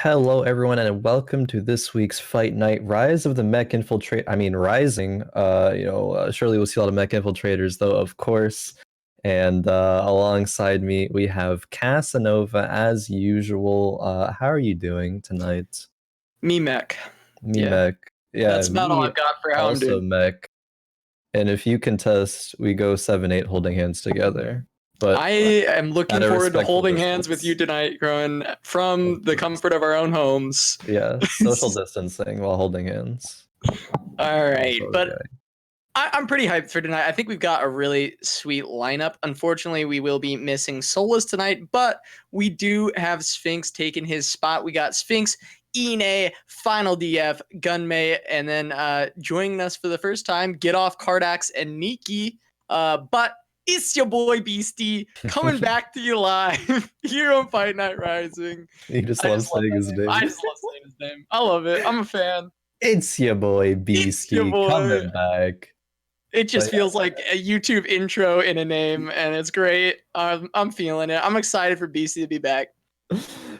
Hello, everyone, and welcome to this week's Fight Night. Rise of the Mech Infiltrate. Rising. Surely we'll see a lot of Mech Infiltrators, though, of course. And alongside me, we have Casanova, as usual. How are you doing tonight? Me Mech. Me Yeah. Mech. Yeah, That's about all me I've got for how I'm also doing. Mech. And if you contest, we go 7-8 holding hands together. But I am looking at a forward to respectful holding hands with you distance. tonight, Khroen, from Of the course. comfort of our own homes. Yeah, social distancing while holding hands. All right, but Okay. I'm pretty hyped for tonight. I think we've got a really sweet lineup. Unfortunately, we will be missing Souless tonight, but we do have Sphinx taking his spot. We got Sphinx, Inay, Finaldf, Gunmay, and then joining us for the first time, GitOff, Kardax, and Neeky. But ItzYaBoyBeasty coming back to you live here on Fight Night Rising. You just I love just love saying that his name. name. I just love saying his name. I love it. I'm a fan. It's your boy It's your Beastie boy. coming back. It just But feels like a YouTube intro in a name, and it's great. I'm feeling it. I'm excited for BC to be back.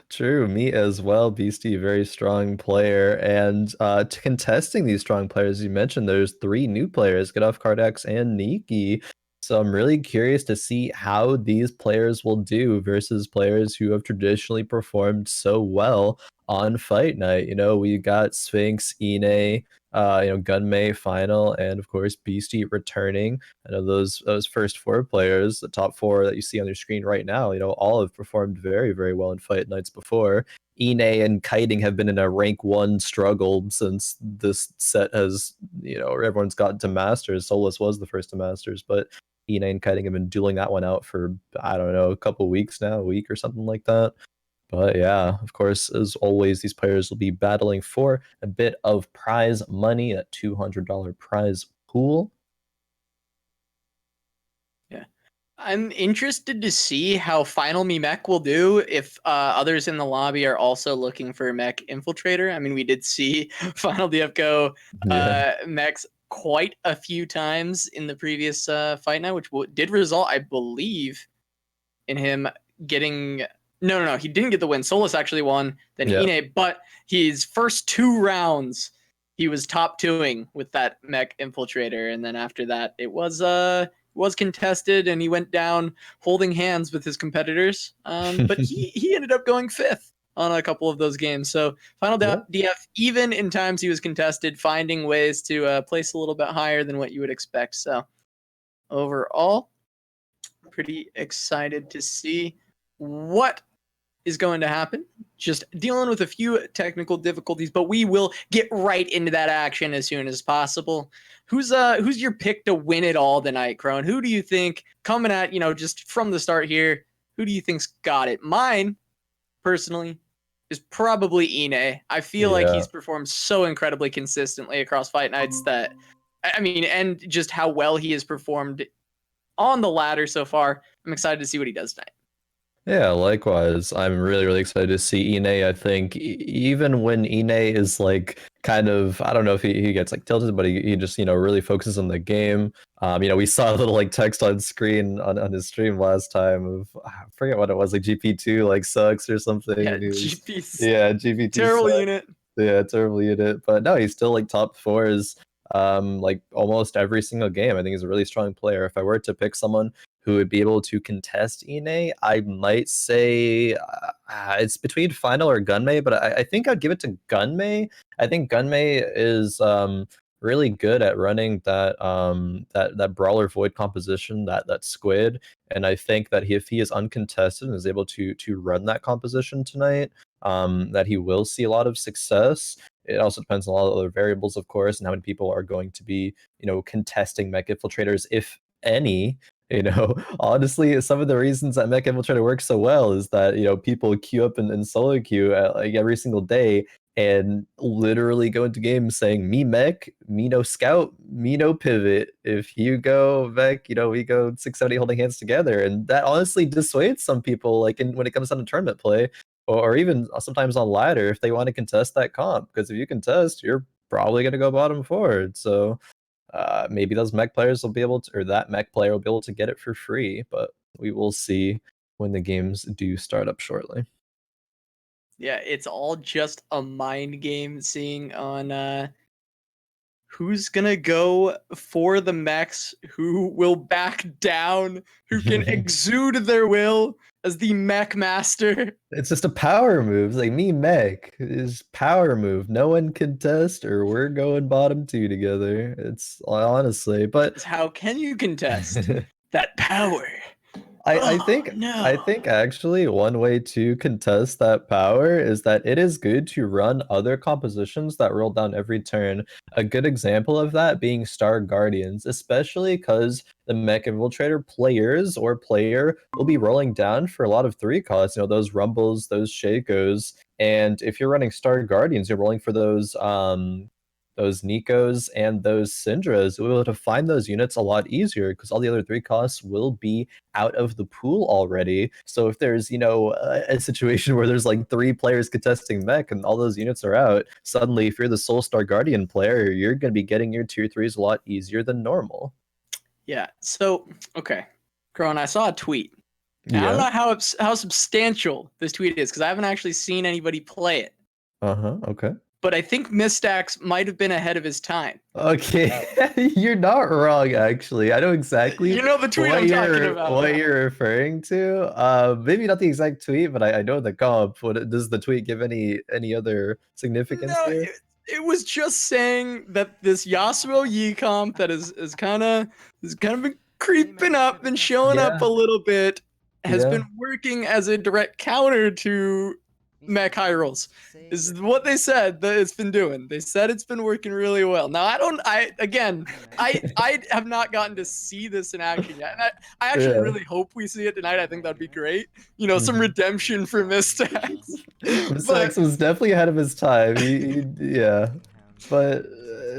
true, me as well. Beastie, very strong player. And contesting these strong players, you mentioned there's 3 new players, GitOff, Kardax, and Neeky. So I'm really curious to see how these players will do versus players who have traditionally performed so well on Fight Night. You know, we got Sphinx, Inay, Gunmay final, and of course Beastie returning. I know those first 4 players, the top 4 that you see on your screen right now, all have performed very, very well in Fight Nights before. Inay and Kiting have been in a rank 1 struggle since this set has, everyone's gotten to Masters. Souless was the first to Masters, but Inay and Kiting have been dueling that one out for, I don't know, a couple weeks now, a week or something like that. But yeah, of course, as always, these players will be battling for a bit of prize money, a $200 prize pool. Yeah. I'm interested to see how Final Me Mech will do if others in the lobby are also looking for Mech Infiltrator. I mean, we did see Finaldf go Mechs quite a few times in the previous fight night, which did result, I believe, in him getting... No, he didn't get the win. Souless actually won, then Inay, but his first 2 rounds, he was top 2ing with that Mech Infiltrator, and then after that, it was contested, and he went down holding hands with his competitors. But he ended up going 5th on a couple of those games. So Finaldf, even in times he was contested, finding ways to place a little bit higher than what you would expect. So overall, pretty excited to see what is going to happen. Just dealing with a few technical difficulties, but we will get right into that action as soon as possible. Who's your pick to win it all tonight, Khroen? Who do you think coming at, just from the start here, who do you think's got it? Mine, personally, is probably Inay. I feel like he's performed so incredibly consistently across fight nights that, I mean, and just how well he has performed on the ladder so far. I'm excited to see what he does tonight. Yeah, likewise. I'm really, really excited to see Inay. I think even when Inay is like kind of, I don't know if he gets like tilted, but he just, really focuses on the game. We saw a little like text on screen on his stream last time of, I forget what it was, like GP2 like sucks or something. Yeah, GP2 terrible sucks. unit. Yeah, terrible unit. But no, he's still like top 4s like almost every single game. I think he's a really strong player. If I were to pick someone who would be able to contest Inay, I might say it's between Final or Gunmay, but I think I'd give it to Gunmay. I think Gunmay is really good at running that brawler void composition, that squid, and I think that if he is uncontested and is able to run that composition tonight, that he will see a lot of success. It also depends on a lot of other variables, of course, and how many people are going to be, contesting Mech Infiltrators, if any. Honestly, some of the reasons that Mech Infiltrator works so well is that, people queue up in solo queue like every single day and literally go into games saying, me mech, me no scout, me no pivot. If you go mech, we go 6-7-8 holding hands together. And that honestly dissuades some people, like when it comes down to tournament play, or even sometimes on ladder, if they want to contest that comp. Because if you contest, you're probably going to go bottom forward. So maybe those mech players will be able to, or that mech player will be able to get it for free, but we will see when the games do start up shortly. Yeah, it's all just a mind game seeing on who's gonna go for the mechs, who will back down, who can exude their will as the mech master. It's just a power move. It's like me mech is power move. No one can test, or we're going bottom 2 together. It's honestly, but How can you contest that power? I Oh think I no. think actually one way to contest that power is that it is good to run other compositions that roll down every turn. A good example of that being Star Guardians, especially because the Mech Infiltrator players or player will be rolling down for a lot of 3 costs, you know, those Rumbles, those Shakos, and if you're running Star Guardians, you're rolling for those Nikos and those Syndras. You'll be able to find those units a lot easier because all the other 3 costs will be out of the pool already. So if there's, you know, a situation where there's like 3 players contesting mech and all those units are out, suddenly if you're the Soul Star Guardian player, you're going to be getting your tier 3s a lot easier than normal. Yeah. So okay, Khroen, I saw a tweet. And I don't Yeah. know how substantial this tweet is because I haven't actually seen anybody play it. Okay. But I think Mistax might have been ahead of his time. Okay, you're not wrong. Actually, I know exactly You know the tweet I'm talking about. what you're referring to. Maybe not the exact tweet, but I know the comp. What does the tweet give any other significance No, here? it was just saying that this Yasuo Yi comp that is kind of been creeping up and showing up a Yeah, little bit has yeah. been working as a direct counter to mech high rolls. Is what they said that it's been doing. They said it's been working really well. Now I have not gotten to see this in action yet. And I actually Yeah. really hope we see it tonight. I think that'd be great. You know, some Mhm. redemption for Mistax. But Misax was definitely ahead of his time. Yeah. But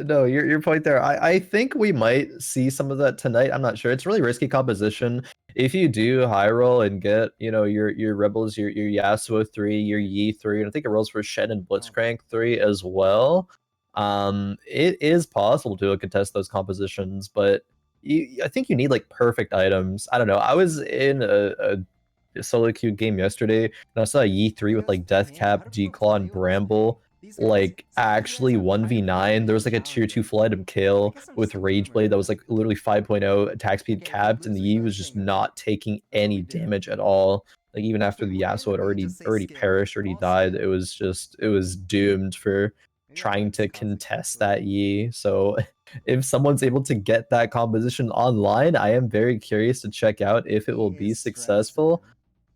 no, your point there. I think we might see some of that tonight. I'm not sure. It's really risky composition. If you do high roll and get, you know, your rebels, your Yasuo 3, your Yi 3, and I think it rolls for Shen and Blitzcrank 3 as well. It is possible to contest those compositions, but I think you need like perfect items. I don't know. I was in a solo queue game yesterday, and I saw a Yi 3 with like Death Cap, G-Claw, and Bramble like actually 1v9. There was like a tier 2 full item kill with Rage Blade that was like literally 5.0 attack speed capped, and the Yi was just not taking any damage at all. Like even after the Yasuo had already perished, already died, it was doomed for trying to contest that Yi. So if someone's able to get that composition online, I am very curious to check out if it will be successful.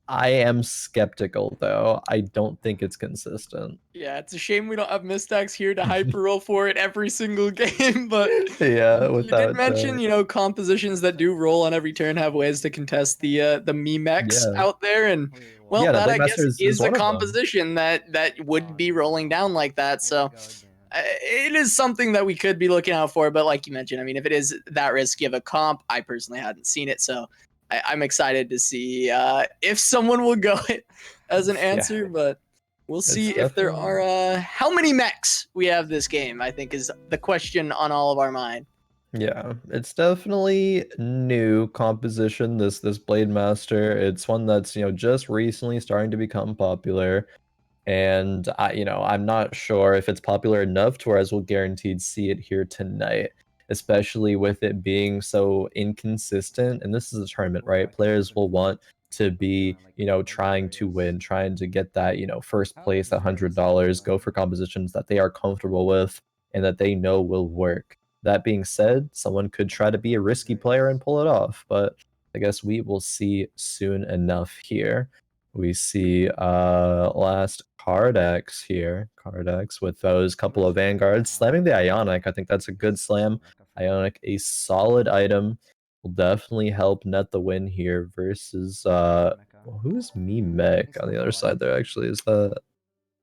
I am skeptical though. I don't think it's consistent. yeah, it's a shame we don't have Mistax here to hyper roll for it every single game. But Yeah, you did without mention, you know, compositions that do roll on every turn have ways to contest the Mechs yeah. out there, and well, Yeah, that that Blade I Master guess is is a one of them. composition that would be rolling down like that. So it is something that we could be looking out for. But like you mentioned, I mean, if it is that risky of a comp, I personally hadn't seen it, so I'm excited to see if someone will go it as an Yeah, answer, but we'll it's see if there definitely are how many mechs we have this game, I think is the question on all of our mind. yeah, it's definitely new composition, this Blade Master. It's one that's, you know, just recently starting to become popular. And I'm not sure if it's popular enough to whereas we'll guaranteed see it here tonight, especially with it being so inconsistent. And this is a tournament, right? Players will want to be, you know, trying to win, trying to get that, you know, first place, $100, go for compositions that they are comfortable with and that they know will work. That being said, someone could try to be a risky player and pull it off, but I guess we will see soon enough here. We see last Kardax here. Kardax with those couple of vanguards slamming the Ionic. I think that's a good slam. Ionic, a solid item, will definitely help net the win here versus well, who's me Mech on the other side there actually? Is that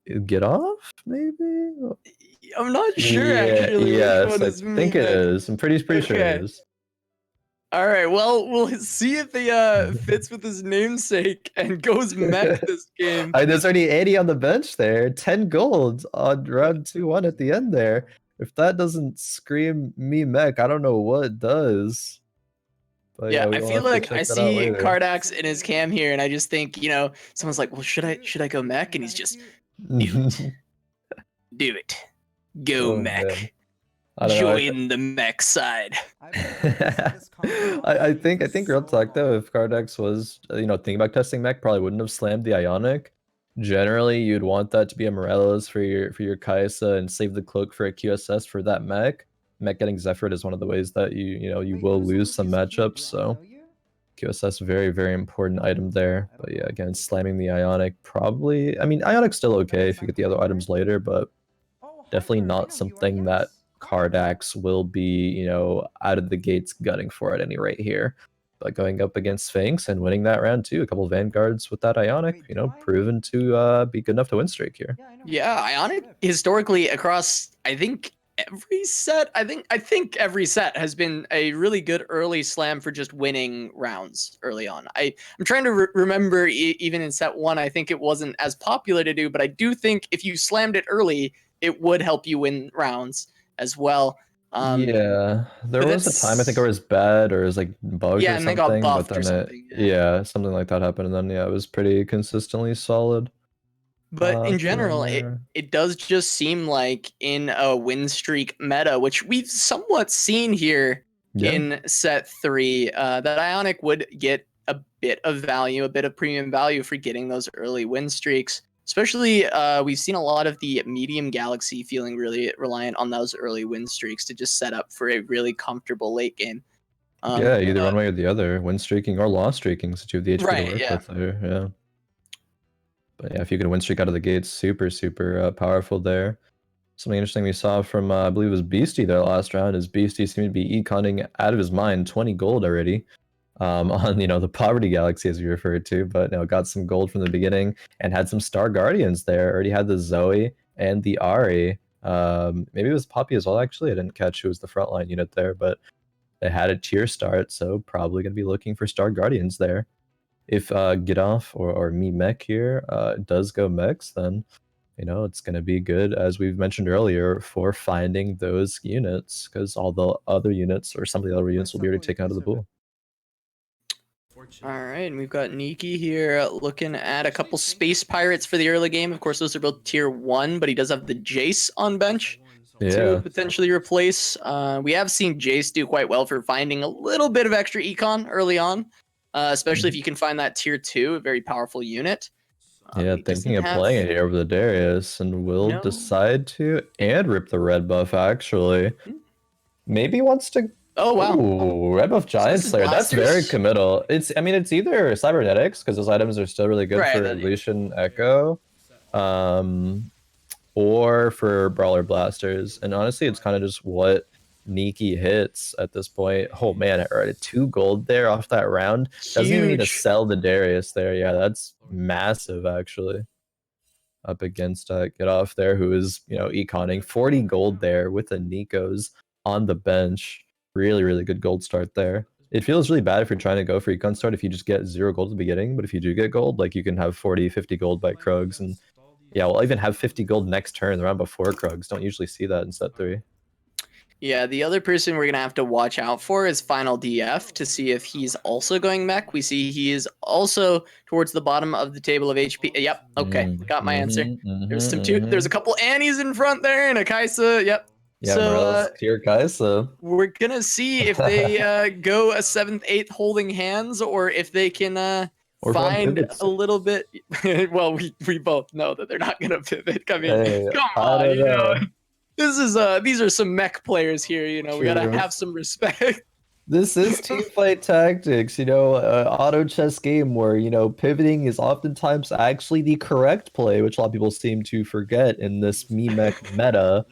GitOff maybe? I'm not sure Yeah, actually which yes, one I is think me it mech. is. I'm pretty sure it Okay. is. All right. Well, we'll see if he fits with his namesake and goes mech this game. There's already 80 on the bench there. 10 gold on round 2-1 at the end there. If that doesn't scream me mech, I don't know what does. But yeah, Yeah, we I will feel have to like I check that out see later. Kardax in his cam here, and I just think, you know, someone's like, "Well, should I go mech?" And he's just Do it. Do it. Go, Oh, Mech. man. I don't know. Join the Mech side. I think real talk though, if Kardax was thinking about testing mech, probably wouldn't have slammed the Ionic. Generally, you'd want that to be a Morelos for your Kaisa and save the cloak for a QSS for that mech. Mech getting Zephyr is one of the ways that you will lose some matchups. So QSS very important item there. But yeah, again, slamming the Ionic probably. I mean, Ionic's still okay if you get the other items later, but definitely not something that Kardax will be, out of the gates gunning for at any rate here. But going up against Sphinx and winning that round too, a couple Vanguards with that Ionic, proven to be good enough to win streak here. Yeah, Ionic historically across, I think every set, I think every set has been a really good early slam for just winning rounds early on. I'm trying to remember even in set 1, I think it wasn't as popular to do, but I do think if you slammed it early, it would help you win rounds as well. Yeah, there was a time I think it was bad or it was like bugged or and they something, got but buffed then or something. something like that happened, and then it was pretty consistently solid. But in general, it does just seem like in a win streak meta, which we've somewhat seen here in set 3, that Ionic would get a bit of value, a bit of premium value for getting those early win streaks. Especially, we've seen a lot of the medium galaxy feeling really reliant on those early win streaks to just set up for a really comfortable late game. Yeah, either one way or the other, win streaking or loss streaking, since you have the HP to work with there. Yeah. But yeah, if you can win streak out of the gates, super powerful there. Something interesting we saw from, I believe it was Beasty there last round, is Beasty seemed to be econing out of his mind, 20 gold already. On the poverty galaxy as you referred to, but got some gold from the beginning and had some Star Guardians there. Already had the Zoe and the Ari. Maybe it was Poppy as well. Actually, I didn't catch who was the frontline unit there, but they had a tier start, so probably gonna be looking for Star Guardians there. If GitOff or me Mech here does go Mechs, then it's gonna be good, as we've mentioned earlier, for finding those units, because all the other units or some of the other units will be already taken out of the pool. All right, and we've got Neeky here looking at a couple Space Pirates for the early game. Of course, those are both tier 1, but he does have the Jace on bench to potentially replace. We have seen Jace do quite well for finding a little bit of extra econ early on, especially if you can find that tier 2, a very powerful unit. Yeah, thinking of playing it here over the Darius, and will decide to rip the red buff, actually. Maybe wants to... Oh, wow. Ooh, red buff Giant Slayer. That's very committal. It's either Cybernetics, because those items are still really good for Lucian Echo, or for Brawler Blasters. And honestly, it's kind of just what Neeky hits at this point. Oh man, already 2 gold there off that round. Doesn't even need to sell the Darius there. Yeah, that's massive actually. Up against GitOff there, who is econing 40 gold there with the Nikos on the bench. Really good gold start there. It feels really bad if you're trying to go for econ start if you just get 0 gold at the beginning, but if you do get gold, like you can have 40-50 gold by Khrogs, and yeah, we'll even have 50 gold next turn, the round before Khrogs. Don't usually see that in set 3. Yeah, the other person we're going to have to watch out for is Finaldf to see if he's also going mech. We see he is also towards the bottom of the table of HP. Yep, okay, got my answer. There's a couple Annies in front there and a Kaisa. Yep. Yeah, so tier Kaisa. We're going to see if they go a 7th, 8th holding hands, or if they can find a little bit. Well, we both know that they're not going to pivot. I mean, come on, these are some mech players here, we gotta have some respect. This is teamfight tactics, auto chess game where pivoting is oftentimes actually the correct play, which a lot of people seem to forget in this mech meta.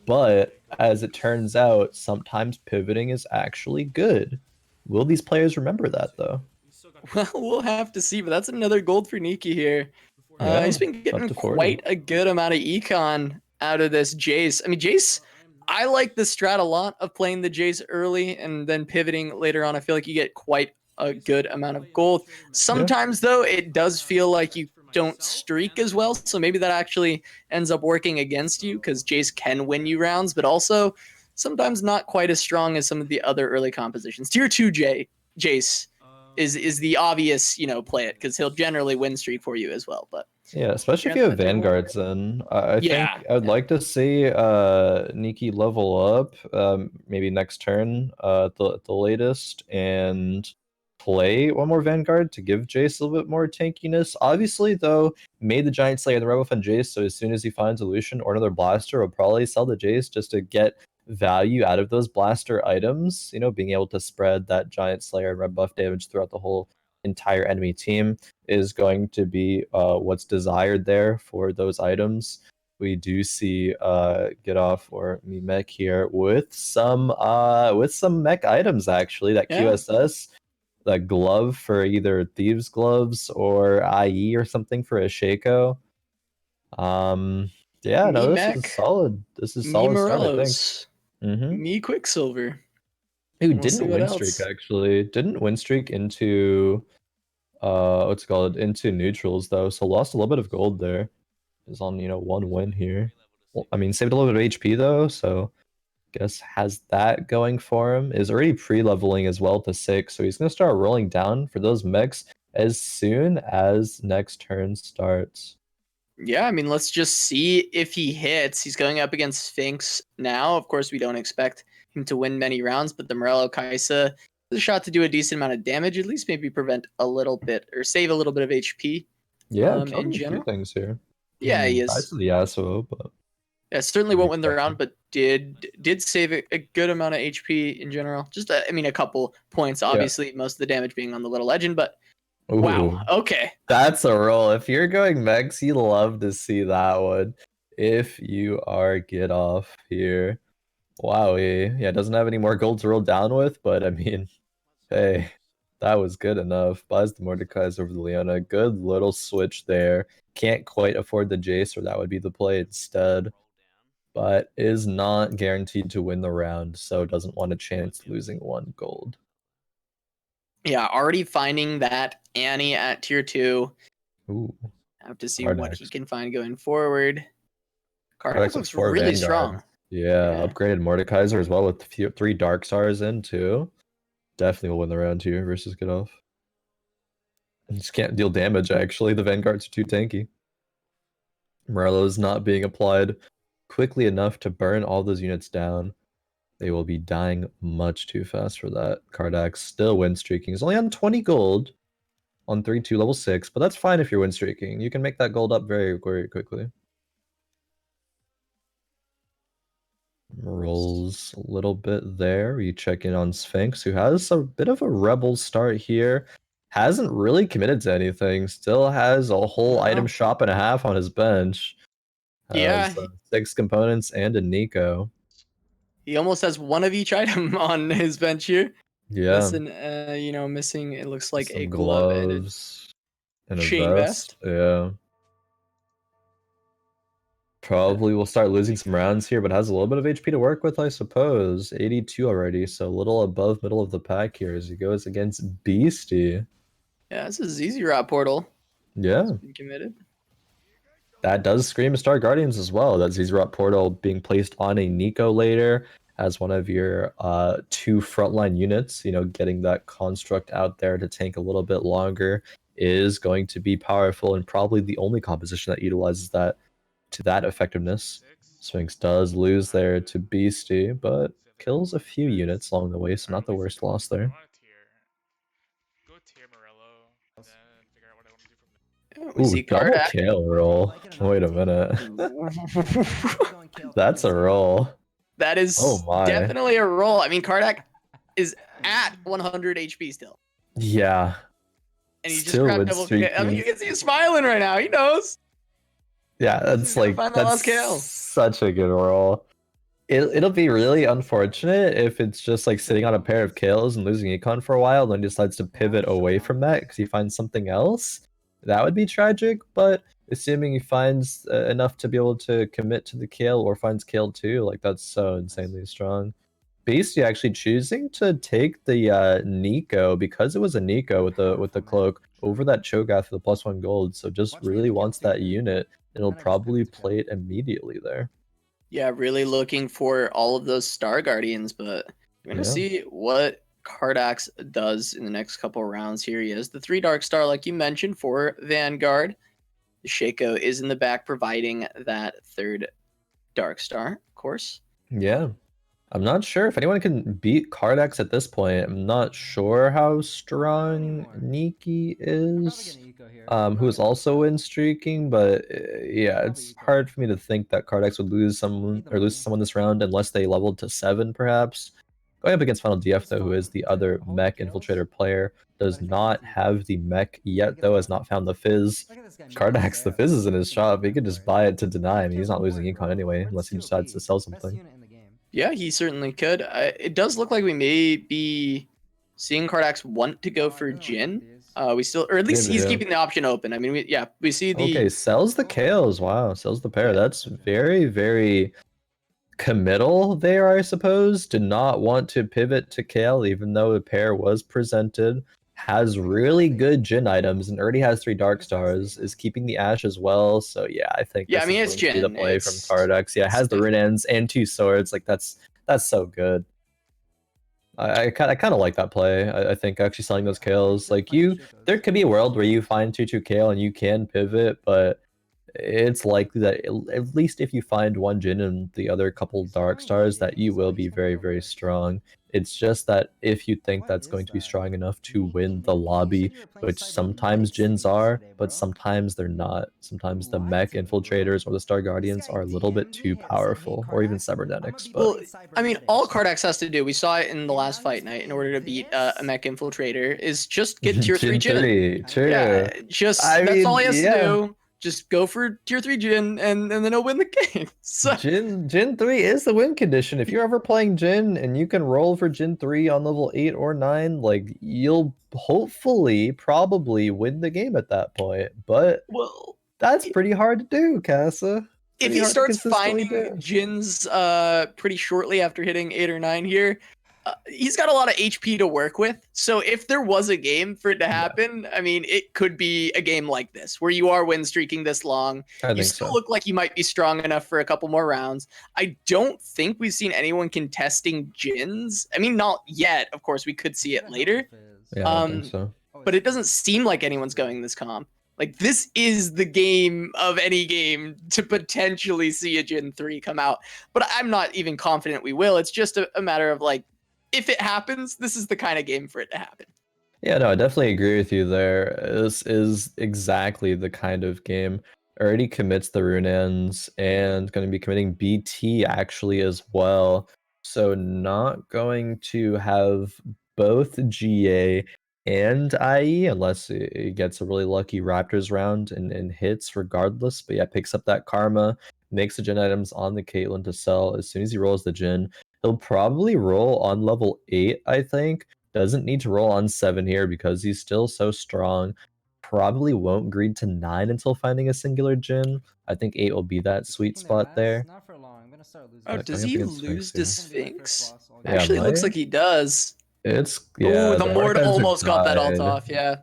But as it turns out, sometimes pivoting is actually good. Will these players remember that though? Well, we'll have to see, but that's another gold for Neeky here. He's been getting quite a good amount of econ out of this Jace. I mean, Jace, I like the strat a lot of playing the Jace early and then pivoting later on. I feel like you get quite a good amount of gold. Sometimes, though, it does feel like you don't streak as well, so maybe that actually ends up working against you, because Jace can win you rounds, but also sometimes not quite as strong as some of the other early compositions. Tier 2 Jace is the obvious, you know, play it, because he'll generally win streak for you as well. But yeah, especially if you have Vanguards in. I think I would like to see Neeky level up, maybe next turn, the latest, and play one more Vanguard to give Jace a little bit more tankiness. Obviously, though, made the Giant Slayer and the Rebel Fund Jace, so as soon as he finds a Lucian or another Blaster, will probably sell the Jace just to get value out of those Blaster items. You know, being able to spread that Giant Slayer and Red buff damage throughout the whole entire enemy team is going to be what's desired there for those items. We do see GitOff or Mech here with some mech items actually. That QSS, the glove for either Thieves Gloves or IE or something for a Shaco. Yeah, no, this is solid. This is solid start, I think. Me Quicksilver. Who didn't win streak actually? Didn't win streak into what's it called, into neutrals though, so lost a little bit of gold there. Is on, you know, one win here. Well, I mean, saved a little bit of HP though, so guess has that going for him. Is already pre-leveling as well to 6, so he's gonna start rolling down for those mechs as soon as next turn starts. Yeah, I mean, let's just see if he hits. He's going up against Sphinx now. Of course, we don't expect him to win many rounds, but the Morello Kaisa is a shot to do a decent amount of damage, at least maybe prevent a little bit or save a little bit of HP. Yeah, in general. A few things here. Yeah, he is. Nice to the Yasuo, but yeah, certainly won't win the round, but did save a good amount of HP in general. Just I mean, a couple points. Obviously, most of the damage being on the little legend, but ooh, wow, okay, that's a roll. If you're going Mechs, you love to see that one. If you are GitOff here, wow, yeah, doesn't have any more gold to roll down with, but I mean, hey, that was good enough. Buys the Mordekaiser over the Leona. Good little switch there. Can't quite afford the Jace, or that would be the play instead. But is not guaranteed to win the round, so doesn't want a chance losing 1 gold. Yeah, already finding that Annie at tier 2. Ooh. Have to see what he can find going forward. Kardax looks really strong. Yeah, upgraded Mordekaiser as well with 3 Dark Stars in too. Definitely will win the round here versus GitOff. And just can't deal damage actually. The Vanguards are too tanky. Morello is not being applied quickly enough to burn all those units down. They will be dying much too fast for that. Kardax still win streaking. He's only on 20 gold on 3-2 level 6, but that's fine if you're win streaking. You can make that gold up very, very quickly. Rolls a little bit there. You check in on Sphinx, who has a bit of a rebel start here. Hasn't really committed to anything. Still has a whole item shop and a half on his bench. Yeah. 6 components and a Nico. He almost has one of each item on his bench here. Yeah. Listen, you know, missing, it looks like some a glove and a chain vest. Yeah. Probably will start losing some rounds here, but has a little bit of HP to work with, I suppose. 82 already, so a little above middle of the pack here as he goes against Beasty. Yeah, this is easy rot portal. Yeah. Committed. That does scream Star Guardians as well. That Zizrot portal being placed on a Nico later as one of your 2 frontline units, you know, getting that construct out there to tank a little bit longer is going to be powerful, and probably the only composition that utilizes that to that effectiveness. Sphinx does lose there to Beasty, but kills a few units along the way, so not the worst loss there. Ooh, double kill roll. Wait a minute. That's a roll. That is definitely a roll. I mean, Kardax is at 100 HP still. Yeah. And he just grabbed double kill. I mean, you can see him smiling right now. He knows. Yeah, that's like that's such a good roll. It'll be really unfortunate if it's just like sitting on a pair of kills and losing econ for a while, and then decides to pivot away from that because he finds something else. That would be tragic, but assuming he finds enough to be able to commit to the kill or finds kill too, like that's so insanely strong. Beasty actually choosing to take the Nico because it was a Nico with the cloak over that Cho'Gath for the +1 gold, so just really wants that unit. It'll probably play it immediately there. Yeah, really looking for all of those Star Guardians, but we're gonna see what Kardax does in the next couple of rounds here. He has the 3 Dark Star, like you mentioned, for Vanguard. The Shaco is in the back providing that 3rd Dark Star, of course. Yeah. I'm not sure if anyone can beat Kardax at this point. I'm not sure how strong Neeky is, who is also win streaking, but yeah, it's hard for me to think that Kardax would lose someone this round unless they leveled to 7, perhaps. Going up against Finaldf, though, who is the other mech infiltrator player, does not have the mech yet, though, has not found the fizz. Kardax, the fizz is in his shop. He could just buy it to deny. I mean, he's not losing econ anyway, unless he decides to sell something. Yeah, he certainly could. It does look like we may be seeing Kardax want to go for Jhin. We still, or at least he's keeping the option open. I mean, we see the... Okay, sells the Kales. Wow, sells the pair. Yeah. That's very, very committal there, I suppose. Did not want to pivot to Kale, even though the pair was presented. Has really good Jhin items and already has 3 Dark Stars. Is keeping the Ashe as well. So yeah, I think yeah, I mean, it's Jhin. The play from Kardax. Yeah, it has the rune ends and 2 swords. Like that's so good. I kind of like that play. I think actually selling those Kales, like there could be a world where you find 2/2 Kale and you can pivot, but it's likely that at least if you find 1 Jhin and the other couple Dark Stars, that you will be very, very strong. It's just that if you think that's going to be strong enough to win the lobby, which sometimes Jhins are, but sometimes they're not. Sometimes the mech infiltrators or the Star Guardians are a little bit too powerful, or even cybernetics. But well, I mean, all Kardax has to do, we saw it in the last fight night, in order to beat a mech infiltrator, is just get tier 3 Jhin. True. Yeah, that's all he has to do. Just go for tier 3 Jhin and then he'll win the game. So Jhin 3 is the win condition. If you're ever playing Jhin and you can roll for Jhin 3 on level 8 or 9, like you'll hopefully probably win the game at that point. But that's pretty hard to do, Casa. If he starts finding Jhins pretty shortly after hitting 8 or 9 here, he's got a lot of HP to work with. So if there was a game for it to happen, I mean, it could be a game like this, where you are win streaking this long. You still look like you might be strong enough for a couple more rounds. I don't think we've seen anyone contesting Jhins. I mean, not yet. Of course, we could see it later. Yeah, I don't think so. But it doesn't seem like anyone's going this comp. Like, this is the game of any game to potentially see a Jhin 3 come out. But I'm not even confident we will. It's just a matter of, like, if it happens, this is the kind of game for it to happen. Yeah, no, I definitely agree with you there. This is exactly the kind of game. Already commits the rune ends and going to be committing BT actually as well. So not going to have both GA and IE unless it gets a really lucky Raptors round and hits regardless. But yeah, picks up that Karma, makes the Jhin items on the Caitlyn to sell as soon as he rolls the Jhin. He'll probably roll on level 8, I think. Doesn't need to roll on 7 here because he's still so strong. Probably won't greed to 9 until finding a singular Jhin. I think 8 will be that sweet spot there. Oh, does he lose to Sphinx? Yeah, actually, it looks like he does. Yeah. The Mord almost got that ult off, yeah.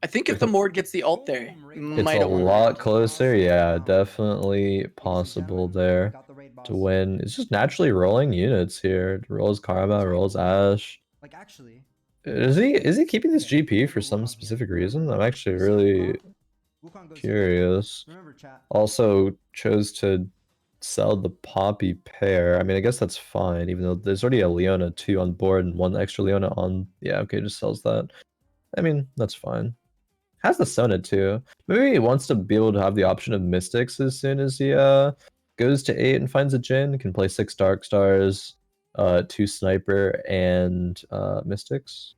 I think if the Mord gets the ult there, it's a lot closer. Yeah, definitely possible there to win. It's just naturally rolling units here. Rolls Karma, rolls Ashe. Like actually, is he keeping this GP for some specific reason? I'm actually really curious. Also chose to sell the Poppy pair. I mean, I guess that's fine, even though there's already a Leona 2 on board and 1 extra Leona on. Yeah, okay, just sells that. I mean, that's fine. Has the Sona too. Maybe he wants to be able to have the option of Mystics as soon as he goes to 8 and finds a Jhin. Can play 6 Dark Stars, 2 Sniper, and Mystics.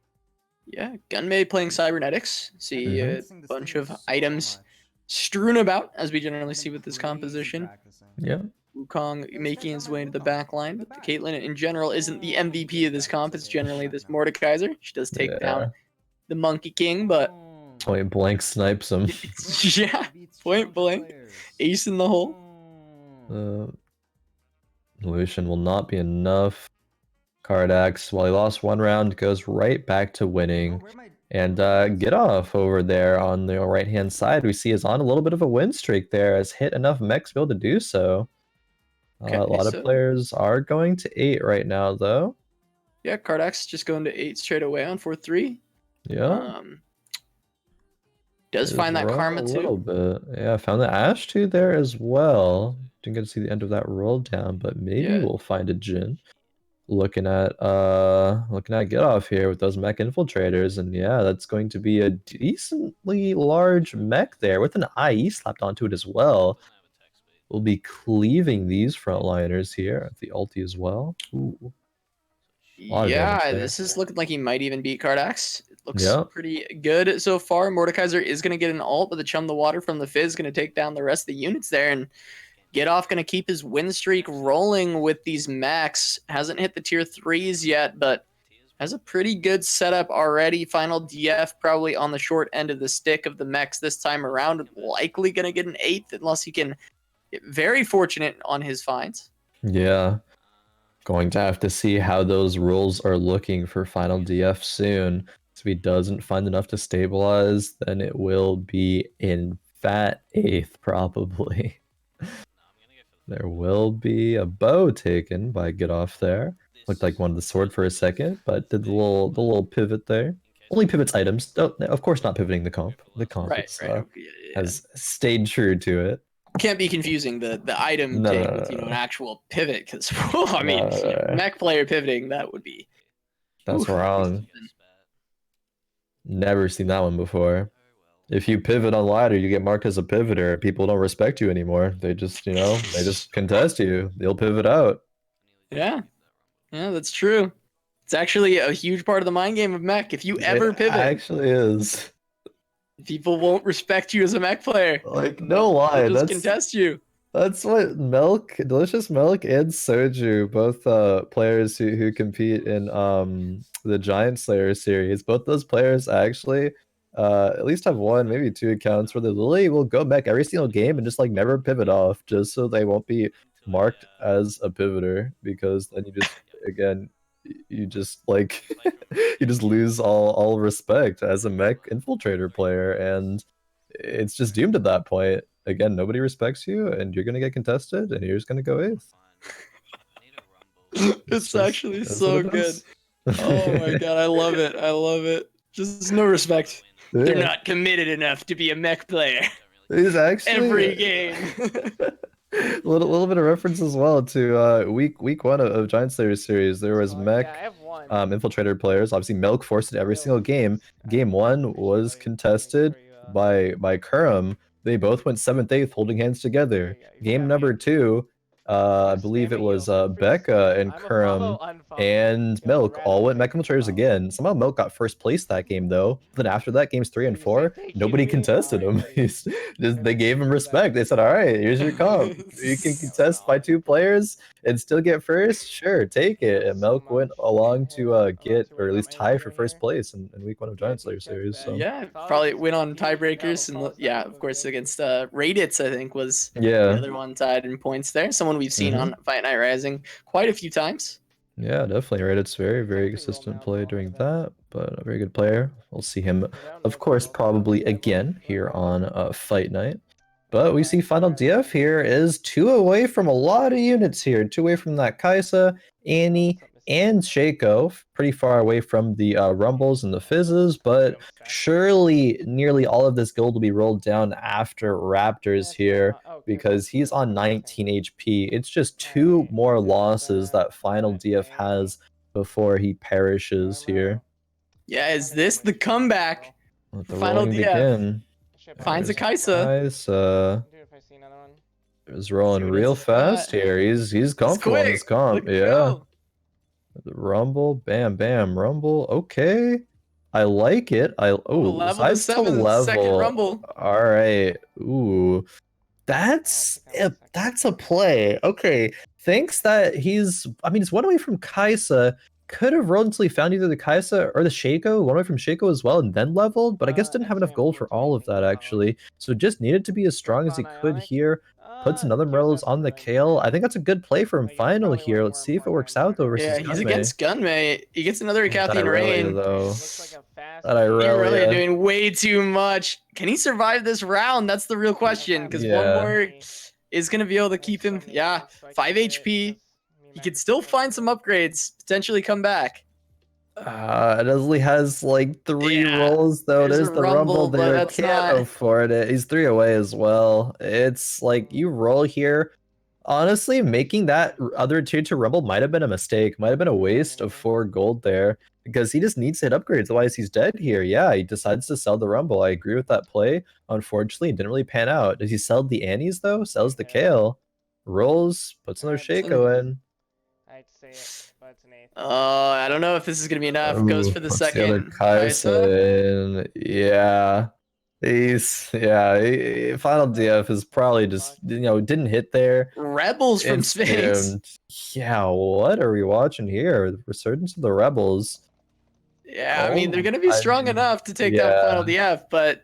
Yeah, Gunmay playing Cybernetics. See a bunch of items strewn about, as we generally see with this composition. Yeah. Wukong making his way into the back line, but the Caitlyn in general isn't the MVP of this comp. It's generally this Mordekaiser. She does take down the Monkey King, but point blank snipes him. Yeah, point blank. Ace in the hole. Lucian will not be enough. Kardax, while he lost 1 round, goes right back to winning. And GitOff over there on the right-hand side, we see is on a little bit of a win streak there, has hit enough mechs to be able to do so. A lot of players are going to 8 right now, though. Yeah, Kardax just going to 8 straight away on 4-3. Yeah. Does Is find that rolling Karma a little too. bit. Yeah, found the Ash 2 there as well. Didn't get to see the end of that roll down, but maybe Yeah. we'll find a Jhin. Looking at GitOff here with those mech infiltrators, and yeah, that's going to be a decently large mech there with an IE slapped onto it as well. We'll be cleaving these frontliners here at the ulti as well. Ooh, a lot of damage Yeah, there. this is looking like he might even beat Kardax. It looks Yeah. pretty good so far. Mordekaiser is going to get an ult, but the Chum the Water from the Fizz going to take down the rest of the units there. And GitOff going to keep his win streak rolling with these Mechs. Hasn't hit the tier 3s yet, but has a pretty good setup already. Finaldf probably on the short end of the stick of the Mechs this time around. Likely going to get an 8th unless he can get very fortunate on his finds. Yeah. Going to have to see how those rules are looking for Finaldf soon. If he doesn't find enough to stabilize, then it will be in fat 8th probably. There will be a bow taken by GitOff there. Looked like wanted the sword for a second, but did the little pivot there. Only pivots items. Oh, of course not pivoting the comp. The comp Right. has stayed true to it. Can't be confusing the item No, take no, with no, an no. actual pivot, because I mean, No. mech player pivoting, that would be That's wrong. Never seen that one before. If you pivot on ladder, you get marked as a pivoter. People don't respect you anymore. They just, they just contest you. They'll pivot out. Yeah, that's true. It's actually a huge part of the mind game of mech. If you ever It pivot, actually is. people won't respect you as a mech player. Like, no They'll lie, just contest you. that's what Delicious Milk and Soju, both players who compete in the Giant Slayer series, both those players actually at least have one, maybe two accounts where they literally will go back every single game and just like never pivot off just so they won't be marked as a pivoter, because then you just again you just like you just lose all respect as a mech infiltrator player, and it's just doomed at that point. Again, nobody respects you, and you're gonna get contested, and you're just gonna go eighth. It's actually so good. Is. Oh my god, I love it. I love it. Just no respect. Yeah. They're not committed enough to be a mech player. He's actually Every game. a little bit of reference as well to week one of Giant Slayer series. There was mech infiltrator players. Obviously, Milk forced it every single game. Game one was contested by Khroen. They both went 7th, 8th, holding hands together. Game number 2, I believe it was Becca and Khroen and Milk all went mech infiltrators again. Somehow Milk got first place that game though. Then after that, games 3 and 4, nobody contested him. They gave him respect. They said, "All right, here's your comp. You can contest by 2 players and still get first. Sure, take it." And Milk went along to get, or at least tie for first place in week 1 of Giant Slayer series. So yeah, probably win on tiebreakers, and yeah, of course against Raditz, I think was yeah, the other one tied in points there. Someone we've seen on Fight Night Rising quite a few times. Yeah, definitely. Reddit's very consistent play doing that, but a very good player. We'll see him, of course, probably again here on Fight Night. But we see Finaldf here is 2 away from a lot of units here. 2 away from that Kaisa, Annie, and Shaco. Pretty far away from the Rumbles and the Fizzes, but surely nearly all of this gold will be rolled down after Raptors here, because he's on 19 HP. It's just 2 more losses that Finaldf has before he perishes here. Yeah, is this the comeback? Let the Final rolling DF begin. finds a Kaisa. Kaisa is rolling real fast here. He's comfortable on this comp. Yeah. The Rumble, bam, bam, Rumble. Okay. I like it. Level 7, second Rumble. All right. Ooh. That's a play. Okay. Thinks that he's one away from Kaisa. Could have rolled until he found either the Kaisa or the Shaco, one away from Shaco as well, and then leveled, but I guess didn't have enough gold for all of that actually. So just needed to be as strong as he could here. Puts another Morellos on the Kale. I think that's a good play for him final here. Let's see if it works out though versus Yeah, he's against Gunmay. He gets another Kathleen Rain. Though. Irelia doing way too much. Can he survive this round? That's the real question, because one more is going to be able to keep him, 5 HP. He could still find some upgrades, potentially come back. It only has like 3 Yeah, rolls though. there's a There's the rumble rumble, but there. that's Can't not. afford it. He's 3 away as well. It's like you roll here. Honestly, making that other tier 2 rumble might have been a mistake. Might have been a waste of 4 gold there because he just needs to hit upgrades. Otherwise, he's dead here. Yeah, he decides to sell the rumble. I agree with that play. Unfortunately, it didn't really pan out. Does he sell the Annies though? Sells the Kale. Rolls, puts another Shaco in. I'd say it, but it's an eighth. I don't know if this is gonna be enough. Goes Ooh, for the what's the other second. Kaisa in? Yeah. Final DF is probably just didn't hit there. Rebels from It's Sphinx. doomed. Yeah, what are we watching here? The resurgence of the rebels. Yeah, I mean they're gonna be I strong mean, enough to take down Final DF, but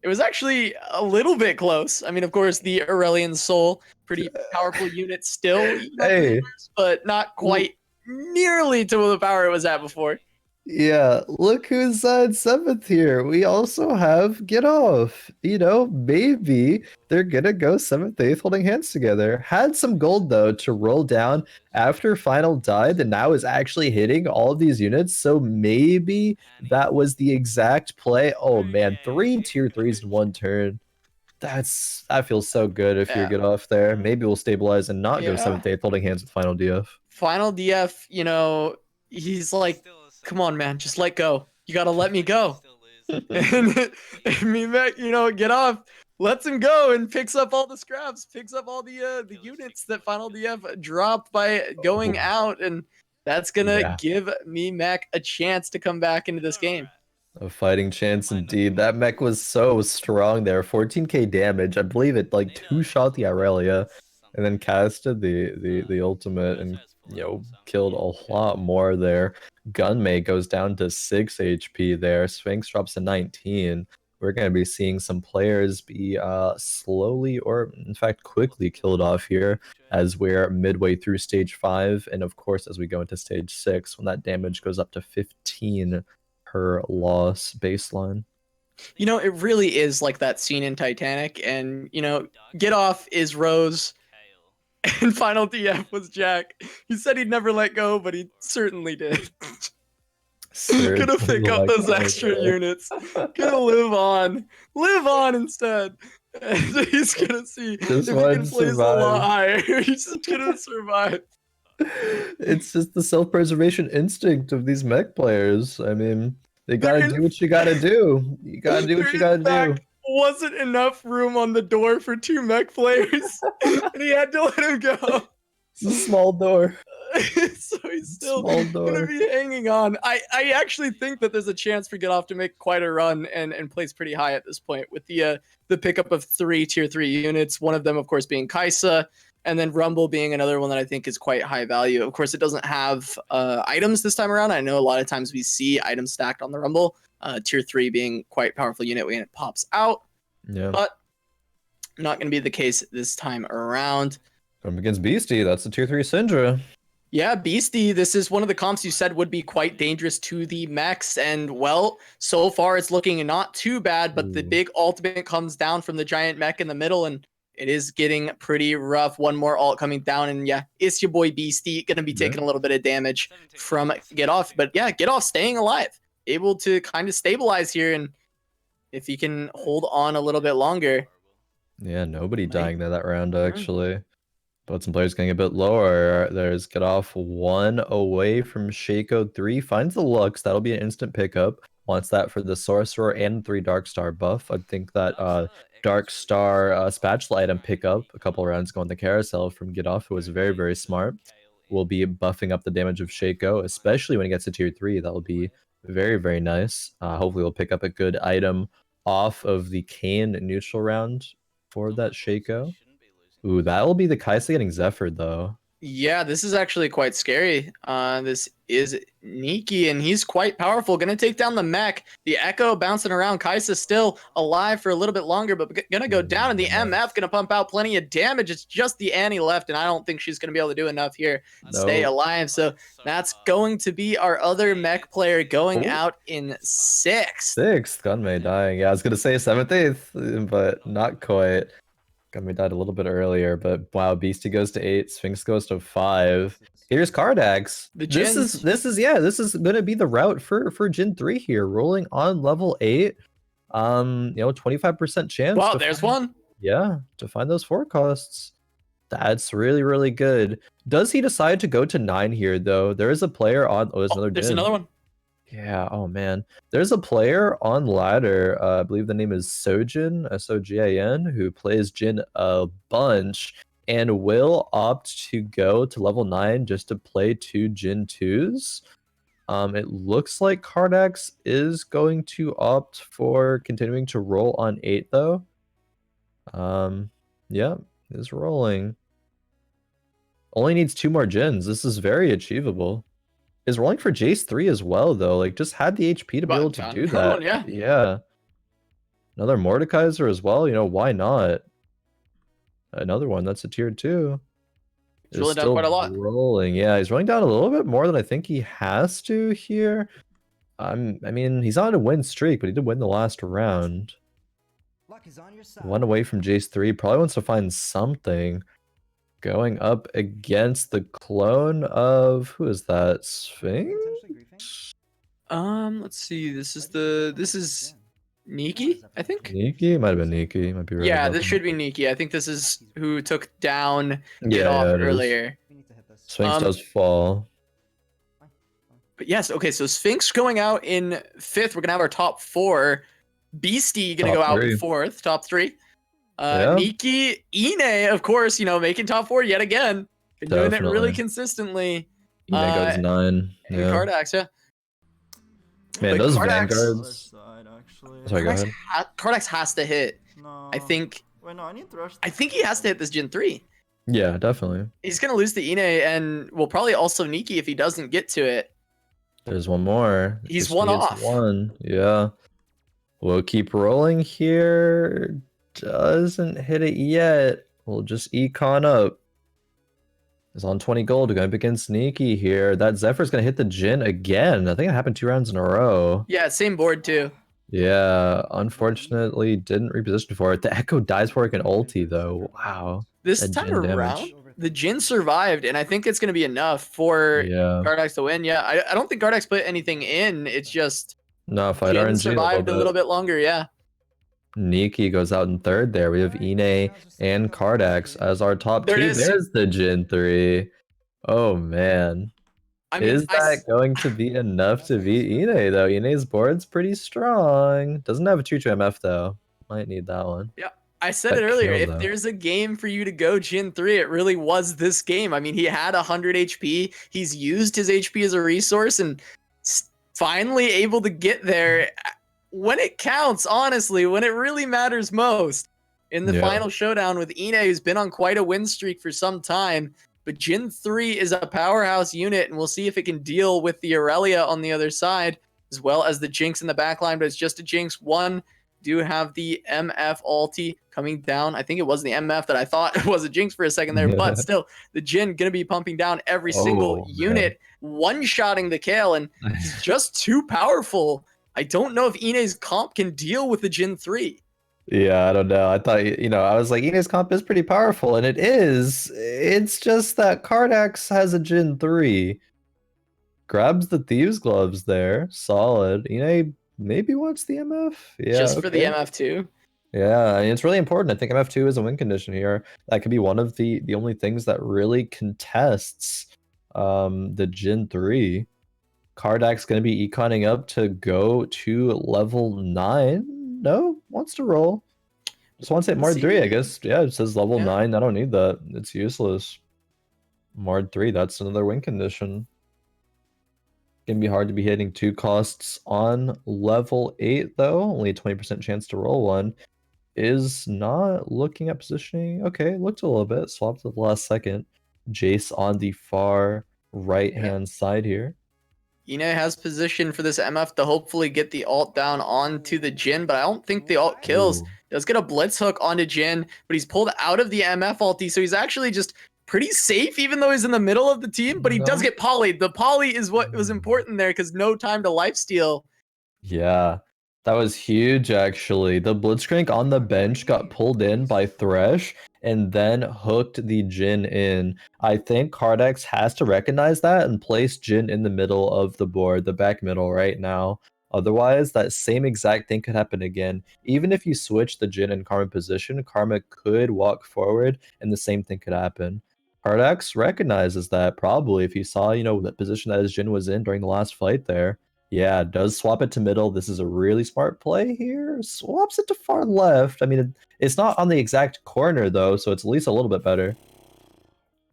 it was actually a little bit close. I mean, of course, the Aurelian Soul, pretty powerful unit still, Hey, but not quite nearly to the power it was at before. yeah, look who's in 7th here. We also have GitOff. Maybe they're gonna go 7th, 8th holding hands together. Had some gold though to roll down after Final died and now is actually hitting all of these units. So maybe that was the exact play. Oh man, 3 tier 3s in 1 turn. That feels so good if you're GitOff there. Maybe we'll stabilize and not go 7th, 8th holding hands with Final DF. Final DF, he's like, come on, man, just let go. You gotta let me go. And Mech, GitOff, lets him go and picks up all the scraps, picks up all the units that Final DF dropped by going out, and that's gonna give Mech a chance to come back into this game. A fighting chance indeed. That mech was so strong there. 14k damage. I believe it like 2-shot the Aurelia and then casted the ultimate and killed a lot more there. Gunmay goes down to 6 HP there. Sphinx drops to 19. We're going to be seeing some players be slowly or in fact quickly killed off here as we're midway through stage 5 and of course as we go into stage 6 when that damage goes up to 15 per loss baseline. It really is like that scene in Titanic, and GitOff is Rose and Final DF was Jack. He said he'd never let go, but he certainly did. Gonna pick up those extra units. Gonna live on instead. And he's gonna see if he can place a lot higher. He's just gonna survive. It's just the self-preservation instinct of these mech players. I mean, they gotta do what you gotta do. You gotta do what you gotta do. Wasn't enough room on the door for 2 mech players, and he had to let him go. It's a small door. So he's still gonna be hanging on. I actually think that there's a chance for GitOff to make quite a run and place pretty high at this point with the pickup of 3 tier 3 units. One of them, of course, being Kaisa. And then Rumble being another one that I think is quite high value. Of course, it doesn't have items this time around. I know a lot of times we see items stacked on the Rumble. Tier 3 being quite powerful unit when it pops out. Yeah. But not going to be the case this time around. Going against Beasty, that's the tier 3 Syndra. Yeah, Beasty, this is one of the comps you said would be quite dangerous to the Mechs. And, well, so far it's looking not too bad. But the big ultimate comes down from the giant mech in the middle, and it is getting pretty rough. One more ult coming down, and yeah, ItzYaBoyBeasty gonna be taking a little bit of damage from GitOff. But yeah, GitOff staying alive, able to kind of stabilize here, and if he can hold on a little bit longer. Yeah, nobody dying there that round actually. But some players getting a bit lower. There's GitOff 1 away from Shaco 3. Finds the Lux. That'll be an instant pickup. Wants that for the Sorcerer and 3 Dark Star buff. I think that Dark Star spatula item pickup a couple rounds ago on the carousel from GitOff, who was very, very smart, will be buffing up the damage of Shaco, especially when he gets to tier 3. That'll be very, very nice. Hopefully we'll pick up a good item off of the Kane neutral round for that Shaco. Ooh, that'll be the Kaisa getting Zephyr though. Yeah, this is actually quite scary. This is Neeky, and he's quite powerful. Gonna take down the mech. The Echo bouncing around. Kaisa still alive for a little bit longer, but gonna go down, and the MF gonna pump out plenty of damage. It's just the Annie left, and I don't think she's gonna be able to do enough here to stay alive. So that's going to be our other mech player going out in 6th. Gunmay dying. Yeah, I was gonna say 7th, 8th, but not quite. Gunmay died a little bit earlier, but wow, Beastie goes to 8, Sphinx goes to 5. Here's Kardax. The This Jins. is gonna be the route for Jin 3 here, rolling on level 8. 25% chance. Wow, to there's find, one. yeah, to find those forecasts. That's really, really good. Does he decide to go to 9 here though? There is a player on there's another There's Jin. another one. Yeah, oh man. There's a player on ladder, I believe the name is Sojin, Sogan, who plays Jin a bunch and will opt to go to level 9 just to play 2 Jin 2s. It looks like Kardax is going to opt for continuing to roll on 8 though. Yeah, is rolling. Only needs 2 more Jins. This is very achievable. Is rolling for Jace 3 as well, though. Like, just had the HP to be able to do that. Yeah. Yeah. Another Mordekaiser as well. Why not? Another one. That's a tier 2. He's rolling down quite a lot. Rolling. Yeah, he's rolling down a little bit more than I think he has to here. I mean, he's on a win streak, but he did win the last round. One away from Jace 3. Probably wants to find something. Going up against the clone of who is that? Sphinx? Let's see. This is Neeky, I think. Neeky? Might have been Neeky. Might be right. Yeah, this should be Neeky. I think this is who took down GitOff earlier. Sphinx does fall. But yes, okay, so Sphinx going out in 5th. We're gonna have our top 4. Beastie gonna go out in 4th, top 3. Neeky, Inay, of course, making top 4 yet again. Been doing it really consistently. Inay goes 9. And Kardax, yeah. Man, those Vanguards. Sorry, go ahead. Kardax has to hit. No. I think. Wait, no, I need Thresh. I think he has to hit this Gen 3. Yeah, definitely. He's gonna lose to Inay, and will probably also Neeky if he doesn't get to it. There's one more. He's one off. One, yeah. We'll keep rolling here. Doesn't hit it yet. We'll just econ up. Is on 20 gold. We're going up against Neeky here. That Zephyr's going to hit the Jin again. I think it happened 2 rounds in a row. Yeah, same board too. Yeah, unfortunately didn't reposition for it. The Echo dies for an ulti though. Wow. This time around, the Jin survived, and I think it's going to be enough for Kardax to win. Yeah, I don't think Kardax put anything in. It's just no fight Jin RNG survived a little bit longer. Yeah. Neeky goes out in 3rd there. We have Inay and Kardax as our top 2. There's the Jin 3. Oh man. Is that going to be enough to beat Inay though? Inay's board's pretty strong. Doesn't have a 2-2 MF though. Might need that one. Yeah. I said it earlier, if there's a game for you to go Jin 3, it really was this game. I mean, he had 100 HP. He's used his HP as a resource and finally able to get there when it counts, honestly, when it really matters most. In the final showdown with Inay, who's been on quite a win streak for some time. But Jin 3 is a powerhouse unit, and we'll see if it can deal with the Aurelia on the other side, as well as the Jinx in the backline, but it's just a Jinx. One do have the MF ulti coming down. I think it was the MF that I thought it was a Jinx for a second there, but still, the Jin gonna be pumping down every single unit, one-shotting the Kale, and he's just too powerful. I don't know if Inay's comp can deal with the Jin 3. Yeah, I don't know. I thought, I was like, Inay's comp is pretty powerful, and it is. It's just that Kardax has a Jin 3. Grabs the Thieves' Gloves there. Solid. Inay maybe wants the MF. Yeah, just for the MF too. Yeah, I mean, it's really important. I think MF2 is a win condition here. That could be one of the only things that really contests the Jin 3. Kardax going to be econing up to go to level 9. No, wants to roll. Just wants to hit Mard 3, I guess. Yeah, it says level 9. I don't need that. It's useless. Mard 3, that's another win condition. Gonna be hard to be hitting 2 costs on level 8, though. Only a 20% chance to roll one. Is not looking at positioning. Okay, looked a little bit. Swapped at the last second. Jace on the far right-hand side here. Inay has position for this MF to hopefully get the ult down onto the Jin, but I don't think the ult kills. Does get a blitz hook onto Jin, but he's pulled out of the MF ulti, so he's actually just pretty safe, even though he's in the middle of the team, but he does get polyed. The poly is what was important there, because no time to lifesteal. Yeah. That was huge, actually. The Blitzcrank on the bench got pulled in by Thresh and then hooked the Jhin in. I think Kardax has to recognize that and place Jhin in the middle of the board, the back middle right now. Otherwise, that same exact thing could happen again. Even if you switch the Jhin and Karma position, Karma could walk forward and the same thing could happen. Kardax recognizes that probably if he saw, the position that his Jhin was in during the last fight there. Yeah, does swap it to middle. This is a really smart play here. Swaps it to far left. I mean, it's not on the exact corner, though, so it's at least a little bit better.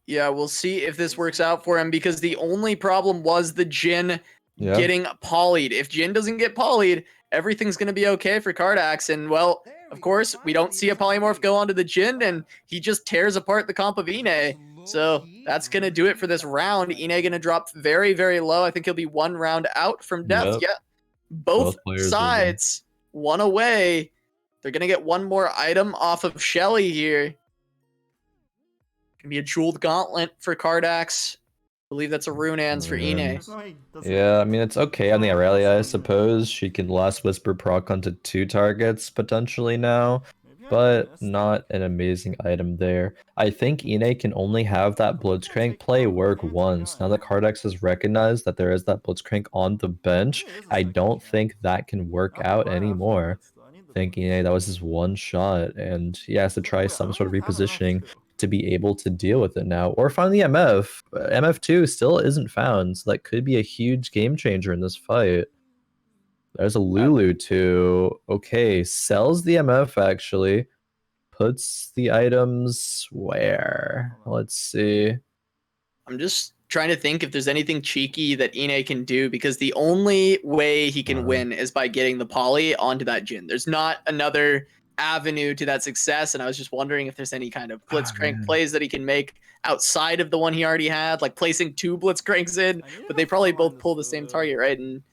Yeah, we'll see if this works out for him, because the only problem was the Jhin getting polyed. If Jhin doesn't get polyed, everything's going to be okay for Kardax. And, well, of course, we don't see a polymorph go onto the Jhin, and he just tears apart the comp of Inay. So that's going to do it for this round. Inay going to drop very, very low. I think he'll be one round out from death. Yep. Yeah, both players sides, one away. They're going to get one more item off of Shelly here. Gonna be a jeweled gauntlet for Kardax. I believe that's a Runeans for Inay. Yeah, I mean, it's okay on the Aurelia, I suppose. She can Last Whisper proc onto 2 targets potentially now, but not an amazing item there. I think Inay can only have that Blitzcrank play work once. Now that Kardax has recognized that there is that Blitzcrank on the bench, I don't think that can work out anymore. I think Inay, that was his one shot, and he has to try some sort of repositioning to be able to deal with it now, or find the MF. MF2 still isn't found, so that could be a huge game changer in this fight. There's a Lulu too. Okay, sells the MF actually. Puts the items where? Let's see. I'm just trying to think if there's anything cheeky that Inay can do, because the only way he can win is by getting the poly onto that Jhin. There's not another avenue to that success, and I was just wondering if there's any kind of Blitzcrank plays that he can make outside of the one he already had, like placing 2 Blitzcranks in, but they probably both pull the same target, right? And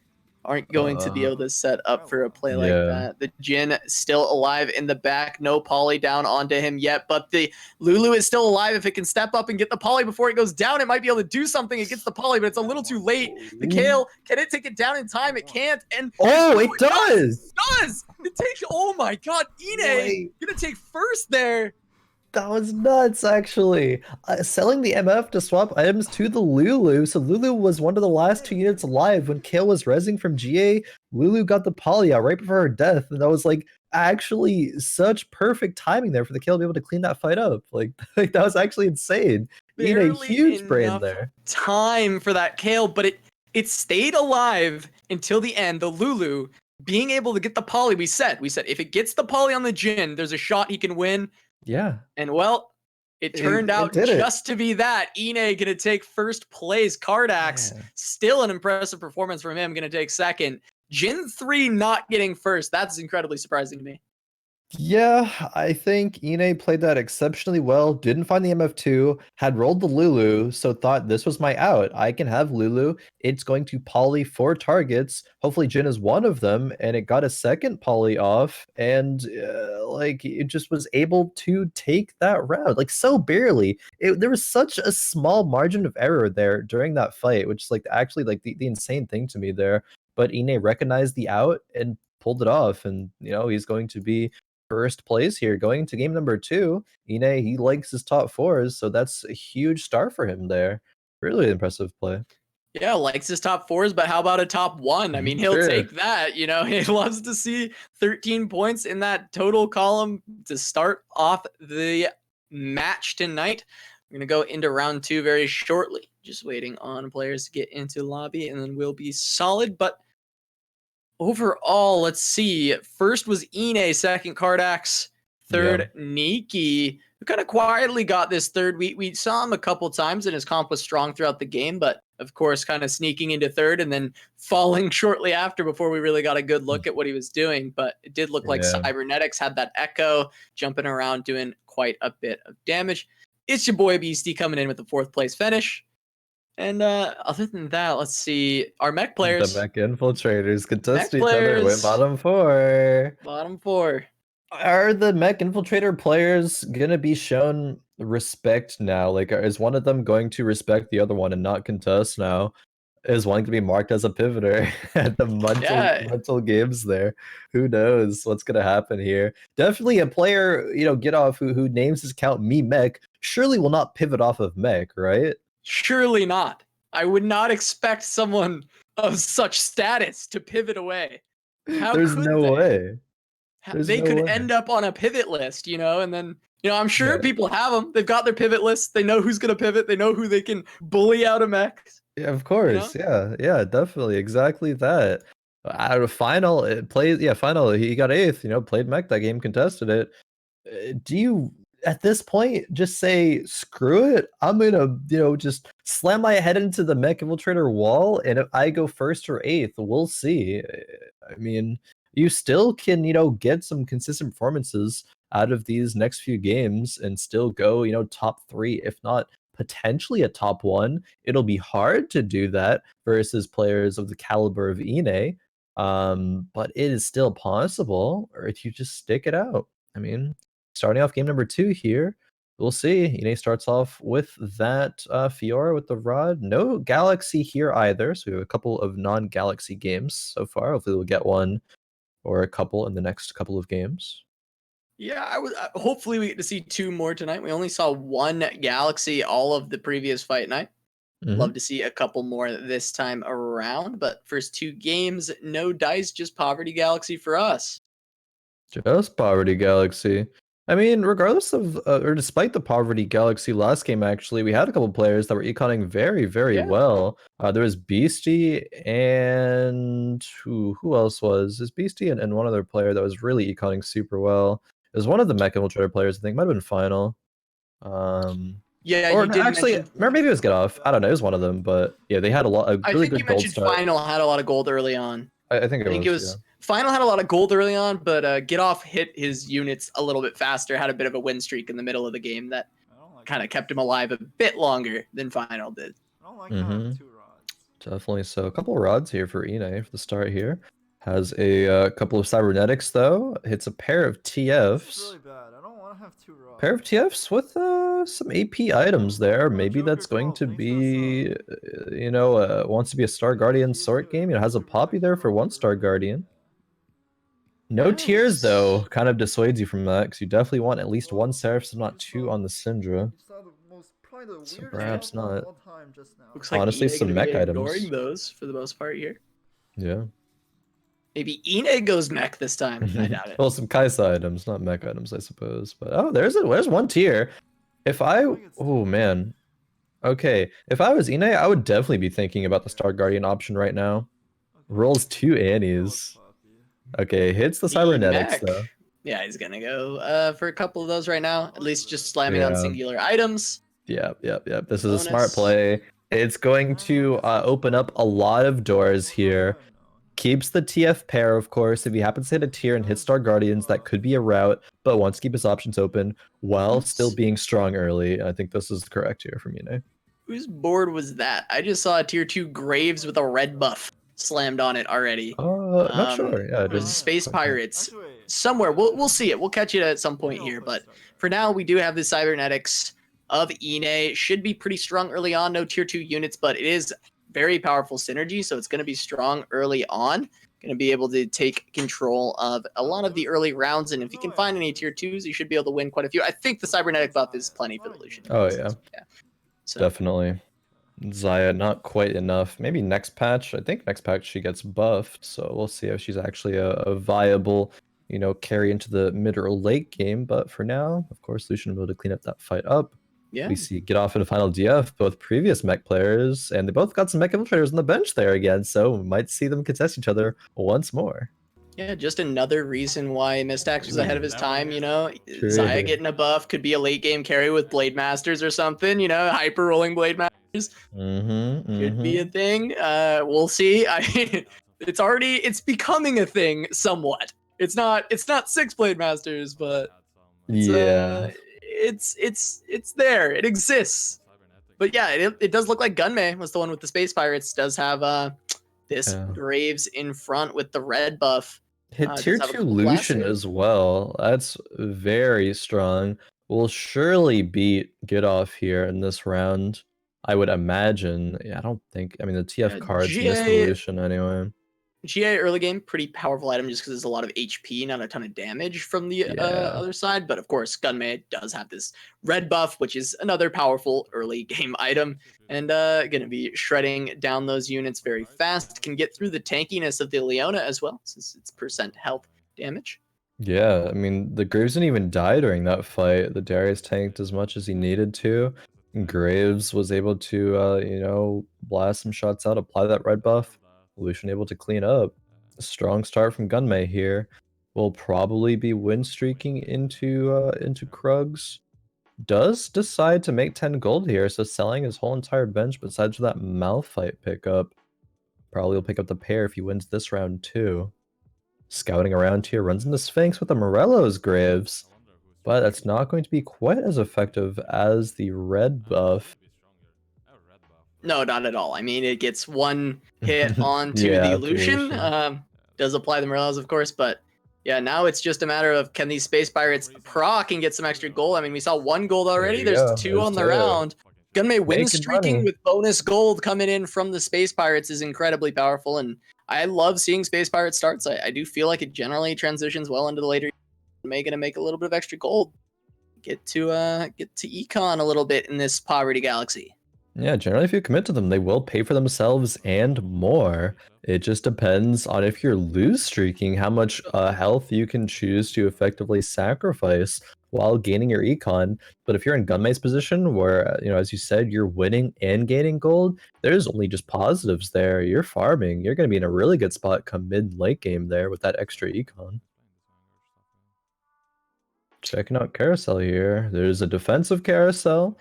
aren't going to be able to set up for a play like that. The Jhin still alive in the back. No poly down onto him yet, but the Lulu is still alive. If it can step up and get the poly before it goes down, it might be able to do something. It gets the poly, but it's a little too late. The Kale, can it take it down in time? It can't. And it does! It does! It takes, oh my god, Inay gonna take first there. That was nuts, actually. Selling the MF to swap items to the Lulu. So Lulu was one of the last 2 units alive when Kale was rezzing from GA. Lulu got the poly out right before her death. And that was like actually such perfect timing there for the Kale to be able to clean that fight up. Like that was actually insane. Barely a huge brain there. Time for that Kale, but it stayed alive until the end. The Lulu being able to get the poly, we said if it gets the poly on the Jhin, there's a shot he can win. Yeah. And well, it turned out just to be that. Inay gonna take first place. Kardax, still an impressive performance from him, gonna take second. Jhin 3 not getting first. That's incredibly surprising to me. Yeah, I think Inay played that exceptionally well, didn't find the MF2, had rolled the Lulu, so thought this was my out. I can have Lulu, it's going to poly 4 targets, hopefully Jhin is one of them, and it got a second poly off, and it just was able to take that round, like so barely. There was such a small margin of error there during that fight, which is like actually like the insane thing to me there, but Inay recognized the out and pulled it off, and he's going to be first place here going to game number 2. Inay, he likes his top 4s, so that's a huge start for him there. Really impressive play. Yeah, likes his top 4s, but how about a top 1? I mean, he'll take that. He loves to see 13 points in that total column to start off the match tonight. We're going to go into round 2 very shortly. Just waiting on players to get into lobby, and then we'll be solid. But overall, let's see. First was Inay, second Kardax, third Neeky, who kind of quietly got this third. We saw him a couple times, and his comp was strong throughout the game, but of course kind of sneaking into third and then falling shortly after before we really got a good look at what he was doing. But it did look like Cybernetics had that echo, jumping around, doing quite a bit of damage. ItzYaBoyBeasty coming in with the 4th place finish. And other than that, let's see. Our Mech players. The Mech infiltrators could test each other. Win bottom 4. Bottom 4. Are the Mech infiltrator players gonna be shown respect now? Like, is one of them going to respect the other one and not contest now? is one going to be marked as a pivoter at the mental games there? Who knows what's going to happen here? Definitely a player, GitOff who names his account Mech surely will not pivot off of Mech, right? Surely not. I would not expect someone of such status to pivot away. How There's could no they? way. They could end up on a pivot list, and then I'm sure people have them. They've got their pivot lists. They know who's gonna pivot. They know who they can bully out of Mechs. Yeah, of course. Yeah, definitely, exactly that. Out of final, final. He got 8th. Played Mech that game, contested it. Do you at this point just say screw it? I'm gonna just slam my head into the Mech Infiltrator wall, and if I go 1st or 8th, we'll see. I mean, you still can get some consistent performances out of these next few games and still go top 3, if not potentially a top 1. It'll be hard to do that versus players of the caliber of Inay, but it is still possible, or if you just stick it out. I mean, starting off game number 2 here, we'll see. Inay starts off with that Fiora with the rod. No Galaxy here either, so we have a couple of non-Galaxy games so far. Hopefully we'll get one or a couple in the next couple of games. Yeah, hopefully we get to see 2 more tonight. We only saw 1 Galaxy all of the previous fight night. Love to see a couple more this time around, but first 2 games, no dice, just Poverty Galaxy for us. Just Poverty Galaxy. I mean, regardless of, or despite the Poverty Galaxy last game, actually, we had a couple players that were econing very, very well. There was Beasty and who else was? There's Beasty and one other player that was really econing super well. It was one of the Mech Infiltrator players, I think. Might have been Final. Yeah, or actually, or maybe it was GitOff. I don't know. It was one of them, but yeah, they had a really good gold start. Final had a lot of gold early on. I think it was. Final had a lot of gold early on, but GitOff hit his units a little bit faster. Had a bit of a win streak in the middle of the game that kind of kept him alive a bit longer than Final did. I don't like having 2 rods. Definitely. So a couple of rods here for Inay for the start here. Has a couple of cybernetics though. Hits a pair of TFs. It's really bad. I don't want to have 2 rods. Pair of TFs with some AP items there. Maybe that's going to be, wants to be a Star Guardian sort game. It has a Poppy there for 1 Star Guardian. No tears though, kind of dissuades you from that because you definitely want at least 1 Seraph, so not 2 on the Syndra. So perhaps not. Looks like honestly some Mech items. Ignoring those for the most part here. Yeah. Maybe Inay goes Mech this time. I doubt it. Well, some Kaisa items, not Mech items, I suppose. But there's 1 tier. Oh man. Okay, if I was Inay, I would definitely be thinking about the Star Guardian option right now. Rolls 2 Annies. Okay, hits the cybernetics though. Yeah, he's gonna go for a couple of those right now. At least just slamming on singular items. Yep. This is a smart play. It's going to open up a lot of doors here. Keeps the TF pair, of course. If he happens to hit a tier and hit Star Guardians, that could be a route, but wants to keep his options open while still being strong early. I think this is correct here from Inay. Whose board was that? I just saw a tier 2 Graves with a red buff slammed on it already. Not sure. Yeah, there's Space Pirates somewhere. We'll see it. We'll catch it at some point here, but for now we do have the cybernetics of Inay. Should be pretty strong early on. No tier 2 units, but it is very powerful synergy, so it's going to be strong early on. Going to be able to take control of a lot of the early rounds, and if you can find any tier 2s, you should be able to win quite a few. I think the cybernetic buff is plenty for the Lucian. Oh yeah. So. Definitely. Xayah, not quite enough. Maybe next patch. I think next patch she gets buffed, so we'll see if she's actually a viable, carry into the mid or late game. But for now, of course, Lucian will be able to clean up that fight up. Yeah. We see GitOff and Finaldf, both previous Mech players, and they both got some Mech Infiltrators on the bench there again, so we might see them contest each other once more. Yeah, just another reason why Mistax was ahead of his time, Xayah getting a buff could be a late game carry with Blade Masters or something, hyper rolling Blade Masters. Could be a thing. We'll see. I mean, it's becoming a thing somewhat. It's not 6 Blade Masters, but it's there. It exists. But yeah, it does look like Gunmay was the one with the Space Pirates. Does have this Graves in front with the red buff. Hit tier 2 Lucian as well. That's very strong. We'll surely beat GitOff here in this round. I would imagine. Yeah, I don't think. I mean, the TF cards miss GA evolution anyway. GA early game, pretty powerful item just because there's a lot of HP, not a ton of damage from the other side. But of course, Gunmay does have this red buff, which is another powerful early game item. And going to be shredding down those units very fast. Can get through the tankiness of the Leona as well, since it's percent health damage. Yeah, I mean, the Graves didn't even die during that fight. The Darius tanked as much as he needed to. And Graves was able to, you know, blast some shots out, apply that red buff. Lucian able to clean up. A strong start from Gunmay here. Will probably be win streaking into Krugs. Does decide to make 10 gold here, so selling his whole entire bench besides for that Malphite pickup. Probably will pick up the pair if he wins this round too. Scouting around here, runs into Sphinx with the Morello's Graves, but that's not going to be quite as effective as the red buff. No, not at all. I mean, it gets one hit onto Yeah, the Lucian. Does apply the Morellos, of course, but yeah, now it's just a matter of can these Space Pirates proc and get some extra gold. I mean, we saw 1 gold already. There's 2 on the round. Gunmay win streaking with bonus gold coming in from the Space Pirates is incredibly powerful, and I love seeing Space Pirate starts. I do feel like it generally transitions well into the later. Gonna make a little bit of extra gold. Get to econ a little bit in this poverty galaxy. Yeah, generally if you commit to them, they will pay for themselves and more. It just depends on if you're lose streaking, how much health you can choose to effectively sacrifice while gaining your econ. But if you're in Gunmay's position where, you know, as you said, you're winning and gaining gold, there's only just positives there. You're farming. You're going to be in a really good spot come mid-late game there with that extra econ. Checking out carousel here. There's a defensive carousel.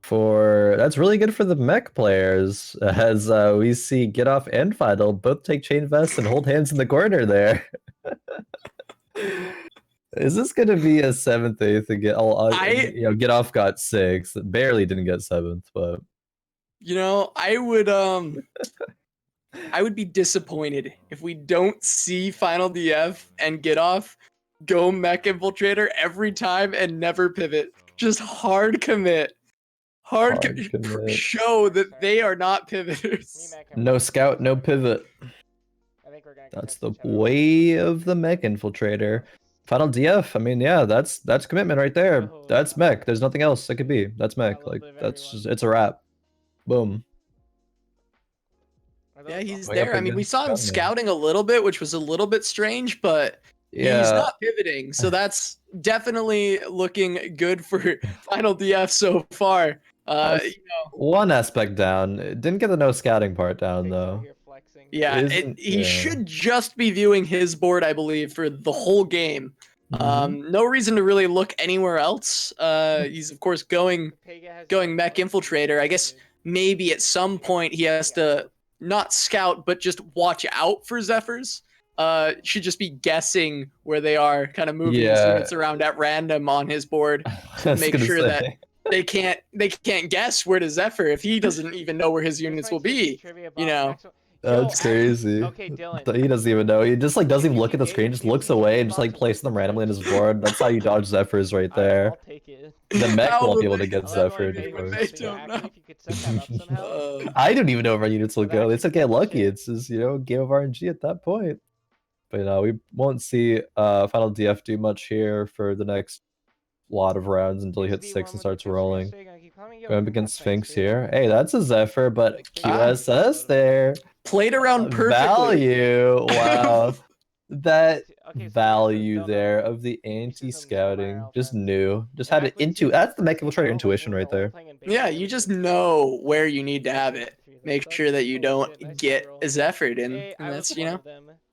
That's really good for the mech players, as we see GitOff and Finaldf both take chain vests and hold hands in the corner there. Is this going to be a 7th, 8th again? You know, GitOff got 6th, barely didn't get 7th, but you know, I would be disappointed if we don't see Finaldf and GitOff go mech infiltrator every time and never pivot. Just hard commit. Hard commit. Show that they are not pivoters. No scout, no pivot. That's the way of the mech infiltrator. Finaldf, I mean, yeah, that's commitment right there. That's mech. There's nothing else it could be. That's mech. Like, that's just, it's a wrap. Boom. Yeah, he's there. I mean, we saw him scouting a little bit, which was a little bit strange, but yeah, he's not pivoting. So that's definitely looking good for Finaldf so far. You know, one aspect down. Didn't get the no scouting part down though. Yeah, he should just be viewing his board, I believe, for the whole game. No reason to really look anywhere else. He's of course going mech infiltrator. I guess maybe at some point he has to not scout, but just watch out for Zephyrs. Should just be guessing where they are, kind of moving his units around at random on his board to make sure that they can't guess where to Zephyr if he doesn't even know where his units will be. You know. That's crazy. Okay, Dylan. He doesn't even know. He just like doesn't even look at the screen, just looks away and just like places them randomly in his board. That's how you dodge Zephyrs right there. I'll take it. The mech won't be able to get Zephyr. I don't even know where our units will go. They said get lucky. It's just, you know, game of RNG at that point. But we won't see Finaldf do much here for the next lot of rounds until he hits 6 and starts rolling. Going up against Sphinx here. Hey, that's a Zephyr, but QSS there. Played around perfectly. Value. Wow. That value there of the anti-scouting. Just knew. Just had it into. That's the mech infiltrator intuition right there. Yeah, you just know where you need to have it. Make sure that you don't get a Zephyr, and that's, you know,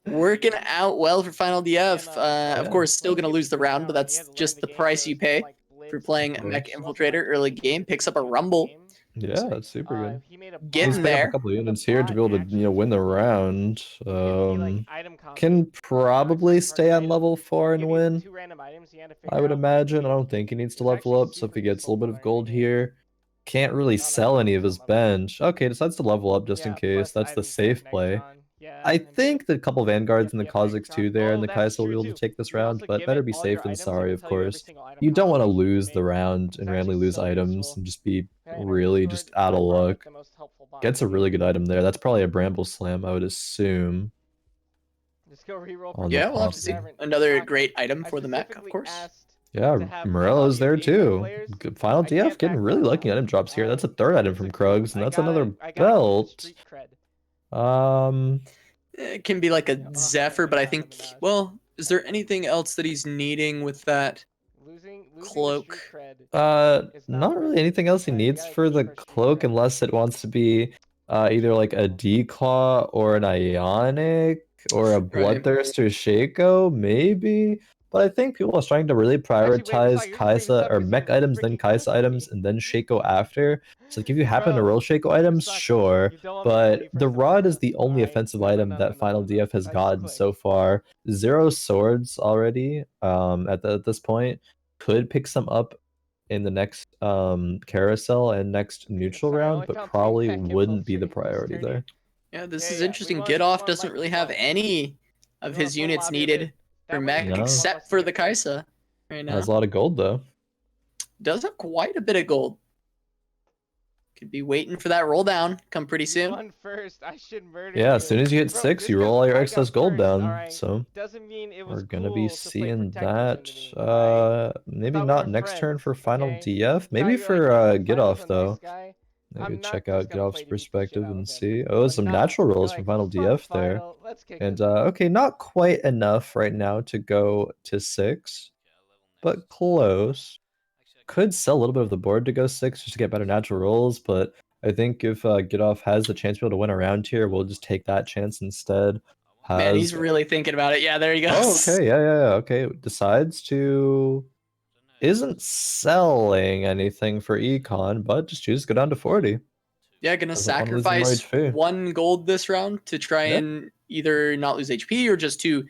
working out well for Finaldf. Of course, still going to lose the round, but that's just the price you pay for playing Mech Infiltrator early game. Picks up a Rumble. Yeah, that's super good. Getting there. A couple of units here to be able to, you know, win the round. Can probably stay on level 4 and win. I would imagine. I don't think he needs to level up, so if he gets a little bit of gold here, can't really sell any of his bench. Okay, decides to level up just in case. That's the safe play. Yeah. I and think the couple Vanguards and the TFT Kha'Zix too there Oh, and the that's Kai'Sa will be true able to too. take this You can round, also but give better it be all your safe than items, sorry, it'll of tell you every course. single item You don't want to combination you lose the make. round It's and actually randomly lose so items useful. and just be Okay, and our really Discord just out of by far, like, luck. the most helpful bot Gets a in the really game. good item there. That's probably a Bramble Slam, I would assume. Just go reroll for On the Yeah, we'll have pop. to see. haven't Another talked- great item I've for the mech, of specifically course. asked Yeah, to have Morello's there Finaldf Asia too. players. Final I DF can't getting back really that lucky now. item drops here. That's a Alright? third item It's from a goal. Krugs, and I that's gotta- another I gotta keep the belt. street cred. It can be like a Yeah, Zephyr, but I I'm think, the match. well, is there anything else that he's needing with that Losing the cloak? street cred. It's Not not really worth it. anything else he You needs gotta for keep the our street cloak cred. unless it wants to be either like a Declaw or an Ionic or a Right. Bloodthirster Shaco, maybe. But I think people are starting to really Actually, wait, prioritize Messiah, you're gonna bring this Kai'Sa up or 'cause mech you're items, then freaking close Kai'Sa to me. items, and then Shaco after. So like if you happen to Bro, roll Shaco you items, suck. sure. You don't want me to But leave the first rod is impression. the only Alright? offensive No, item that Final DF has I just gotten clicked. so far. 0 swords already at this point. Could pick some up in the next carousel and next neutral Sorry, I round, only but found 2 probably mech wouldn't be the infiltrators this priority tourney. there. Yeah, this Yeah, is yeah, interesting. we GitOff won doesn't like really have 12. any of You wanna his full units lobby a bit? needed That for way we mech can No. swap us except for to the get first. Kai'Sa right Has now. a lot of gold though. Does have quite a bit of gold. Could be waiting for that roll down. Come pretty You soon. won first. I should murder Yeah, you. as soon as you hit Bro, 6, just you 'cause roll all your I excess got gold first, down. alright, So doesn't mean it we're was gonna be cool to play seeing protectors that. into me. Alright? Maybe Thought we not were next turn friends, for Final okay? DF. Thought Maybe you were, for like, GitOff Final's a nice though. guy. Maybe I'm check not just out gonna GitOff's play to beat the shit perspective out and of him. see. Oh, But some nah, natural rolls like, from Final fuck DF there. Final. Let's kick And it. okay, not quite enough right now to go to 6, but close. Could sell a little bit of the board to go 6 just to get better natural rolls, but I think if GitOff has the chance to be able to win around here, we'll just take that chance instead. Man, he's really thinking about it. Yeah, there he goes. Oh, okay, yeah. Okay, decides to isn't selling anything for econ, but just chooses to go down to 40. Yeah, gonna Doesn't wanna lose any more sacrifice HP. 1 gold this round to try Yeah. and either not lose HP or just to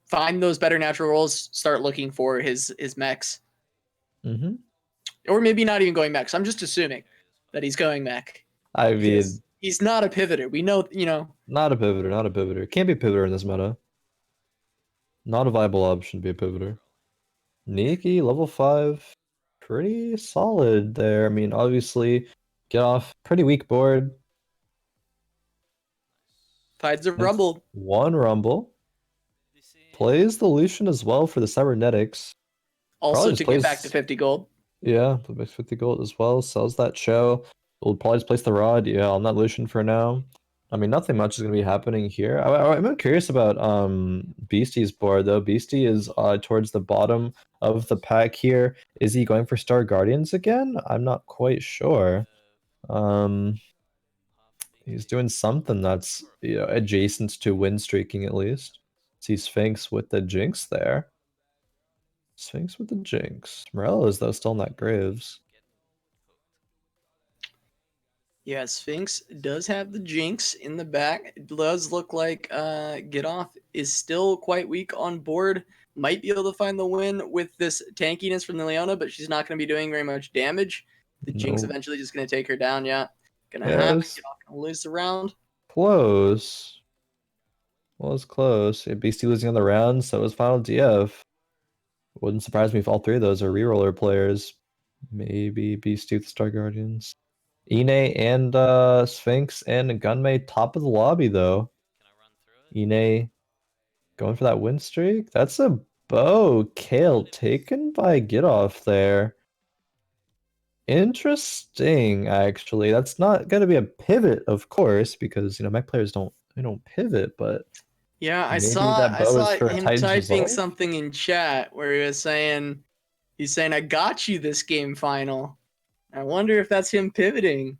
find those better natural rolls. Start looking for his mechs, Mm-hmm. or maybe not even going mechs. I'm just assuming that he's going mech. I because mean, he's not a pivoter. We know, not a pivoter, not a pivoter. Can't be a pivoter in this meta. Not a viable option to be a pivoter. Neeky, level 5. Pretty solid there. I mean, obviously, GitOff, pretty weak board. Tides of That's Rumble. 1 Rumble. Plays the Lucian as well for the Cybernetics. Also just to plays- get back to 50 gold. Yeah, the makes 50 gold as well. Sells that show. We'll probably just place the rod. Yeah, on that Lucian for now. I mean, nothing much is going to be happening here. I'm curious about Beastie's board, though. Beastie is towards the bottom of the pack here. Is he going for Star Guardians again? I'm not quite sure. He's doing something that's adjacent to win streaking at least. See Sphinx with the Jinx there. Sphinx with the Jinx. Morello is though still in that Graves. Yeah, Sphinx does have the Jinx in the back. It does look like GitOff is still quite weak on board. Might be able to find the win with this tankiness from the Leona, but she's not going to be doing very much damage. The Jinx Nope. eventually just going to take her down. Yeah, gonna Yeah, have it it. was GitOff gonna lose the round. close. Well, it's close. Yeah, Beastie losing on the round, so it was Final DF. Wouldn't surprise me if all 3 of those are reroller players. Maybe Beastie with Star Guardians. Inay and Sphinx and Gunmay top of the lobby though. Inay going for that win streak. That's a bow Kale taken by GitOff there. Interesting, actually. That's not gonna be a pivot, of course, because mech players don't pivot, but Yeah, I maybe saw that bow is for him Titan's typing Resolve? something in chat where he's saying I got you this game final. I wonder if that's him pivoting.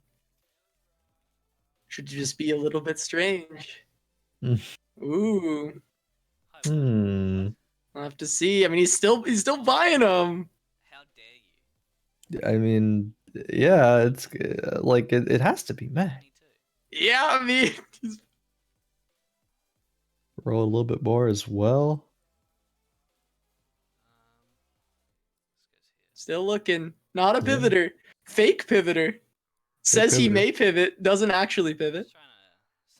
Should just be a little bit strange. Ooh, Hmm. I'll have to see. I mean, he's still buying them. I mean, yeah, it's like it has to be mech. Yeah, I mean, Roll a little bit more as well. still looking. Not a Yeah. pivoter. Fake pivoter. Says he pivoter. may pivot, doesn't actually pivot.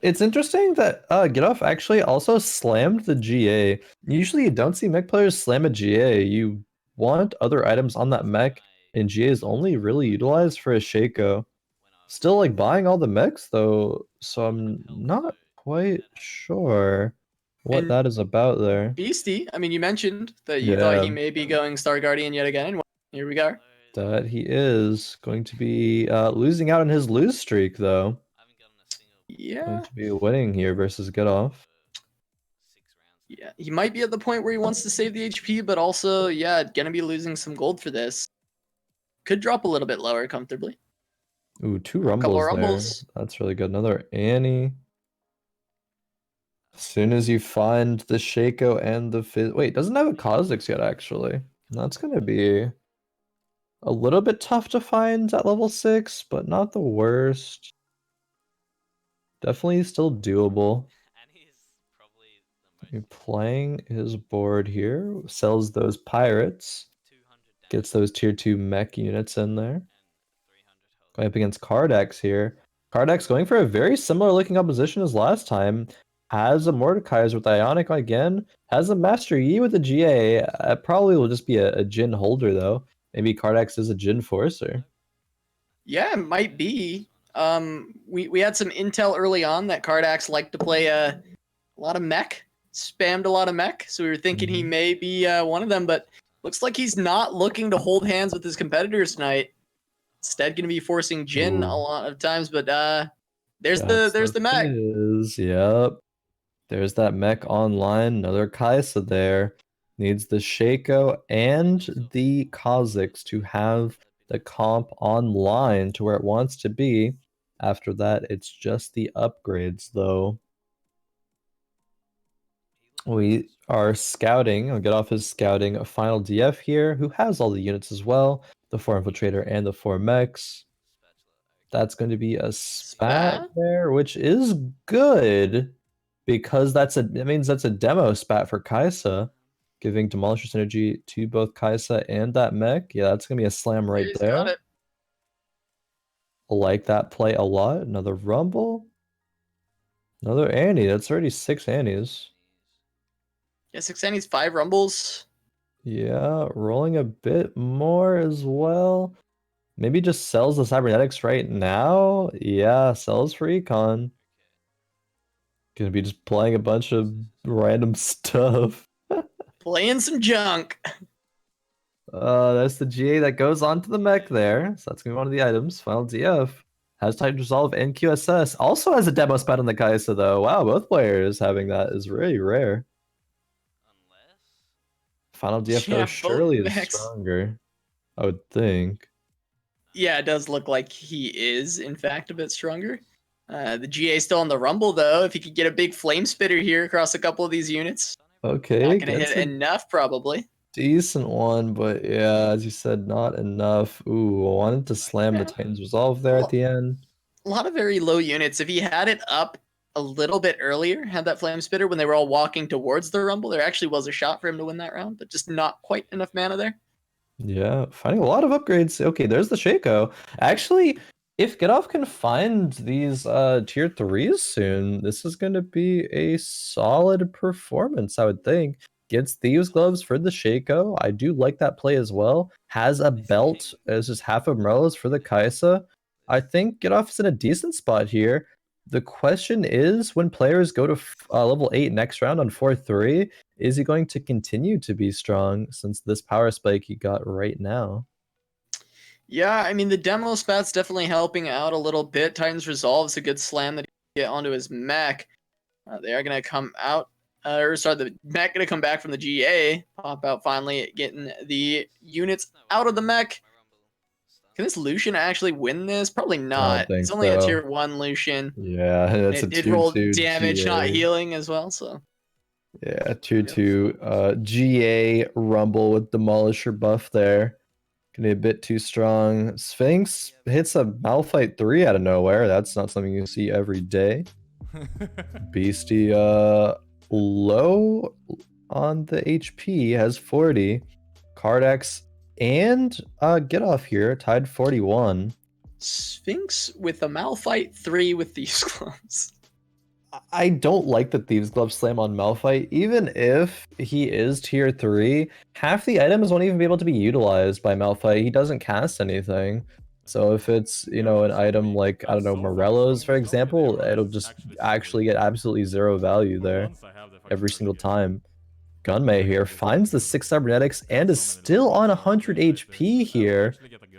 It's interesting that GitOff actually also slammed the GA. Usually you don't see mech players slam a GA. You want other items on that mech, and GA is only really utilized for a Shaco. Still like buying all the mechs though, so I'm not quite sure what And that is about there. Beasty, I mean, you mentioned that you thought he may be going Star Guardian yet again, and here we are. That he is going to be losing out on his lose streak though. Yeah. Going to be winning here versus GitOff. Yeah, he might be at the point where he wants to save the HP, but also, yeah, gonna be losing some gold for this. Could drop a little bit lower comfortably. Ooh, two Couple rumbles of there. rumbles. That's really good. Another Annie. As soon as you find the Shaco and the Fizz... Wait, doesn't have a Khroen yet, actually. That's going to be a little bit tough to find at level 6, but not the worst. Definitely still doable. You're playing his board here. Sells those pirates. Gets those tier 2 mech units in there. Going up against Kardax here. Kardax going for a very similar looking opposition as last time. Has a Mordekaiser with Ionic again. Has a Master Yi with a GA. Probably will just be a Jin holder though. Maybe Kardax is a Jin Forcer. Yeah, it might be. We had some intel early on that Kardax liked to play a lot of mech. Spammed a lot of mech. So we were thinking he may be one of them, but looks like he's not looking to hold hands with his competitors tonight. Instead, going to be forcing Jin a lot of times, but there's the mech. Yep. There's that mech online. Another Kaisa there. Needs the Shaco and the Kha'Zix to have the comp online to where it wants to be. After that, it's just the upgrades though. We are scouting. I'll get off his scouting a Finaldf here, who has all the units as well. The 4 Infiltrator and the 4 Mechs. That's going to be a spat there, which is good because that means that's a demo spat for Kaisa, giving Demolisher synergy to both Kaisa and that mech. Yeah, that's gonna be a slam right there. Got it. I like that play a lot. Another rumble, another Annie. That's already 6 Annies. Yeah, 6 Annies, 5 rumbles. Yeah, rolling a bit more as well. Maybe just sells the cybernetics right now. Yeah, sells for econ. Gonna be just playing a bunch of random stuff. Playing some junk. That's the GA that goes onto the mech there. So that's gonna be one of the items. Finaldf has Titan Resolve and QSS. Also has a demo spot on the Kaisa though. Wow, both players having that is really rare. Finaldf though surely is stronger, I would think. Yeah, it does look like he is, in fact, a bit stronger. The GA still on the rumble, though. If he could get a big flame spitter here across a couple of these units. Okay. Not going to hit enough, probably. Decent one, but yeah, as you said, not enough. Ooh, I wanted to slam the Titan's Resolve there at the end. A lot of very low units. If he had it up a little bit earlier, had that flame spitter when they were all walking towards the rumble, there actually was a shot for him to win that round, but just not quite enough mana there. Yeah, finding a lot of upgrades. Okay, there's the Shaco. Actually, if GitOff can find these tier 3s soon, this is going to be a solid performance, I would think. Gets Thieves Gloves for the Shaco. I do like that play as well. Has a belt as just half of Morello's for the Kaisa. I think GitOff is in a decent spot here. The question is, when players go to level 8 next round on 4-3, is he going to continue to be strong since this power spike he got right now? Yeah, I mean, the demo spat's definitely helping out a little bit. Titan's Resolve is a good slam that he can get onto his mech. They are going to come out, the mech going to come back from the GA, pop out finally, getting the units out of the mech. Can this Lucian actually win this? Probably not. It's only a tier 1 Lucian. Yeah, that's it did roll damage, GA. Not healing as well, so. Yeah, tier 2 GA rumble with Demolisher buff there. Gonna be a bit too strong. Sphinx hits a Malphite 3 out of nowhere. That's not something you see every day. Beasty low on the HP, has 40. Kardax and GitOff here, tied 41. Sphinx with a Malphite 3 with these gloves. I don't like the Thieves Glove Slam on Malphite. Even if he is tier 3, half the items won't even be able to be utilized by Malphite. He doesn't cast anything. So if it's, you know, an item like, I don't know, Morello's, for example, it'll just actually get absolutely zero value there every single time. Gunmay here finds the 6 cybernetics and is still on 100 HP here.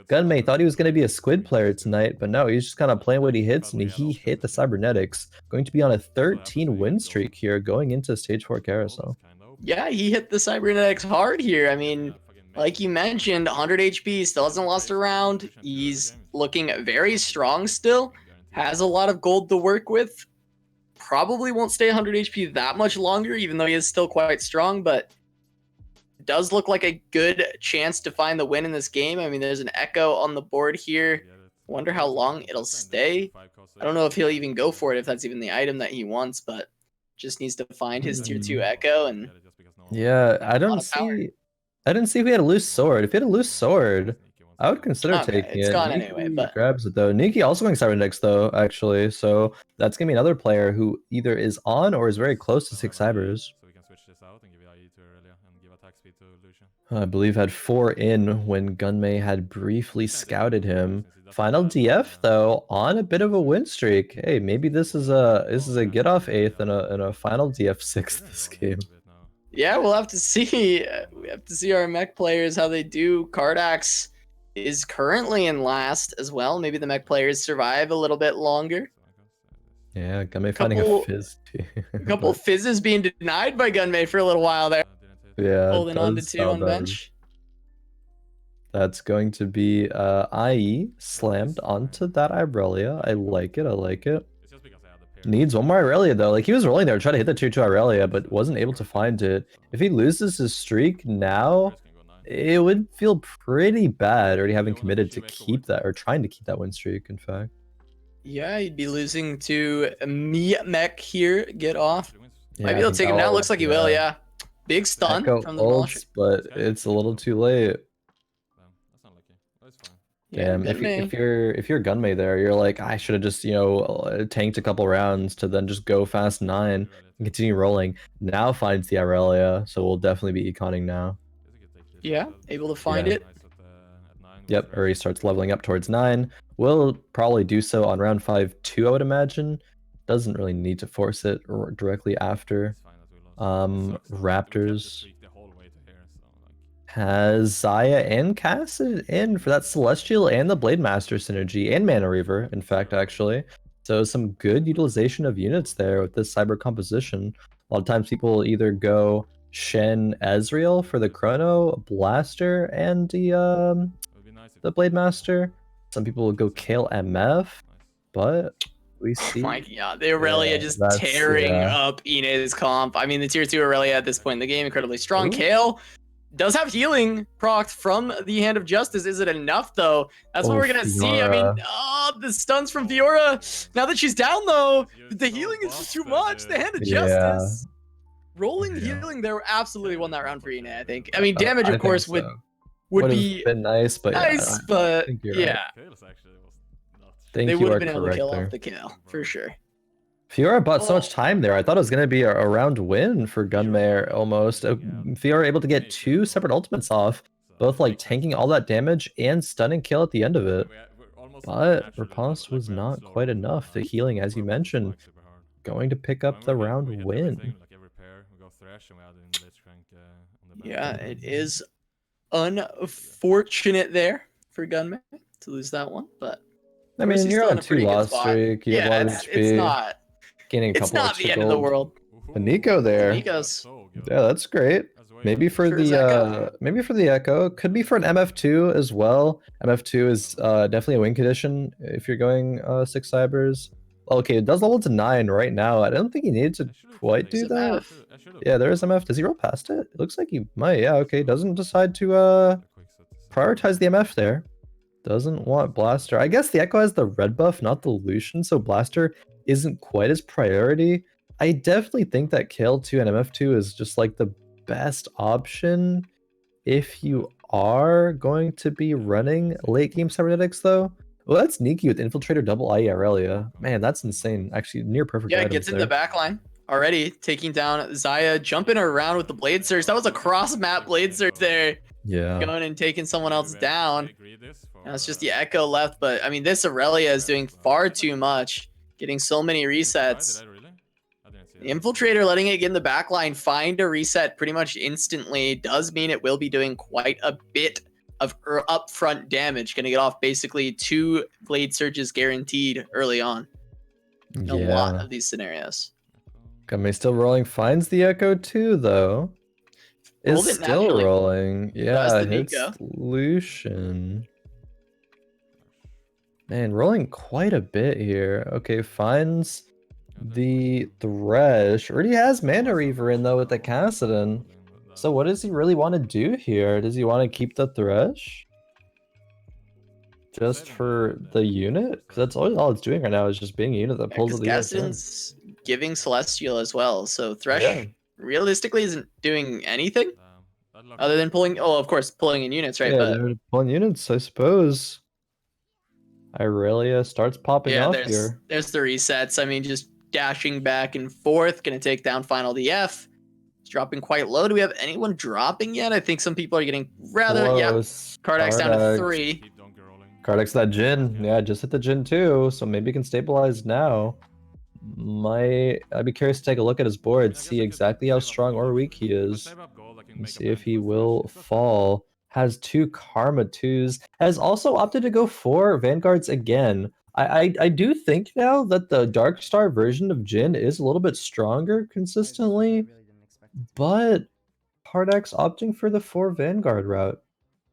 Gunmay thought he was going to be a squid player tonight, but no, he's just kind of playing what he hits, and he hit the cybernetics. Going to be on a 13 win streak here going into stage 4 carousel. Yeah, he hit the cybernetics hard here. I mean, like you mentioned, 100 HP, still hasn't lost a round. He's looking very strong still, has a lot of gold to work with. Probably won't stay 100 HP that much longer, even though he is still quite strong, but does look like a good chance to find the win in this game. I mean, there's an Echo on the board here. Wonder how long it'll stay. I don't know if he'll even go for it, if that's even the item that he wants, but just needs to find his tier 2 Echo. And yeah, I didn't see if he had a loose sword. If he had a loose sword, I would consider taking it. It's gone anyway, but grabs it though. Neeky also going cybernetics though, actually. So that's gonna be another player who either is on or is very close to 6 cybers. I believe had 4 in when Gunmay had briefly scouted him. Finaldf though on a bit of a win streak. Hey, maybe this is a GitOff 8th and a Finaldf 6th this game. Yeah, we'll have to see. We have to see our mech players how they do. Kardax is currently in last as well. Maybe the mech players survive a little bit longer. Yeah, Gunmay finding a fizz. A couple fizzes being denied by Gunmay for a little while there. Yeah, holding on to 2 on bench. That's going to be IE slammed onto that Irelia. I like it. I like it. Needs one more Irelia though. Like he was rolling there, trying to hit the tier 2 Irelia, but wasn't able to find it. If he loses his streak now, it would feel pretty bad already having committed to keep that, or trying to keep that win streak, in fact. Yeah, he'd be losing to Mech here. GitOff. Maybe he'll take him now. Looks like he will, yeah. Big stun from the Demolisher. But it's a little too late. Yeah, damn, if you're Gunmay there, you're like, I should have just, you know, tanked a couple rounds to then just go fast 9 and continue rolling. Now finds the Irelia, so we'll definitely be econing now. Yeah, able to find it. Yep, or he starts leveling up towards 9. Will probably do so on round 5-2, I would imagine. Doesn't really need to force it directly after. Raptors has Zaya and Cassid in for that Celestial and the Blade Master synergy, and Mana Reaver, in fact, actually. So some good utilization of units there with this cyber composition. A lot of times people either go Shen Ezreal for the Chrono, Blaster, and the Blade Master. Some people will go Kale MF, but we see. Oh my god, the Aurelia just tearing up Inay's comp. I mean, the tier 2 Aurelia at this point in the game, incredibly strong. Ooh. Kale does have healing procced from the Hand of Justice. Is it enough, though? That's what we're going to see. I mean, the stuns from Fiora. Now that she's down, though, the healing is just too much. The Hand of Justice. Rolling healing there absolutely won that round for Inay, I think. I mean, damage, of course, would be been nice, but yeah. They would have been able to kill off the kill, for sure. Fiora bought so much time there. I thought it was going to be a round win for Gunmay almost. Fiora able to get 2 separate ultimates off, both like tanking all that damage and stunning kill at the end of it. But Riposte was not quite enough. The healing, as you mentioned, going to pick up the round win. Yeah, it is unfortunate there for Gunmay to lose that one, but I mean, you're on a 2-loss streak. You have a lot of HP. It's not. Gaining a couple it's not the end of the world. A Nico there. Nico's. Yeah, that's great. Maybe for the Echo. Could be for an MF2 as well. MF2 is definitely a win condition if you're going 6 cybers. Okay, it does level to 9 right now. I don't think he needed to quite do that. Yeah, there is MF. Does he roll past it? It looks like he might. Yeah, okay. Doesn't decide to prioritize the MF there. Doesn't want Blaster. I guess the Echo has the red buff, not the Lucian, so Blaster isn't quite as priority. I definitely think that KL2 and MF2 is just like the best option if you are going to be running late game cybernetics though. Well, that's Neeky with Infiltrator double IE Aurelia. Man, that's insane. Actually, near perfect. Yeah, items gets into there. the back line already, taking down Zaya, jumping around with the blade surge. That was a cross map blade surge there. Yeah. Going and taking someone else down. Now it's just the Echo left, but I mean, this Aurelia is doing far too much, getting so many resets. The Infiltrator letting it get in the back line, find a reset pretty much instantly does mean it will be doing quite a bit of upfront damage. Going to get off basically 2 blade surges guaranteed early on. In a lot of these scenarios. Gunmay still rolling, finds the Echo too, though. Rolled Is it still naturally. rolling. Yeah, the hits Nico. Lucian. Man, rolling quite a bit here. Okay, finds the Thresh. Already has Mana Reaver in, though, with the Kassadin. So what does he really want to do here? Does he want to keep the Thresh? Just for the unit? Because that's all it's doing right now is just being a unit that pulls Because the unit in. Kassadin's giving Celestial as well. So Thresh realistically isn't doing anything other than pulling. Oh, of course, pulling in units, right? Yeah, But they're pulling units, I suppose. Irelia starts popping yeah, off there's here. the resets. I mean, just dashing back and forth, gonna take down Finaldf. It's dropping quite low. Do we have anyone dropping yet? I think some people are getting rather. Close. Yeah, Kardax down to 3. Kardax that Jin. Yeah, just hit the Jin too, so maybe he can stabilize now. I'd be curious to take a look at his board, see exactly how strong or weak he is, and see if he will fall. Has 2 Karma 2s. Has also opted to go 4 Vanguards again. I do think now that the Dark Star version of Jin is a little bit stronger consistently, but Kardax opting for the 4 Vanguard route.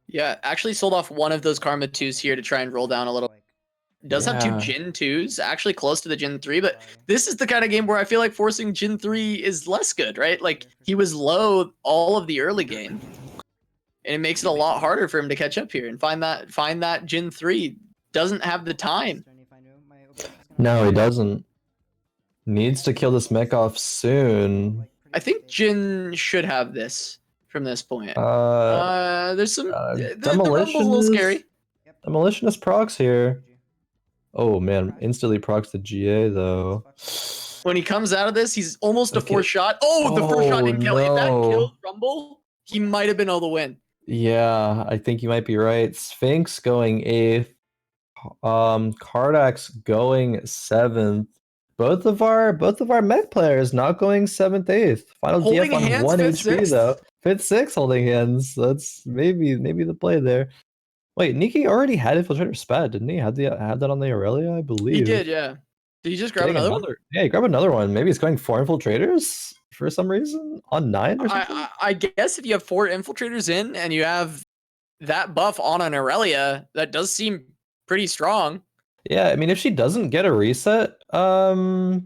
Yeah, actually sold off one of those Karma 2s here to try and roll down a little. Does have 2 Yeah. Jin 2s, actually close to the Jin 3, but this is the kind of game where I feel like forcing Jin 3 is less good, right? Like, he was low all of the early game. And it makes it a lot harder for him to catch up here and find that Jin 3. Doesn't have the time. No, he doesn't. Needs to kill this mech off soon. I think Jin should have this from this point. There's some... the Rumble's a little scary. Demolitionist procs here. Oh man, instantly procs the GA though. When he comes out of this, he's almost a 4-shot. Oh, the first shot didn't kill. If that killed Rumble, he might have been able to win. Yeah, I think you might be right. Sphinx going 8th. Kardax going 7th. Both of our mech players not going 7th, 8th. Final Holding DF on hands, 1 fifth, HP sixth? though. 5th, 6th holding hands. That's maybe the play there. Wait, Neeky already had Infiltrator Spat, didn't he? Had that on the Aurelia, I believe. He did, yeah. Did he just grab Getting another one? Yeah, he grabbed another one. Maybe he's going 4 Infiltrators for some reason on 9 or something. I guess if you have 4 Infiltrators in and you have that buff on an Aurelia, that does seem pretty strong. Yeah, I mean, if she doesn't get a reset, okay,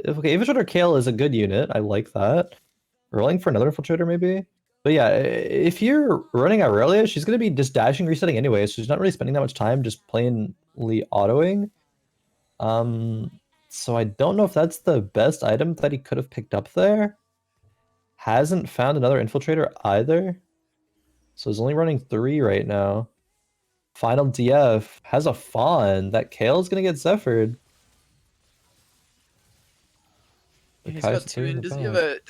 Infiltrator Kale is a good unit. I like that. Rolling for another Infiltrator, maybe? But yeah, if you're running Aurelia, she's going to be just dashing, resetting anyway, so she's not really spending that much time just plainly autoing. So I don't know if that's the best item that he could have picked up there. Hasn't found another Infiltrator either. So he's only running 3 right now. Finaldf has a Fawn. That Kale's going to get Zephyr'd. He's got 2 in. Does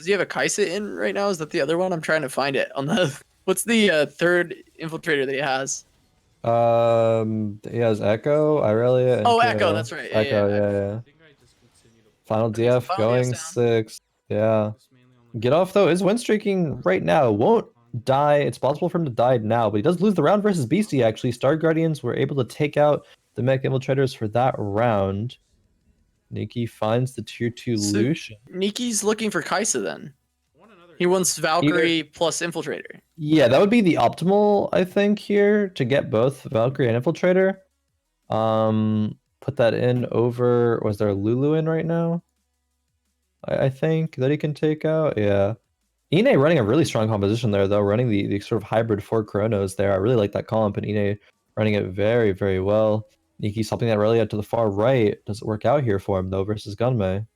he have a Kaisa in right now? Is that the other one? I'm trying to find it on the. What's the 3rd Infiltrator that he has? He has Echo, Aurelia, and Echo. That's right. Echo, yeah. Finaldf going 6th. Yeah. GitOff though is win streaking right now. Won't die. It's possible for him to die now, but he does lose the round versus Beasty. Actually, Star Guardians were able to take out the mech infiltrators for that round. Neeky finds the tier 2 Lucian. Neeky's looking for Kaisa then. He wants Valkyrie plus Infiltrator. Yeah, that would be the optimal, I think, here to get both Valkyrie and Infiltrator. Put that in over. Was there Lulu in right now? I think that he can take out. Yeah. Inay running a really strong composition there, though, running the sort of hybrid 4 Chronos there. I really like that comp, and Inay running it very, very well. Neeky something that really out to the far right. Does it work out here for him, though, versus Gunmay?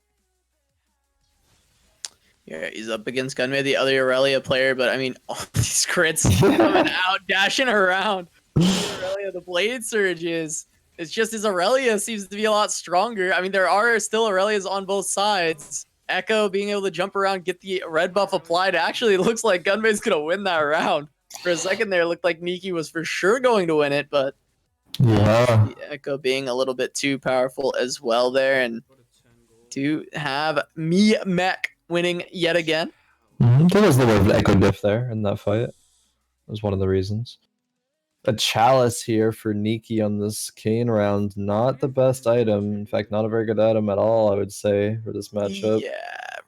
Yeah, he's up against Gunmay, the other Aurelia player, but I mean, all these crits coming out, dashing around. Aurelia, the blade surges. It's just his Aurelia seems to be a lot stronger. I mean, there are still Aurelias on both sides. Echo being able to jump around, get the red buff applied. Actually, it looks like Gunmay's going to win that round. For a second there, it looked like Neeky was for sure going to win it, but Yeah. the Echo being a little bit too powerful as well there. And to have Mech winning yet again. There was a little bit of echo diff there in that fight. That was one of the reasons. A chalice here for Neeky on this Kane round. Not the best item. In fact, not a very good item at all, I would say, for this matchup. Yeah,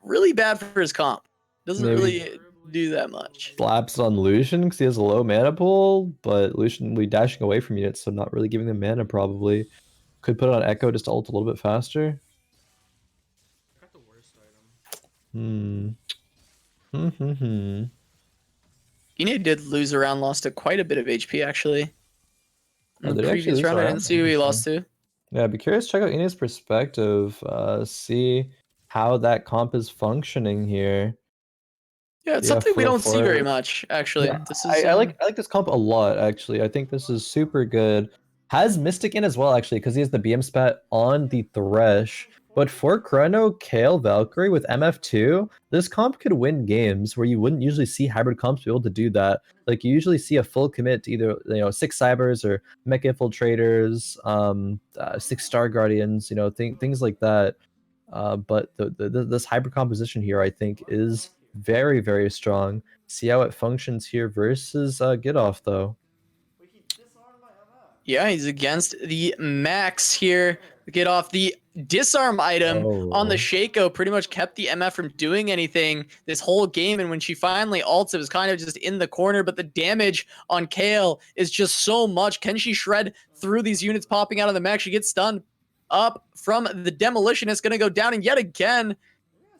really bad for his comp. Doesn't Maybe really do that much. slaps on Lucian because he has a low mana pool, but Lucian will be dashing away from units, so not really giving them mana probably. Could put it on Echo just to ult a little bit faster. Got the worst item. Inay did lose a round, lost to quite a bit of HP actually. Oh, In did the he actually previous lose round, a I round? didn't see who he lost to. Yeah, I'd be curious to check out Inay's perspective, see how that comp is functioning here. Yeah, it's Yeah, something we don't see very 4-4. much actually. Yeah, This is I like this comp a lot actually. I think this is super good. Has Mystic in as well actually because he has the BM spat on the Thresh. But for Chrono, Kale, Valkyrie with MF2, this comp could win games where you wouldn't usually see hybrid comps be able to do that. Like you usually see a full commit to either 6 Cybers or Mech Infiltrators, 6 Star Guardians, things like that. But this hybrid composition here, I think, is very, very strong. See how it functions here versus GitOff, though. Yeah, he's against the Mechs here. Get off the disarm item on the Shaco. Pretty much kept the MF from doing anything this whole game. And when she finally ults, it was kind of just in the corner. But the damage on Kale is just so much. Can she shred through these units popping out of the mech? She gets stunned up from the demolition. It's going to go down. And yet again,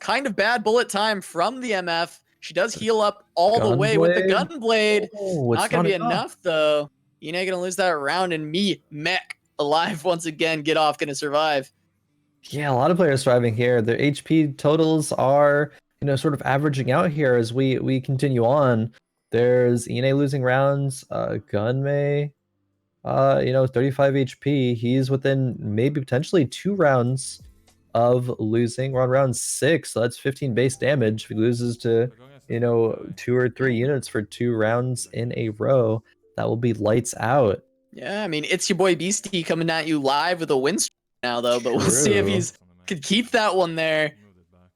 kind of bad bullet time from the MF. She does heal up all the way with the Gunblade. Not going to be enough, though. Inay going to lose that round, and Mech alive once again. Get off, going to survive. Yeah, a lot of players surviving here. Their HP totals are, sort of averaging out here as we continue on. There's Inay losing rounds, Gunmay, 35 HP. He's within maybe potentially 2 rounds of losing. We're on round 6, so that's 15 base damage. If he loses to, 2 or 3 units for 2 rounds in a row, that will be lights out. Yeah, I mean, ItzYaBoyBeasty coming at you live with a win streak now, though, but we'll see if he's could keep that one there.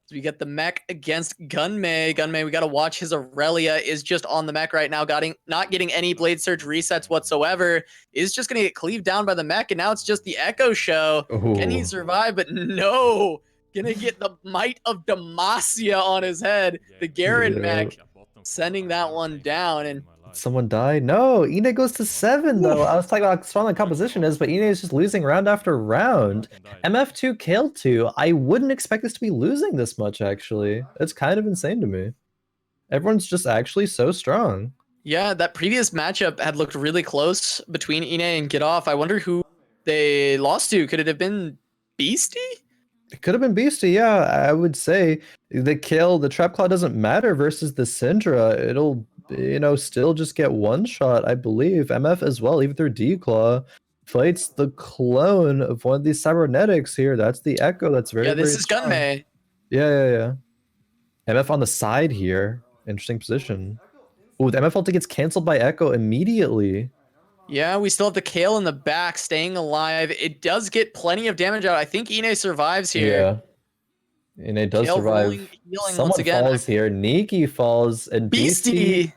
So we get the Mech against Gunmay. Gunmay, we got to watch his Aurelia is just on the Mech right now, not getting any Blade Surge resets whatsoever. Is just going to get cleaved down by the Mech, and now it's just the Echo show. Ooh. Can he survive? But no, gonna get the Might of Demacia on his head. The Garen Mech sending that one down, and someone died? No, Inay goes to 7 though. I was talking about how strong the composition is, but Inay is just losing round after round. MF2 Kale 2. I wouldn't expect this to be losing this much actually. It's kind of insane to me. Everyone's just actually so strong. Yeah, that previous matchup had looked really close between Inay and GitOff. I wonder who they lost to. Could it have been Beasty? It could have been Beasty, yeah. I would say the Trap Claw doesn't matter versus the Syndra. It'll still just get one shot, I believe. MF as well, even through D-Claw, fights the clone of one of these cybernetics here. That's the Echo. That's very, yeah, this very is strong. Gunmay. Yeah. MF on the side here. Interesting position. Ooh, the MF ulti gets canceled by Echo immediately. Yeah, we still have the Kale in the back, staying alive. It does get plenty of damage out. I think Inay survives here. Yeah. Inay does Kale survive. healing Someone once again. falls here. Neeky falls, and Beasty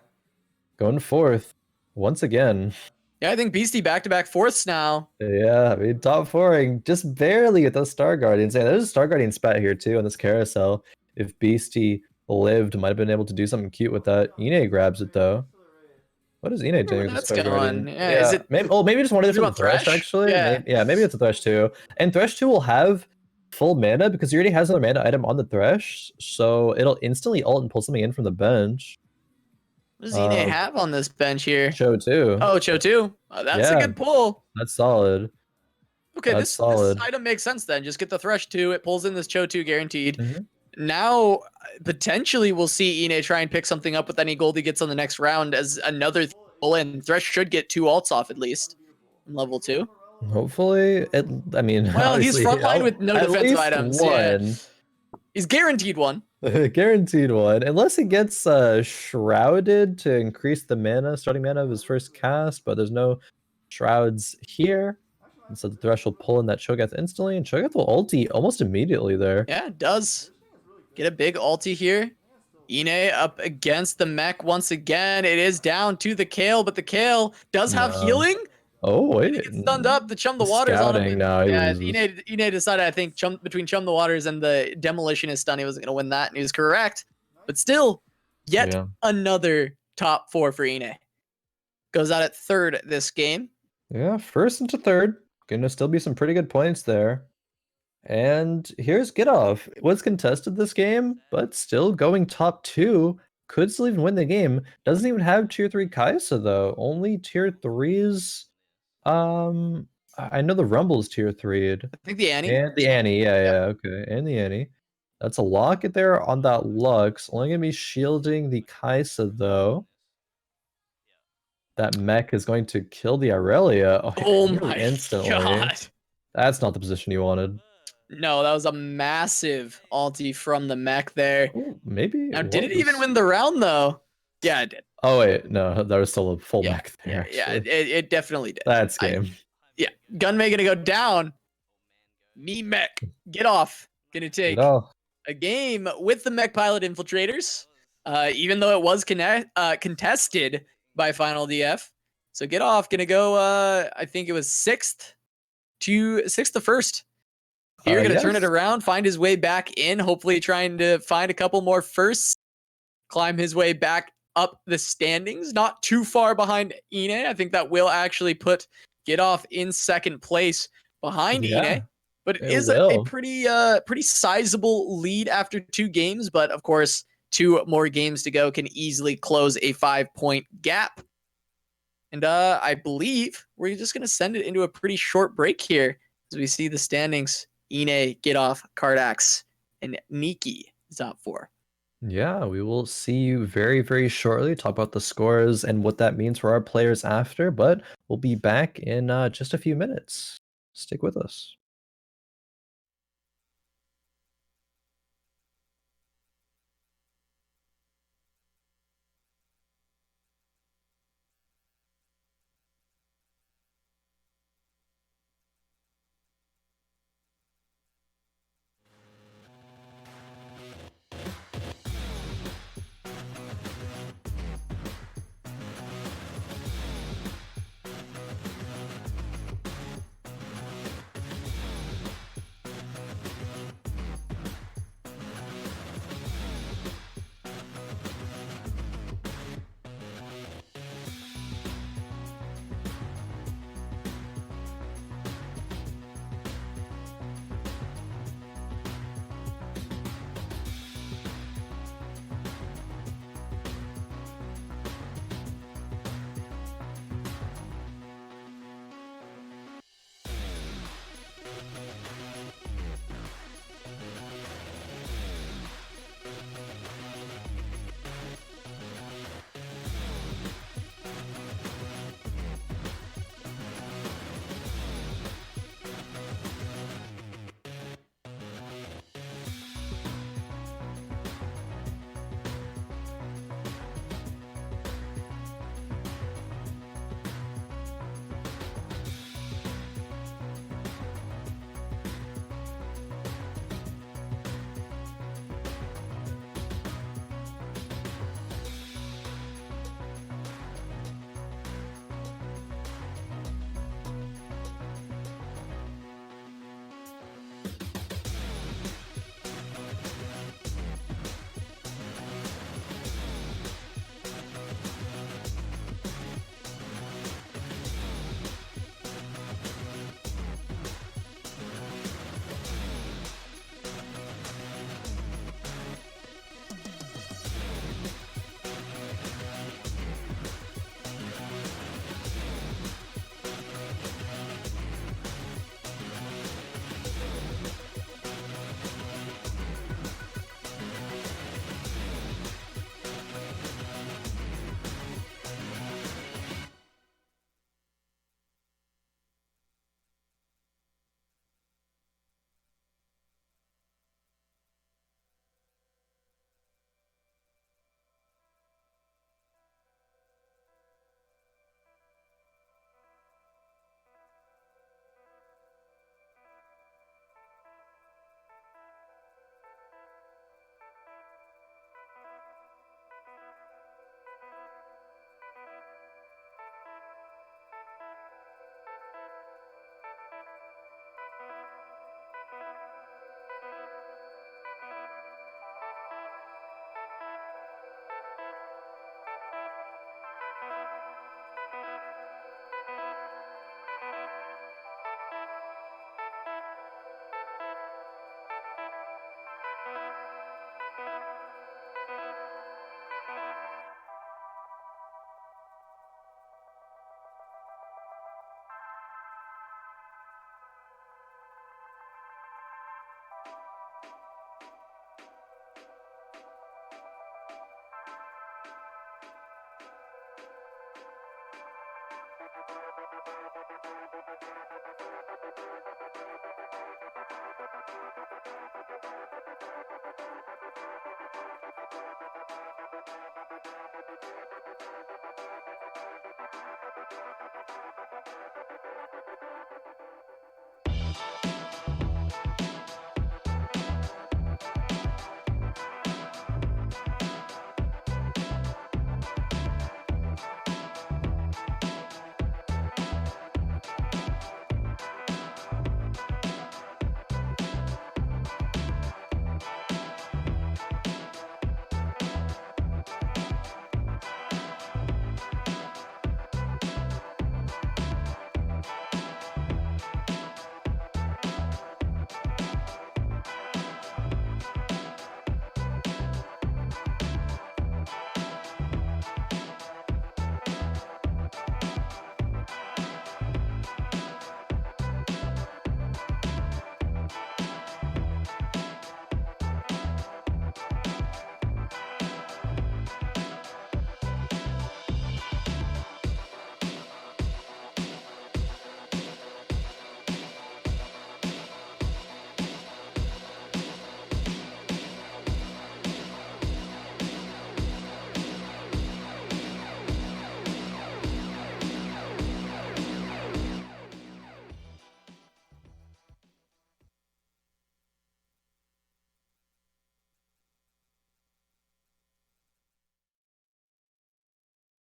going forth once again. Yeah, I think Beasty back-to-back fourths now. Yeah, I mean, top 4ing just barely with those Star Guardians. Yeah, there's a Star Guardian spat here too on this carousel. If Beasty lived, might have been able to do something cute with that. Inay grabs it though. What is Inay doing with the That's Star Guardian? going. Yeah, is it? Maybe just wanted it from Thresh actually. Yeah. Maybe it's a Thresh too. And Thresh 2 will have full mana because he already has another mana item on the Thresh, so it'll instantly ult and pull something in from the bench. What does Inay have on this bench here? Cho 2. Oh, Cho 2. That's a good pull. That's solid. Okay, That's this solid. item makes sense then. Just get the Thresh 2. It pulls in this Cho 2 guaranteed. Mhm. Now, potentially, we'll see Inay try and pick something up with any gold he gets on the next round as another pull in. Thresh should get 2 ults off at least in level 2. Hopefully, I mean, Well, he's obviously, frontline with no at defensive least items. one. Yeah. He's guaranteed one. Guaranteed one. Unless he gets shrouded to increase the mana, starting mana of his first cast, but there's no shrouds here. And so the Thresh will pull in that Cho'Gath instantly, and Cho'Gath will ulti almost immediately there. Yeah, it does. Get a big ulti here. Inay up against the mech once again. It is down to the Kale, but the Kale does have healing. Oh, Did wait. he get stunned up? The Chum the He's Waters on him. scouting now, he Yeah, loses. Inay decided, I think, between Chum the Waters and the Demolitionist stun, he wasn't going to win that, and he was correct. But still, yet another top 4 for Inay. Goes out at 3rd this game. Yeah, 1st into 3rd. Gonna still be some pretty good points there. And here's GitOff. Was contested this game, but still going top 2. Could still even win the game. Doesn't even have tier 3 Kaisa though. Only tier 3s. I know the Rumble's tier 3'd. I think the Annie. And the Annie, yeah, okay. And the Annie. That's a locket there on that Lux. Only gonna be shielding the Kaisa though. That mech is going to kill the Aurelia. Oh my instantly. god. That's not the position you wanted. No, that was a massive ulti from the mech there. Ooh, maybe. Now, did it even win the round though? Yeah, it did. Oh wait, no, there was still a full mech there. Yeah, it definitely did. That's game. Yeah, Gunmay gonna go down. Me mech, get off. Gonna take a game with the mech pilot infiltrators. Even though it was contested by Finaldf. So get off. Gonna go. I think it was 6th to 1st. Here, gonna turn it around, find his way back in. Hopefully, trying to find a couple more firsts. Climb his way back up the standings. Not too far behind Inay. I think that will actually put GitOff in 2nd place behind Inay. But it is a pretty sizable lead after 2 games. But of course, 2 more games to go can easily close a 5-point gap. And I believe we're just going to send it into a pretty short break here as we see the standings. Inay, GitOff, Kardax, and Neeky top 4. Yeah, we will see you very, very shortly. Talk about the scores and what that means for our players after. But we'll be back in just a few minutes. Stick with us.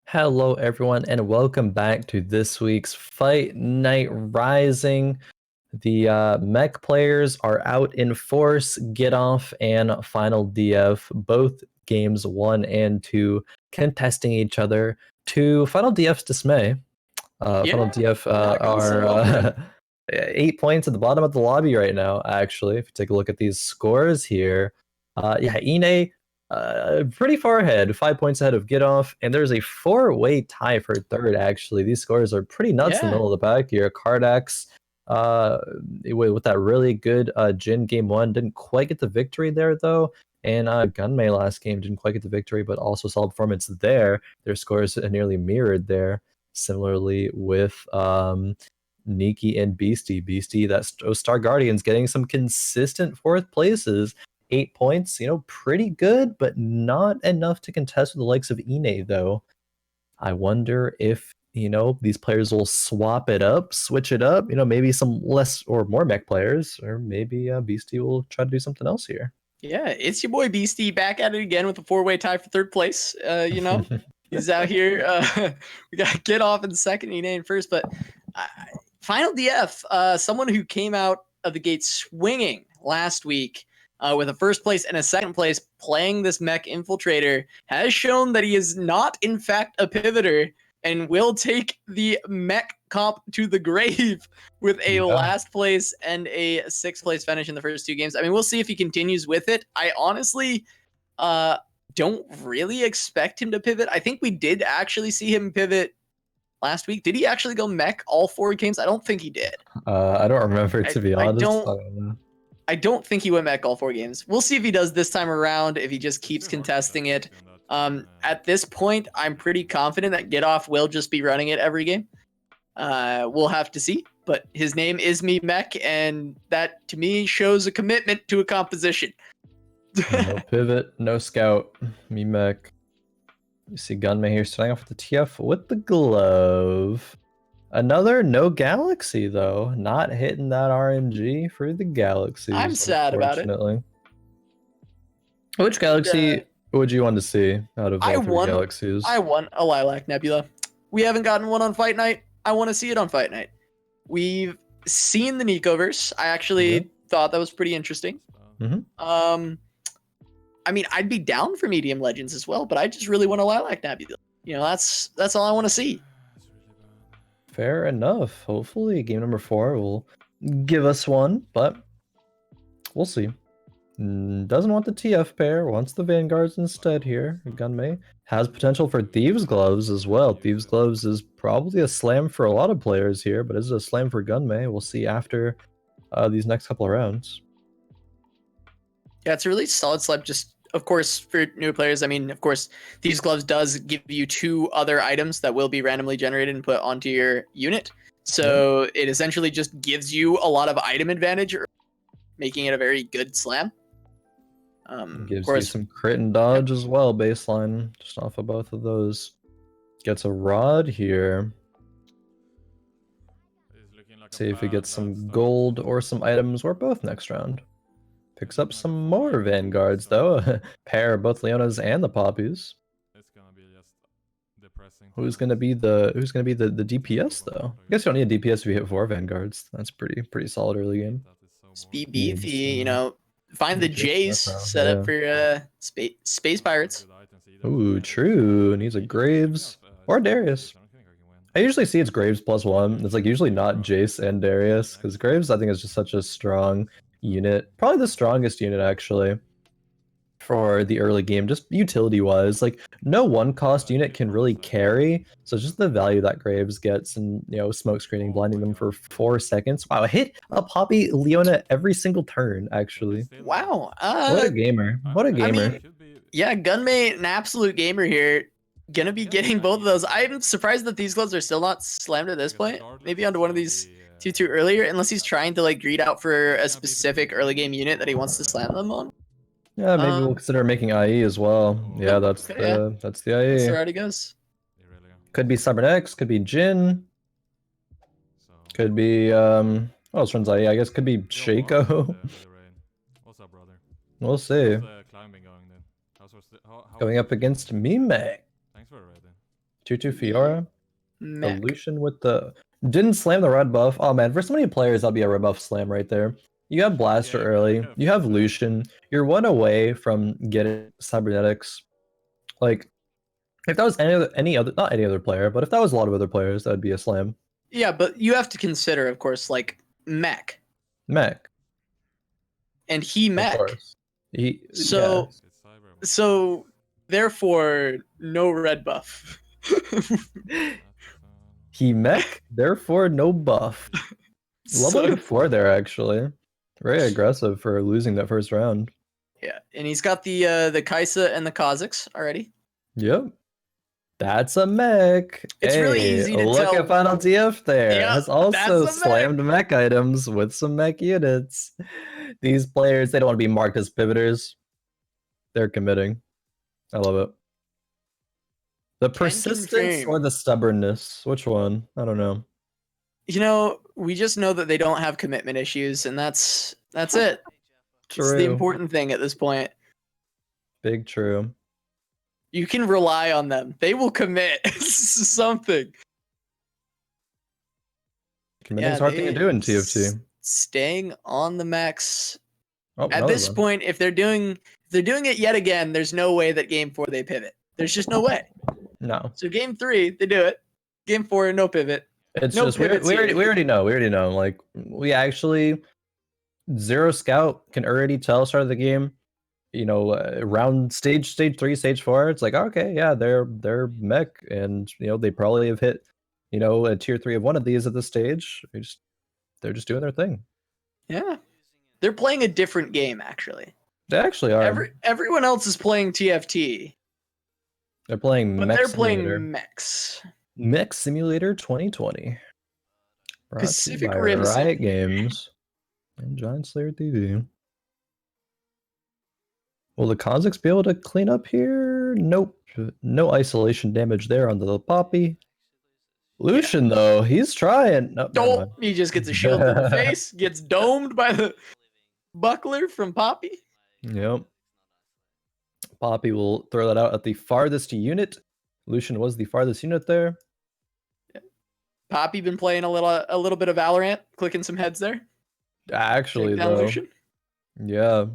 Hello, everyone, and welcome back to this week's Fight Night Rising. The mech players are out in force. GitOff and Finaldf, both games 1 and 2, contesting each other to Finaldf's dismay. Finaldf are 8 points at the bottom of the lobby right now, actually. If you take a look at these scores here, Inay pretty far ahead, 5 points ahead of GitOff, and there's a 4-way tie for third, actually. These scores are pretty nuts in the middle of the pack here. Kardax, with that really good Jin game 1, didn't quite get the victory there, though. And Gunmay last game didn't quite get the victory, but also solid performance there. Their scores are nearly mirrored there. Similarly with Neeky and Beasty. Beasty, that's Star Guardians getting some consistent fourth places. 8 points, pretty good, but not enough to contest with the likes of Inay, though. I wonder if, these players will swap it up, switch it up, maybe some less or more mech players, or maybe Beasty will try to do something else here. Yeah, it's your boy Beasty back at it again with a 4-way tie for third place. He's out here. We got GitOff in second, Inay in first, but Finaldf, someone who came out of the gate swinging last week, with a first place and a second place playing this mech infiltrator, has shown that he is not, in fact, a pivoter and will take the mech comp to the grave with a last place and a 6th place finish in the first 2 games. I mean, we'll see if he continues with it. I honestly don't really expect him to pivot. I think we did actually see him pivot last week. Did he actually go mech all 4 games? I don't think he did. I don't remember, to be honest. I don't think he went mech all 4 games. We'll see if he does this time around, if he just keeps contesting it. At this point, I'm pretty confident that GitOff will just be running it every game. We'll have to see. But his name is Mech, and that, to me, shows a commitment to a composition. No pivot, no scout. Mech. You see Gunmay here starting off with the TF with the glove. Another no galaxy, though. Not hitting that RNG for the galaxies. I'm sad about it. Which galaxy would you want to see out of all 3 galaxies? I want a Lilac Nebula. We haven't gotten one on Fight Night. I want to see it on Fight Night. We've seen the Nicoverse. I actually thought that was pretty interesting. I mean, I'd be down for Medium Legends as well, but I just really want a Lilac Nebula. That's all I want to see. Fair enough. Hopefully game number 4 will give us one, but we'll see. Doesn't want the TF pair, wants the Vanguards instead here. Gunmay has potential for Thieves Gloves as well. Thieves Gloves is probably a slam for a lot of players here, but is it a slam for Gunmay? We'll see after these next couple of rounds. Yeah, it's a really solid slap. Just of course, for new players, I mean, of course, Thieves Gloves does give you 2 other items that will be randomly generated and put onto your unit. So it essentially just gives you a lot of item advantage, making it a very good slam. Gives you some crit and dodge as well, baseline, just off of both of those. Gets a rod here. See if he gets some gold or some items or both next round. Picks up some more Vanguards though. Pair of both Leonas and the Poppies. It's gonna be just depressing. Who's gonna be the DPS though? I guess you don't need a DPS if you hit 4 Vanguards. That's pretty solid early game. Speed beefy, you know, find the Jays set up for space pirates. Ooh, true. Needs a Graves or Darius. I usually see it's Graves +1. It's like usually not Jace and Darius, because Graves I think is just such a strong unit. Probably the strongest unit actually for the early game, just utility wise. Like no 1-cost unit can really carry, so just the value that Graves gets, and you know, smoke screening, blinding them for 4 seconds. Wow, hit a Poppy Leona every single turn actually. Wow, What a gamer! What a gamer! I mean, yeah, Gunmay, an absolute gamer here. Gonna be getting both of those. I'm surprised that these gloves are still not slammed at this point. Maybe onto one of these 2-2 earlier, unless he's trying to like greed out for a specific early game unit that he wants to slam them on. Yeah, maybe we'll consider making IE as well. Yeah, that's the IE. That's where it already goes. Could be Cybernex, could be Jin. Could be what else runs IE? I guess could be Shaco. What's up, brother? We'll see. How's the climbing going then? Going up against Mechs. Thanks for it, 2-2 Fiora. Mech. Illusion with the didn't slam the red buff. Oh man, for so many players that'll be a red buff slam right there. You have Blaster early. You have Lucian. You're 1 away from getting Cybernetics. Like, if that was any other, not any other player, but if that was a lot of other players, that would be a slam. Yeah, but you have to consider, of course, like Mech. And he Mech. So therefore, no red buff. He Mech, therefore no buff. Level 4 there actually. Very aggressive for losing that first round. Yeah, and he's got the Kaisa and the Kazakhs already. Yep. That's a Mech. It's really easy to look tell. Look at Finaldf there. Yeah, Has also that's a slammed Mech items with some Mech units. These players, they don't want to be marked as pivoters. They're committing. I love it. The persistence or the stubbornness? Which one? I don't know. You know, we just know that they don't have commitment issues, and that's it. True. It's the important thing at this point. Big true. You can rely on them. They will commit something. Committing is a hard thing to do in TFT. Staying on the Mechs. Oh, at this point, if they're doing it yet again, there's no way that game 4 they pivot. There's just no way. No. So game 3 they do it. Game 4 no pivot. It's no just we already know. We already know. Like we actually Zero Scout can already tell start of the game. You know, around stage 3, stage 4, it's like okay, yeah, they're Mech, and you know they probably have hit, you know, a tier 3 of one of these at this stage. They're just doing their thing. Yeah, they're playing a different game actually. They actually are. Everyone else is playing TFT. They're playing but Mech they're Simulator. playing Mechs. Mech Simulator 2020. Brought Pacific to you by Rim Riot Games and Giant Slayer TV. Will the Kazakhs be able to clean up here? Nope. No isolation damage there onto the Poppy. Lucian, though, he's trying. Nope, he just gets a shield to the face, gets domed by the buckler from Poppy. Yep. Poppy will throw that out at the farthest unit. Lucian was the farthest unit there. Poppy been playing a little bit of Valorant, clicking some heads there. Actually, though, Lucian. Yeah,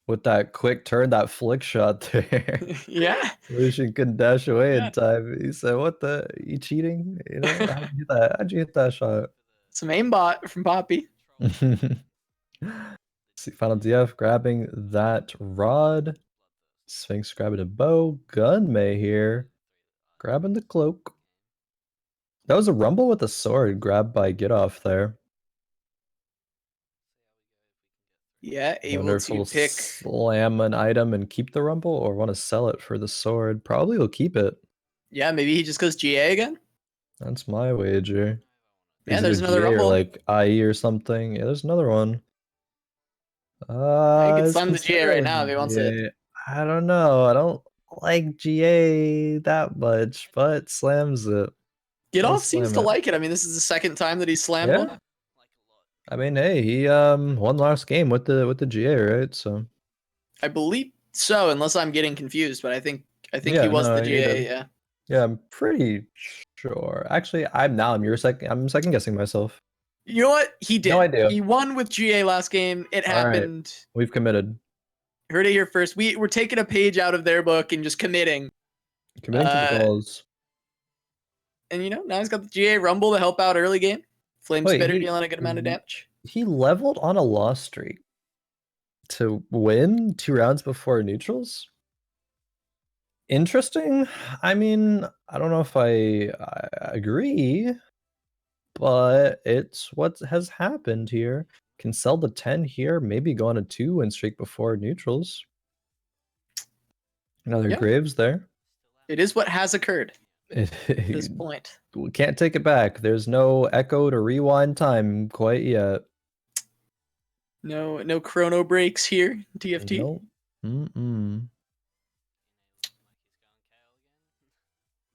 with that quick turn, that flick shot there. Yeah, Lucian couldn't dash away in time. He said, "What the? You cheating? You know, how'd you hit that? How'd you hit that shot?" Some aimbot from Poppy. See, Finaldf grabbing that rod. Sphinx grabbing a bow. Gunmay here, grabbing the cloak. That was a rumble with a sword grabbed by GitOff there. Yeah, I wonder able if he'll to pick. slam an item and keep the rumble, or want to sell it for the sword. Probably he'll keep it. Yeah, maybe he just goes GA again. That's my wager. Yeah, Is it there's a another GA or rumble. like IE or something. Yeah, there's another one. He could It's slam the GA right now if he wants it. GA. I don't know. I don't like GA that much, but slams it. He'll GitOff seems slam to it. like it. I mean, this is the second time that he slammed Yeah. one. I mean, hey, he won last game with the GA, right? So I believe so, unless I'm getting confused. But I think yeah, he was no, the he GA. did. Yeah. Yeah, I'm pretty sure. Actually, I'm second guessing myself. You know what? He did. No idea. He won with GA last game. It All right. happened. We've committed. Heard it here first. We're taking a page out of their book and just committing. Committing to the cause. And now he's got the GA Rumble to help out early game. Flame Wait, Spitter he- dealing a good amount of damage. He leveled on a loss streak to win 2 rounds before neutrals. Interesting. I mean, I don't know if I agree, but it's what has happened here. Can sell the 10 here, maybe go on a 2-win streak before neutrals. Another Yeah. Graves there. It is what has occurred at this point. We can't take it back. There's no echo to rewind time quite yet. No chrono breaks here, TFT. Nope.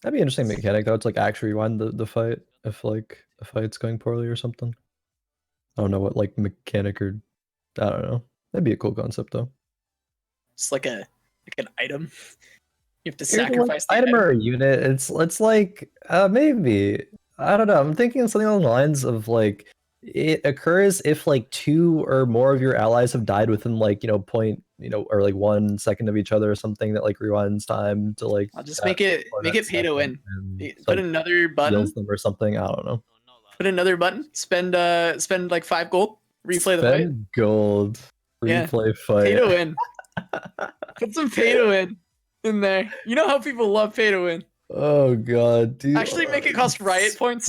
That'd be an interesting mechanic though. It's like actually rewind the fight if like a fight's going poorly or something. I don't know what like mechanic or I don't know. That'd be a cool concept though. It's like an item. You have to Either, like, sacrifice the item or a unit. It's like maybe I don't know. I'm thinking something along the lines of like it occurs if like 2 or more of your allies have died within like point or like 1 second of each other or something that like rewinds time to like. I'll just make it pay to win. Put Like, another button. heals them or something. I don't know. Put another button. Spend like 5 gold. Replay the fight. Spend gold. Yeah. Replay fight. Pay to win. Put some pay to win in there. You know how people love pay to win. Oh god, dude. Actually, make it cost riot points.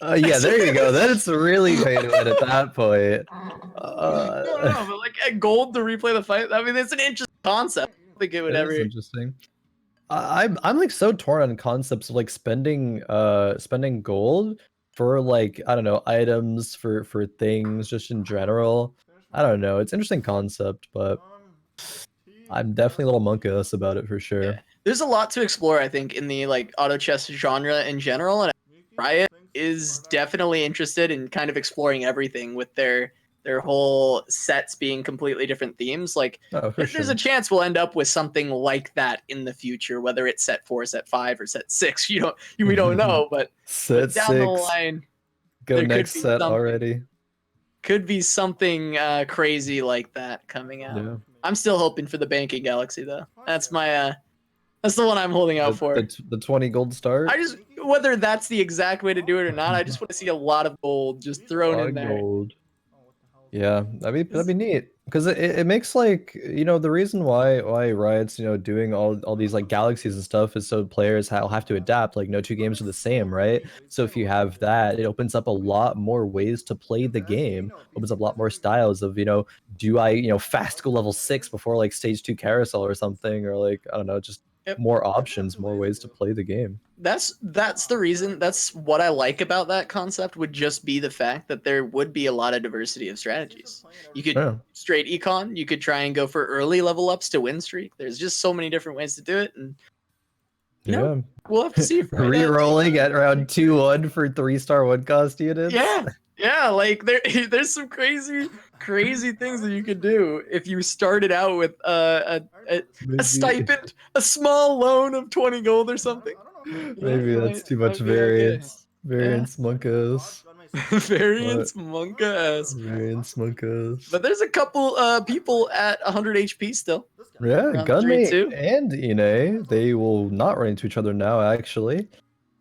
Yeah, there you go. Then it's really pay to win at that point. No, but like at gold to replay the fight. I mean, it's an interesting concept. I think it would That ever. is interesting. I'm like so torn on concepts of like spending gold for like I don't know items for things just in general. I don't know. It's an interesting concept, but I'm definitely a little monk-us about it for sure. Yeah. There's a lot to explore, I think, in the like auto chess genre in general, and Riot is definitely interested in kind of exploring everything with their whole sets being completely different themes. Like, there's a chance we'll end up with something like that in the future, whether it's set 4, set 5, or set 6. We don't know, but set down 6. the line, Go there next could be set something. already. Could be something crazy like that coming out. Yeah. I'm still hoping for the banking galaxy though. That's my that's the one I'm holding out for. The 20 gold start. Whether that's the exact way to do it or not, I just want to see a lot of gold just thrown in there. Gold. Yeah, that'd be neat because it makes like the reason why Riot's doing all these like galaxies and stuff is so players have to adapt. Like no 2 games are the same, right? So if you have that, it opens up a lot more ways to play the game. Opens up a lot more styles of do I fast go level 6 before like stage 2 carousel or something, or like I don't know, just more options, more ways to play the game. That's the reason. That's what I like about that concept, would just be the fact that there would be a lot of diversity of strategies. You could straight econ, you could try and go for early level ups to win streak. There's just so many different ways to do it, and we'll have to see. Re-rolling at around 2-1 for 3-star 1-cost units. Yeah, like there's some crazy things that you could do if you started out with a stipend, a small loan of 20 gold or something. Maybe that's too much variance. Variance monk-us. Variance monk-us. Variance monk-us. But there's a couple people at 100 HP still. Yeah, Gunmay 3-2. and Inay, they will not run into each other now, actually.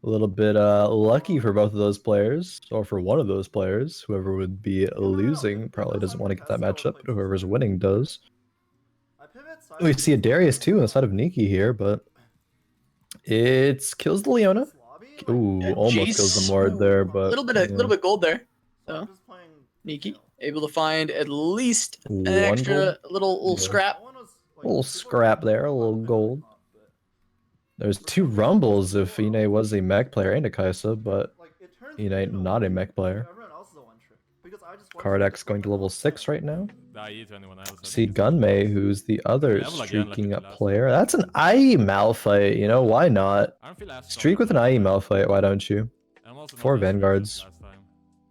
A little bit lucky for both of those players, or for one of those players. Whoever would be losing probably doesn't want to get that matchup, but whoever's winning does. We see a Darius too inside of Neeky here, but it kills the Leona. Ooh, almost kills the Mord there, but a little bit gold there. So Neeky. able to find at least an One extra gold? little Yeah. scrap. That one was, like, Little people scrap there, a talk little about it gold. lot, but, There's 2 rumbles if Inay was a mech player and a Kaisa, but like, it turns Inay into not a one mech trick, player. everyone else is a one trick. Because I just Kardax going to level 6 right now. The IE to anyone else. I See think it's- Gunmay, who's the other level again, like we streaking did up last player. time. That's an IE Malphite, you know, why not? I don't feel as strong Streak as with an last IE time. Malphite, why don't you? And I'm also not 4 as strong as Vanguards. last time.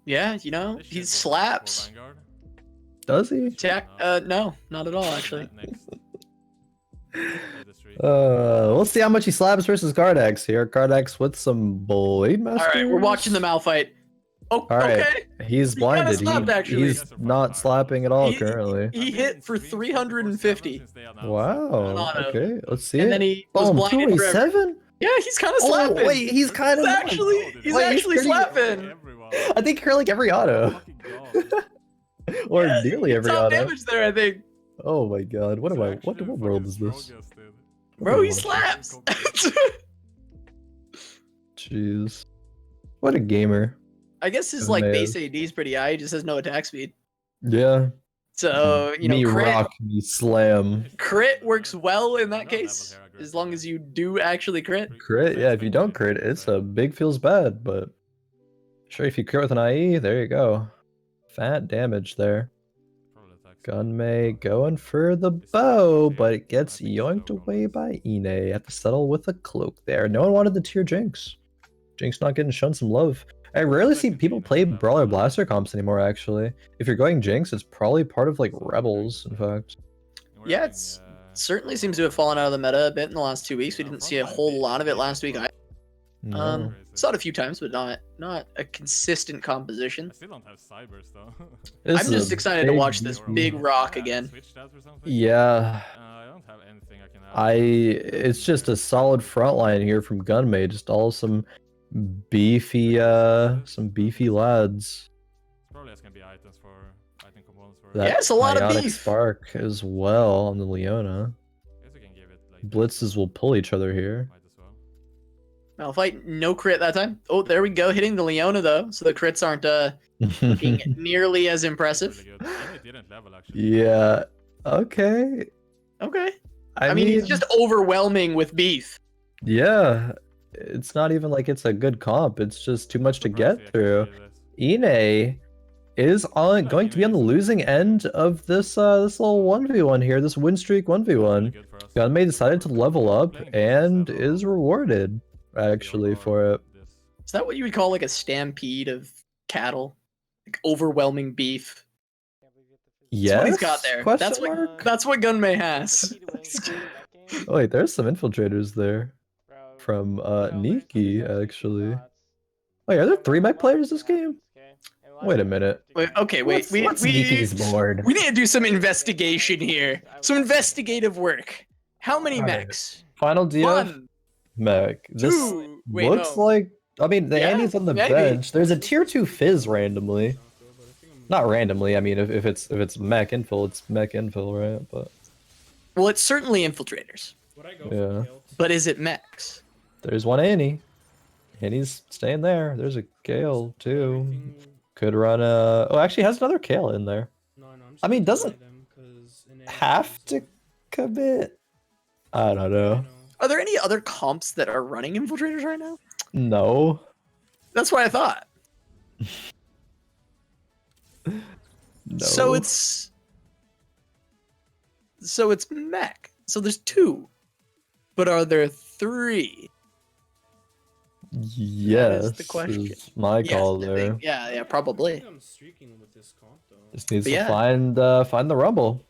Yeah, you know, This he shit was slaps. for Vanguard. Does he? Attack. No, not at all actually. Next. Play the streak. We'll see how much he slaps versus Kardax here. Kardax with some Blade All Master. right, we're watching the Malphite. Oh, All right, okay. he's He kinda blinded. slapped, actually. He's not slapping at all He- currently. He hit for 350, Wow. auto. Okay, let's see and it. then he was Boom, blinded forever. 287. Yeah, he's kind of Oh slapping. wait, he's kind of He's actually pretty- slapping. I think you're like every auto, or Yeah, nearly he every top auto. damage there, I think. Oh my god, what am I? What world is this? Bro, he What slaps. Jeez, what a gamer. I guess his Who like knows? base AD is pretty high. He just has no attack speed. Yeah. So you know, me crit, rock, me slam. crit works well in that case, as long as you do actually crit. Crit, yeah. If you don't crit, it's a big feels bad. But sure, if you crit with an IE, there you go. Fat damage there. Gunmay going for the bow, but it gets yoinked away by Inay. Have to settle with a cloak there. No one wanted the tier Jinx. Jinx not getting shown some love. I rarely see people play Brawler Blaster comps anymore, actually. If you're going Jinx, it's probably part of like Rebels, in fact. Yeah, it's certainly seems to have fallen out of the meta a bit in the last 2 weeks. We didn't see a whole lot of it last week. No. Saw it a few times, but not a consistent composition. I still don't have cybers though. This I'm is just a excited to big watch this big rock again. Switch stats or something? Yeah, I don't have anything I can add. it's just a solid front line here from Gunmay. Just all some beefy lads. Probably that's gonna be items for item components for. That Yeah, it's a lot of Ionic beef. Spark as well on the Leona. I guess we can give it like. Blitzes will pull each other here. Might as well. Malphite, no crit that time. Oh, there we go, hitting the Leona though, so the crits aren't looking nearly as impressive. Really good. And it didn't level actually. Yeah. Okay. Okay. I mean, he's just overwhelming with beef. Yeah. It's not even like it's a good comp. It's just too much to Surprised get they through. actually did this. Inay is going to be on the losing end of this this little 1v1 here, this win streak 1v1. Really good for us. Gunmay decided to level up Playing and against is rewarded actually for it. This. Is that what you would call like a stampede of cattle? Like overwhelming beef. Yes. That's what he's got there. Question That's what mark? that's what Gunmay has. Oh wait, there's some infiltrators there from Neeky actually. Wait, are there 3 mech players this game? Wait a minute. Wait, okay, wait. What's Neeky's board? We need to do some investigation here. Some investigative work. How many Alright. mechs? Finaldf 1, mech. This 2. Wait, looks no. like. I mean, the Yeah, Annie's on the maybe. bench. There's a tier 2 Fizz randomly. Not randomly. I mean, if it's mech infill, it's mech infill, right? But Well, it's certainly infiltrators. Would I go Yeah. for guild? But is it mechs? there's one Annie. Annie's staying there. There's a Gale too. Everything- Could run a. Oh, actually has another Kale in there. No, I'm just I mean, gonna doesn't buy them 'cause in AI Have to there's commit. I don't I know. know. Are there any other comps that are running infiltrators right now? No. That's what I thought. No. So it's mech. So there's 2. But are there 3? Yes. the question. Is my Yes, call I there. think- yeah, I probably. think I'm streaking with this comp though. Just needs But to yeah. find the rumble.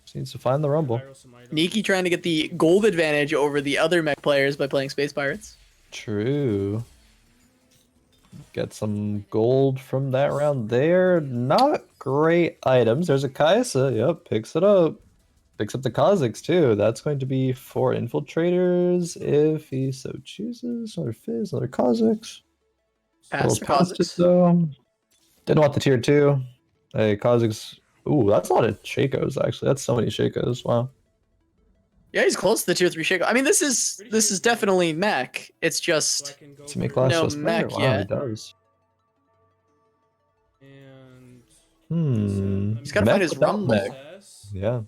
Just needs to find the rumble. Pyro some items. Neeky trying to get the gold advantage over the other mech players by playing Space Pirates. True. Get some gold from that round there. Not great items. There's a Kaisa. Yep, picks it up. Picks up the Kha'Zix too. That's going to be 4 infiltrators if he so chooses. Another Fizz, another Kha'Zix. Pass the Little Kha'Zix. though. Didn't want the tier 2. Hey, Kha'Zix. Ooh, that's a lot of Shakos actually. That's so many Shakos. Wow. Yeah, he's close to the tier 3 Shaco. I mean, this is definitely mech. It's So I just can go To make for- last No just mech wow, yet. he does. And He's gotta Mech find his without rumble. Mech. Yeah.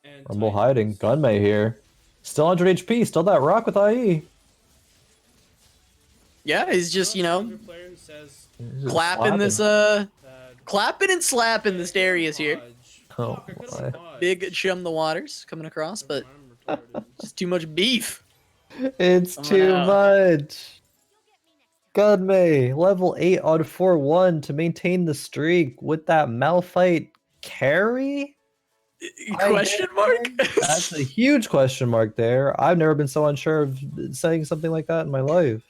And Rumble Titans. hiding. Gunmay here. Still 100 HP. Still that rock with IE. Yeah, he's just, you know, Another player who says He's just clapping this, that clapping and slapping this Darius here. Oh, Fuck, I could've my. dodged. Big chum the waters coming across, but I'm retarded. just too much beef. It's Coming too out. much. Gunmay, level 8 on 4-1 to maintain the streak with that Malphite carry? Question mark? That's a huge question mark there. I've never been so unsure of saying something like that in my life.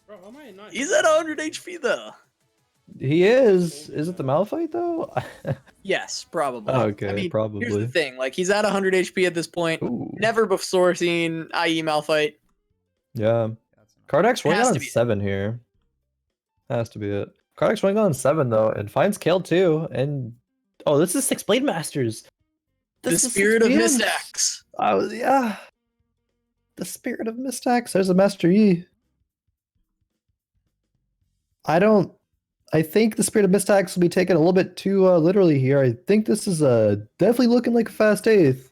Bro, how am I not He's at 100 HP though. He is. Is it the Malphite though? Yes, probably. Okay, I mean, probably. here's the thing: like he's at 100 HP at this point. Ooh. Never before seen IE Malphite. Yeah. Kardax running Has on to be. 7 here. Has to be it. Kardax running on 7 though, and finds Kale too. And oh, this is 6 Blade Masters. The This is spirit of 6 Mistax. Yeah. The spirit of Mistax. There's a Master E. I think the spirit of Mistax will be taken a little bit too literally here. I think this is definitely looking like a fast 8th.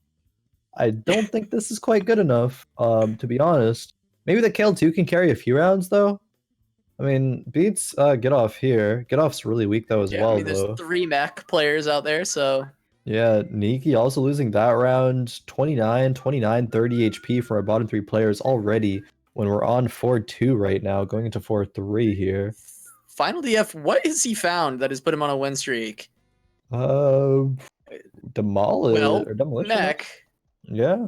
I don't think this is quite good enough, to be honest. Maybe the Kale 2 can carry a few rounds though. I mean, beats GitOff here. GitOff's really weak though as Yeah, well I mean, there's though. 3 mech players out there, so Yeah, Neeky also losing that round. 29, 29, 30 HP from our bottom 3 players already when we're on 4-2 right now, going into 4-3 here. Finaldf, what has he found that has put him on a win streak? Demolish Well, or demolition. Mech. Yeah.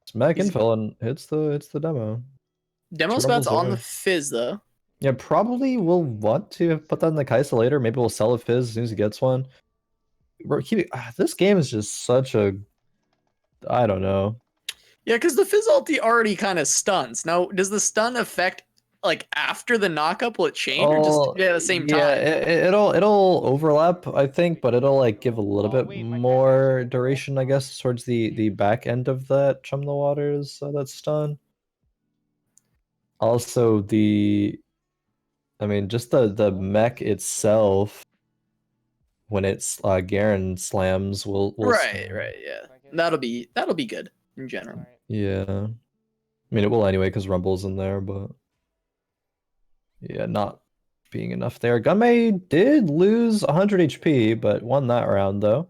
It's Mech He's- info and hits the demo. Demo Two spot's rumbles on the there. Fizz though. Yeah, probably we'll want to put that in the Kaisa later. Maybe we'll sell a Fizz as soon as he gets one. We're keeping this game is just such a I don't know. Yeah, because the Fizz ulti already kind of stuns. Now, does the stun affect like after the knockup? Will it change or just at the same Yeah, time? it'll overlap, I think, but it'll like give a little bit wait, my more character's duration, I guess, towards the back end of that Chum the Waters that's stun. Also, I mean, just the mech itself, when it's Garen slams, will Right, stun. right, yeah. That'll be good in general. Yeah, I mean it will anyway because Rumble's in there, but yeah, not being enough there. Gunmay did lose 100 HP, but won that round though.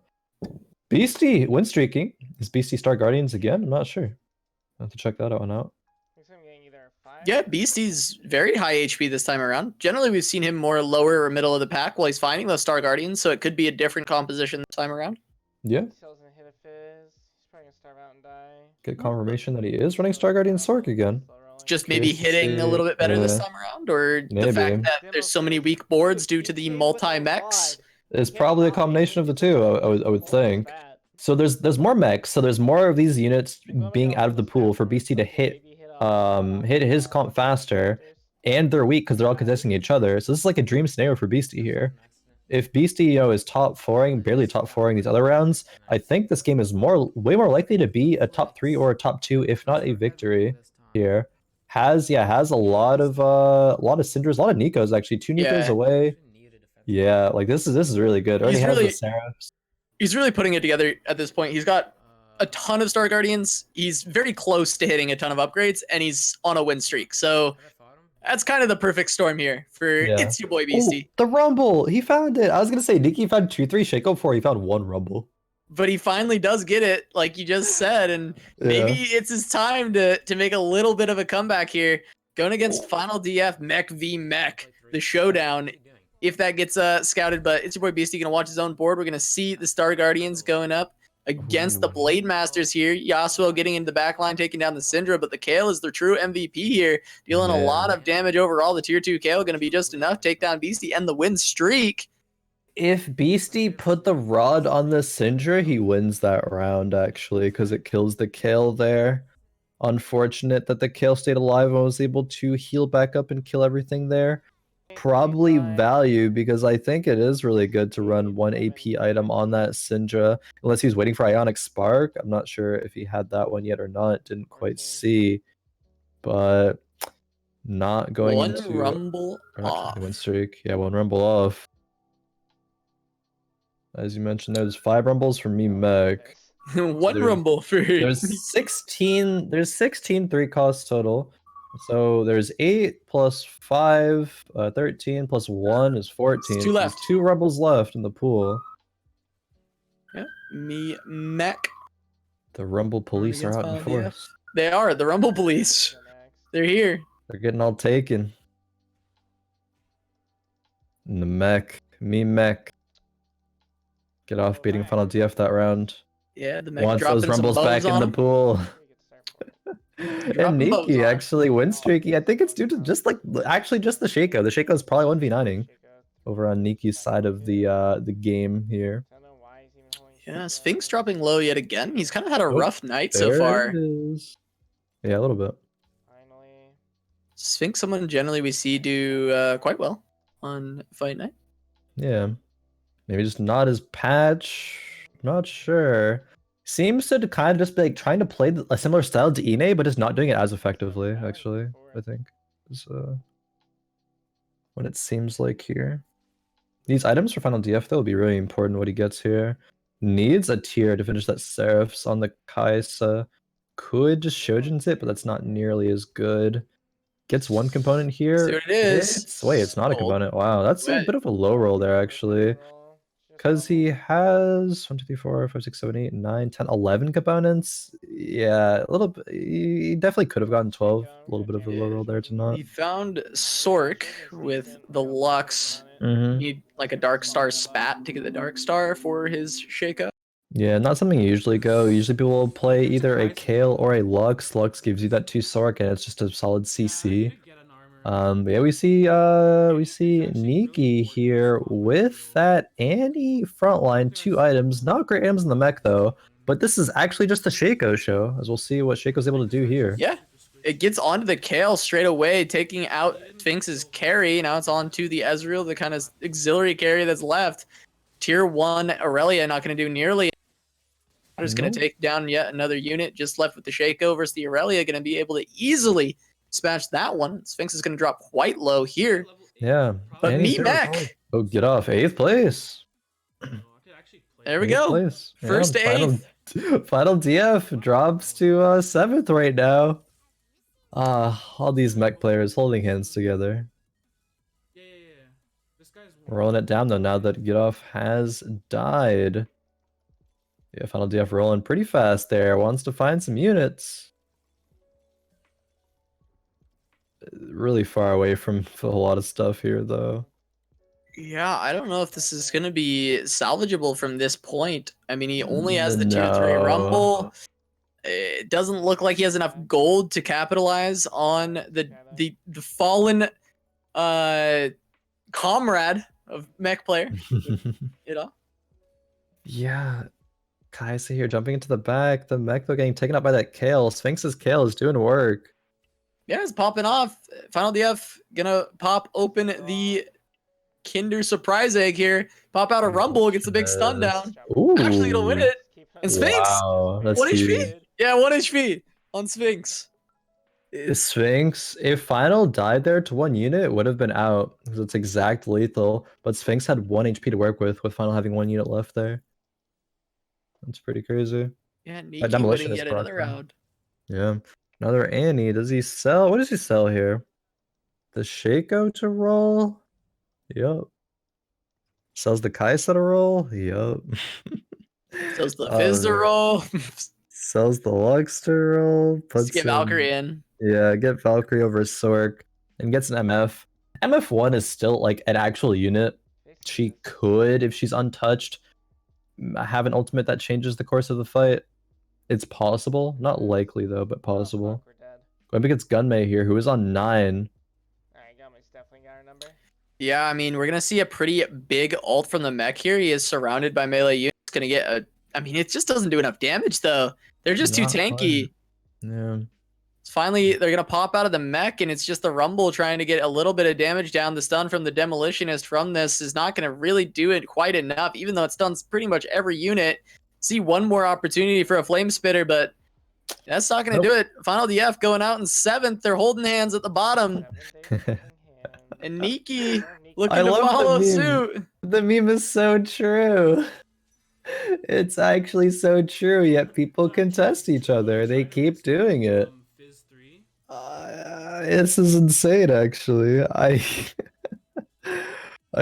Beasty win streaking. Is Beasty Star Guardians again? I'm not sure. I'll have to check that one out. Yeah, Beastie's very high HP this time around. Generally, we've seen him more lower or middle of the pack while he's finding those Star Guardians, so it could be a different composition this time around. Yeah. Get confirmation that he is running Star Guardian Sork again. Just maybe Curious to hitting a see, little bit better this yeah. time around, or the Maybe. fact that there's so many weak boards due to the multi-mechs. It's probably a combination of the two, I would think. So there's more mechs, so there's more of these units being out of the pool for BC to hit his comp faster, and they're weak because they're all contesting each other. So this is like a dream scenario for Beastie here. If Beastie, is top 4ing, barely top 4ing these other rounds, I think this game is way more likely to be a top 3 or a top 2, if not a victory here. Has a lot of Syndras, a lot of Nikos actually, 2 Nikos Yeah. away. Yeah, like this is really good. Already He's has really- the Seraphs. He's really putting it together at this point. He's got a ton of Star Guardians. He's very close to hitting a ton of upgrades, and he's on a win streak. So that's kind of the perfect storm here for Yeah. It's Your Boy Beastie. The Rumble, he found it. I was gonna say Nikki found 2-3 Shaco before he found 1 Rumble. But he finally does get it, like you just said, and maybe it's his time to make a little bit of a comeback here. Going against Finaldf, Mech v Mech, the showdown. If that gets scouted, but It's Your Boy Beastie gonna watch his own board. We're gonna see the Star Guardians going up against the Blade Masters here. Yasuo getting into the back line, taking down the Syndra, but the Kale is the true MVP here, dealing a lot of damage overall. The tier 2 Kale gonna be just enough, take down Beastie and the win streak. If Beastie put the rod on the Syndra, he wins that round actually, because it kills the Kale there. Unfortunate that the Kale stayed alive and was able to heal back up and kill everything there. Probably value, because I think it is really good to run 1 AP item on that Syndra, unless he's waiting for Ionic Spark. I'm not sure if he had that one yet or not. Didn't quite see, but not going One into rumble or not off. win streak. Yeah, 1 rumble off. As you mentioned, there's 5 rumbles for me, Mech. One There- rumble for There's 16. There's 16 3 costs total. So there's 8 plus 5, 13 plus 1 is 14. Two So there's left. 2 rumbles left in the pool. Yeah, me Mech. The rumble police are against out in Finaldf. force. They are the Rumble Police. They're here. They're getting all taken. And the Mech, me Mech. Get off beating Finaldf that round. Yeah, the Mech Wants dropping those rumbles some back bows in on the him. pool. And Dropping bows Neeky on him. actually win streaky. I think it's due to just actually just the Shaco. The Shaco is probably 1v9ing over on Neeky's side of the game here. Yeah, Sphinx dropping low yet again. He's kind of had a Oh, rough night so There far. it is. Yeah, a little bit. Sphinx, someone generally we see do quite well on fight night. Yeah. Maybe just not as patch. Not sure. Seems to kind of just be like trying to play a similar style to Inay, but just not doing it as effectively, actually, I think. Is what it seems like here. These items for Finaldf, though, will be really important what he gets here. Needs a tier to finish that Seraphs on the Kaisa. Could just Shojin's it, but that's not nearly as good. Gets one component here. See what it is. Wait, it's not a Oh. component. Wow, that's a bit of a low roll there, actually. Because he has 1, 2, 3, 4, 5, 6, 7, 8, 9, 10, 11 components. Yeah, a little bit. He definitely could have gotten 12. A little bit of a low roll there to not. He found Sork with the Lux. Need like a Dark Star spat to get the Dark Star for his shakeup. Yeah, not something you usually go. Usually people will play either a Kale or a Lux. Lux gives you that 2 Sork and it's just a solid CC. But yeah, we see Neeky here with that Annie frontline, 2 items. Not great items in the mech though, but this is actually just the Shaco show, as we'll see what Shaco's able to do here. Yeah, it gets onto the Kale straight away, taking out Sphinx's carry. Now it's on to the Ezreal, the kind of auxiliary carry that's left. Tier 1 Aurelia not going to do nearly. Just going to take down yet another unit. Just left with the Shaco versus the Aurelia, going to be able to easily smash that one. Sphinx is going to drop quite low here. Yeah. But Annie's me back. Oh, get off. 8th place. There we 8th go. place. First to Final 8th. Finaldf drops to 7th right now. All these mech players holding hands together. Rolling it down though now that GitOff has died. Yeah, Finaldf rolling pretty fast there. Wants to find some units. Really far away from a lot of stuff here though. Yeah, I don't know if this is going to be salvageable from this point. I mean, he only has the 2-3 Rumble. It doesn't look like he has enough gold to capitalize on the fallen comrade of mech player. You know? Yeah. Kaisa here jumping into the back. The mech though getting taken up by that Kale. Sphinx's Kale is doing work. Yeah, it's popping off. Finaldf gonna pop open the Kinder surprise egg here. Pop out a Rumble, gets a big stun down. Ooh. Actually gonna win it. And Sphinx, Wow, that's 1 HP. huge. Yeah, 1 HP on Sphinx. Sphinx, if Final died there to 1 unit, it would have been out because it's exact lethal. But Sphinx had 1 HP to work with Final having 1 unit left there. That's pretty crazy. Yeah, Neeky demolition winning is yet another broken. round. Yeah. Another Annie. Does he sell? What does he sell here? The Shaco to roll? Yup. Sells the Kaisa to roll? Yup. Sells the Fizz to roll. Sells the Lux to roll. Let's get Valkyrie in. Yeah, get Valkyrie over Sork and gets an MF. MF1 is still like an actual unit. She could, if she's untouched, have an ultimate that changes the course of the fight. It's possible. Not likely though, but possible. Going against Gunmay here, who is on 9. Yeah, I mean, we're going to see a pretty big ult from the mech here. He is surrounded by melee units. Going to get a... I mean, it just doesn't do enough damage, though. They're just too tanky. Yeah. Finally, they're going to pop out of the mech, and it's just the Rumble trying to get a little bit of damage down. The stun from the Demolitionist from this is not going to really do it quite enough, even though it stuns pretty much every unit. See one more opportunity for a Flame Spitter, but that's not going to do it. Finaldf going out in 7th. They're holding hands at the bottom. And Neeky looking I to love the follow meme. suit. The meme is so true. It's actually so true, yet people contest each other. They keep doing it. Fizz 3. This is insane, actually. I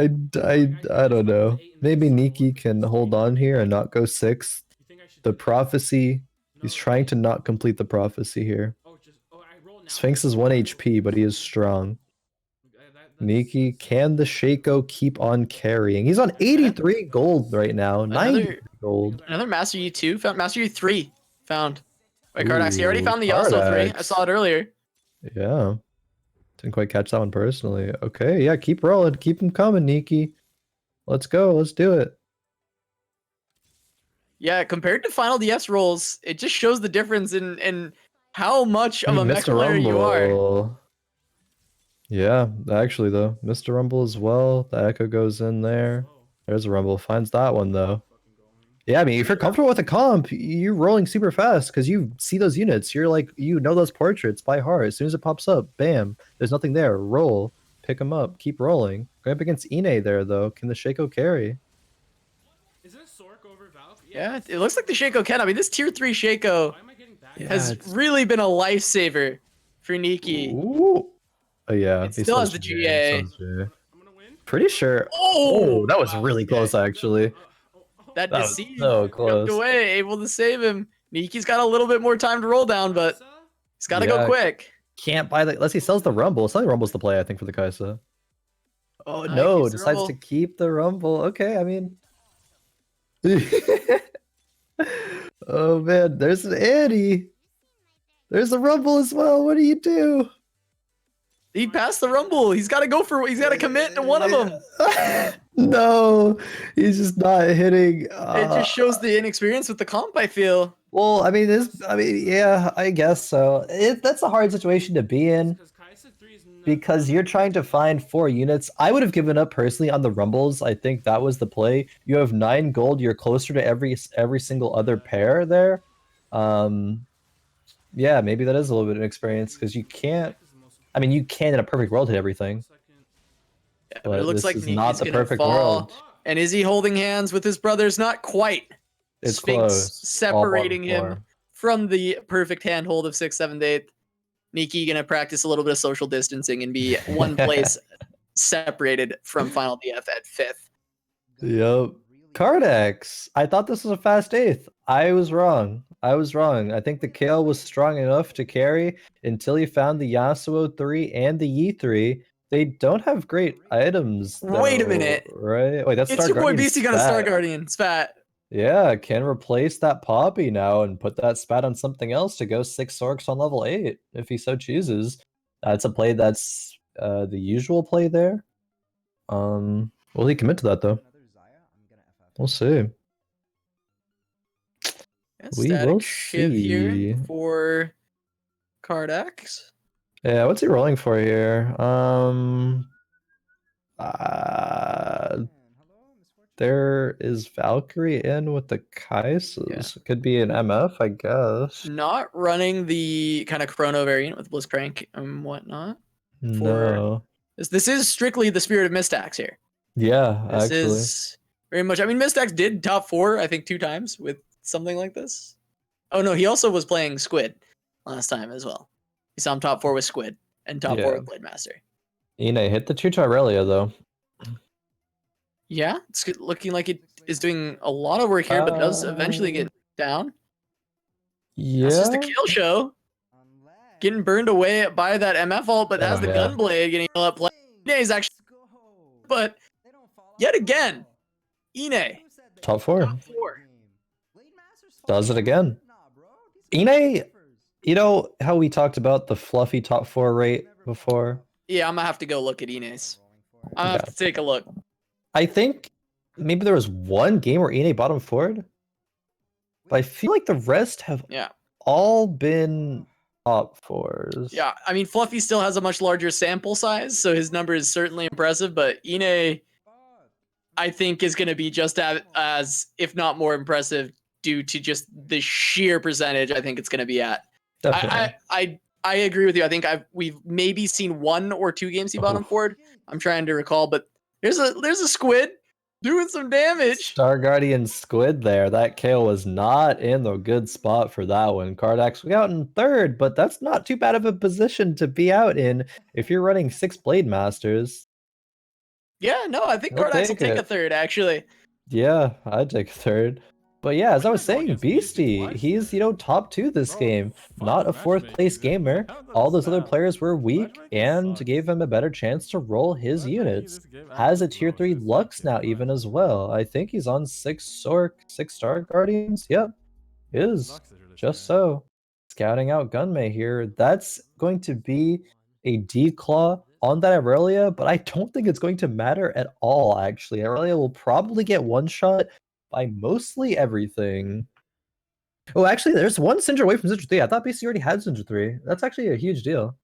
don't know. Maybe Neeky can hold on here and not go 6th. You think I should The take it? prophecy, he's No. trying to not complete the prophecy here. Oh, I roll now. Sphinx is 1 HP, but he is strong. Neeky, can the Shaco keep on carrying? He's on 83 gold right now. 90 gold. Another Master Yi 2 found. Master Yi 3 found. Wait, Kardax, he already Ooh, found the Yasuo 3. I Kardax. saw it earlier. Yeah. Didn't quite catch that one personally. Okay, yeah, keep rolling. Keep him coming, Neeky. Let's go. Let's do it. Yeah, compared to Finaldf's rolls, it just shows the difference in how much of a mech player you are. Yeah, actually though. Mr. Rumble as well. The Echo goes in there. There's a Rumble. Finds that one though. Yeah, I mean, if you're comfortable with a comp, you're rolling super fast because you see those units. You're like, you know those portraits by heart. As soon as it pops up, bam, there's nothing there. Roll, pick them up, keep rolling. Going up against Inay there though. Can the Shaco carry? Is it Sork over Valk? Yeah, it looks like the Shaco can. I mean, this tier 3 Shaco Why am I getting back? has it's- really been a lifesaver for Neeky. Ooh. Oh yeah, It he still has says the G, GA. says G. I'm gonna win. Pretty sure. Oh, that was wow, really okay. close actually. That That was Deceive so jumped close. away, able to save him. Neeky's got a little bit more time to roll down, but he's got to go Yeah. quick. Can't buy the unless he sells the Rumble. Selling Rumble's the play, I think, for the Kaisa. Oh I no, keeps the decides to Rumble. keep the Rumble. Okay, I mean. Oh man, there's an Annie. There's a Rumble as well. What do you do? He passed the Rumble. He's got to go for. He's got to commit to one of them. No, he's just not hitting. It just shows the inexperience with the comp, I feel. Well, I mean, yeah, I guess so. That's a hard situation to be in because you're trying to find 4 units. I would have given up personally on the Rumbles. I think that was the play. You have 9 gold. You're closer to every single other pair there. Yeah, maybe that is a little bit of experience because you can't. I mean, you can in a perfect world hit everything. Yeah, But it looks this like is Neeky's not the gonna perfect fall. world. And is he holding hands with his brothers? Not quite. It's Sphinx close. separating All him bottom from the perfect handhold of 6th, 7th, 8th. Neeky gonna practice a little bit of social distancing and be one place separated from Finaldf at 5th. Yep. Kardax. I thought this was a fast 8th. I was wrong. I think the Kale was strong enough to carry until he found the Yasuo 3 and the Yi 3. They don't have great items. Wait a though, minute. Right? Wait, that's It's Star your boy Guardian Beastie gonna spat. Star Guardian. Spat. Yeah, can replace that Poppy now and put that spat on something else to go 6 Orcs on level 8 if he so chooses. That's a play that's the usual play there. Will he commit to that though? We'll see. Yeah, We static will shiv see. here for Kardax. Yeah, what's he rolling for here? There is Valkyrie in with the Kaisers. Could be an MF, I guess. Not running the kind of chrono variant with Blitzcrank and whatnot. No. This is strictly the Spirit of Mistax here. Yeah, This actually. is very much. I mean, Mistax did top 4, I think, 2 times with something like this. Oh no, he also was playing Squid last time as well. He saw him top 4 with Squid and top 4 with Blade Master. Inay hit the Tucharelia though. Yeah, it's looking like it is doing a lot of work here, but does eventually get down. Yeah. That's just a kill show. Getting burned away by that MF ult, but has the Gunblade getting up play. Inay's actually, but yet again, Inay. Top 4. Top 4. Does it again. Inay, you know how we talked about the fluffy top 4 rate before? Yeah, I'm gonna have to go look at Inay's. I'm gonna have to take a look. I think maybe there was one game where Inay bottom forward, but I feel like the rest have all been top 4s. Yeah, I mean, Fluffy still has a much larger sample size, so his number is certainly impressive, but Inay, I think, is going to be just as, if not more impressive, due to just the sheer percentage I think it's going to be at. Definitely. I agree with you. I think we've maybe seen 1 or 2 games he bottom forward. I'm trying to recall, but There's a squid doing some damage. Star Guardian Squid there. That KO was not in the good spot for that one. Kardax was out in third, but that's not too bad of a position to be out in if you're running 6 Blade Masters. Yeah, no, I think I'll Kardax will take take a it. third, actually. Yeah, I'd take a third. But yeah, as I was saying, Beasty, he's, top 2 this game. Not a 4th place gamer. All those other players were weak and gave him a better chance to roll his units. Has a tier 3 Lux now even as well. I think he's on 6 Sork, 6 Star Guardians. Yep, is. Just so. Scouting out Gunmay here. That's going to be a declaw on that Aurelia, but I don't think it's going to matter at all, actually. Aurelia will probably get one-shot by mostly everything. Oh, actually, there's one Syndra away from Syndra 3. I thought BC already had Syndra 3. That's actually a huge deal.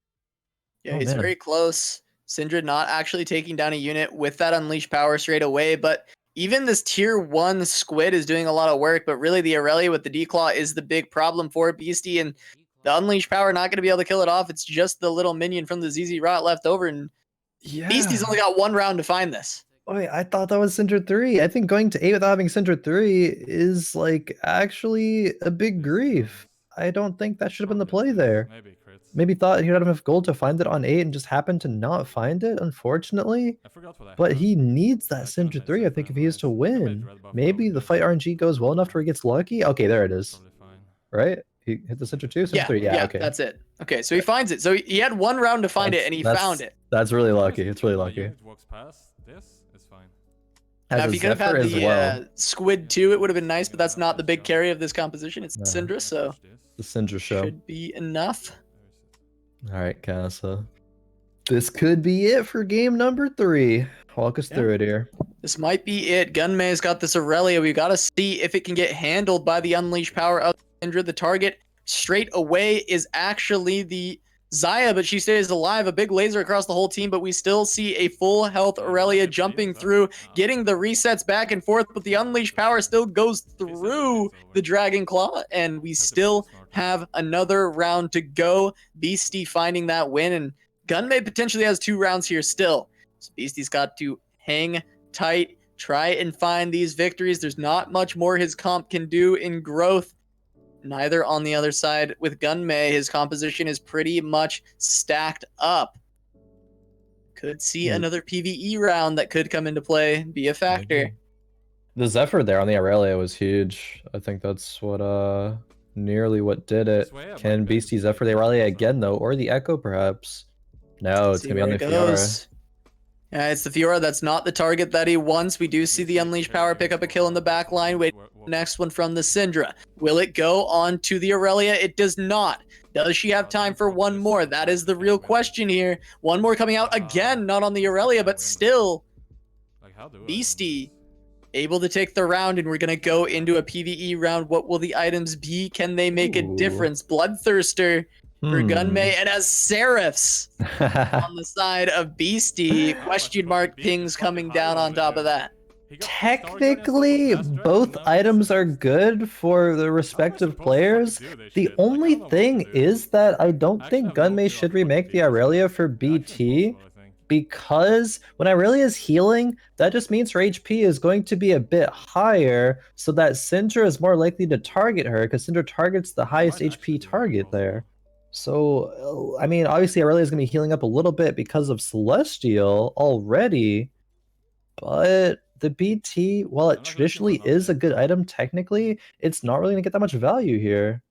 Yeah, Oh, he's man. very close. Syndra not actually taking down a unit with that Unleash power straight away, but even this tier 1 Squid is doing a lot of work, but really the Aurelia with the Declaw is the big problem for Beasty, and the Unleash power not going to be able to kill it off. It's just the little minion from the ZZ Rot left over, and Yeah. Beasty's only got one round to find this. Wait, I thought that was Syndra 3. I think going to 8 without having Syndra 3 is, actually a big grief. I don't think that should have been the play there. Maybe crits. Maybe thought he'd have enough gold to find it on 8 and just happened to not find it, unfortunately. I forgot what I But had. he needs that I Syndra couldn't 3, I accept think, that if he is to advice. I made win. red buff Maybe gold, the yes. fight RNG goes well enough to where he gets lucky. Okay, there it is. Probably fine. Right? He hit the Syndra 2, Syndra Yeah, 3. Yeah, okay. that's it. Okay, so he finds it. So he had one round to find it, and he found it. That's really lucky. Honestly, It's really if my lucky. unit walks past this, it's fine. Has Now, a if he could have Zephyr had as the well. Squid 2, it would have been nice, but that's not the big carry of this composition. It's No. Syndra, so The Syndra show. should be enough. All right, Casa. This could be it for game number 3. Walk us through it here. This might be it. Gunmay's got this Aurelia. We've got to see if it can get handled by the Unleash power of Syndra. The target straight away is actually the Xayah, but she stays alive. A big laser across the whole team, but we still see a full health Aurelia jumping through, getting the resets back and forth, but the Unleash power still goes through the Dragon Claw, and we still have another round to go. Beasty finding that win, and Gunmay potentially has 2 rounds here still. So Beasty's got to hang tight, try and find these victories. There's not much more his comp can do in growth. Neither on the other side with Gunmay. His composition is pretty much stacked up. Could see another PvE round that could come into play, be a factor. The Zephyr there on the Aurelia was huge. I think that's what nearly what did it. Can Beastie Zephyr the Aurelia again though, or the Echo perhaps? No, it's See gonna be on where the it Fiora. goes. Yeah, it's the Fiora. That's not the target that he wants. We do see the Unleash power pick up a kill in the back line. Wait, next one from the Syndra. Will it go on to the Aurelia? It does not. Does she have time for one more? That is the real question here. One more coming out again, not on the Aurelia, but still. Beastie able to take the round, and we're going to go into a PvE round. What will the items be? Can they make a difference? Bloodthirster for Gunmay, and as Seraphs on the side of Beastie. Question mark pings coming down on top of that. Technically, both items are good for the respective players. The only thing is that I don't think Gunmay should remake the Aurelia for BT, because when Aurelia is healing, that just means her HP is going to be a bit higher, so that Syndra is more likely to target her, because Syndra targets the highest HP target there. So, I mean, obviously Aurelia is going to be healing up a little bit because of Celestial already, but the BT, while it traditionally is a good item technically, it's not really going to get that much value here.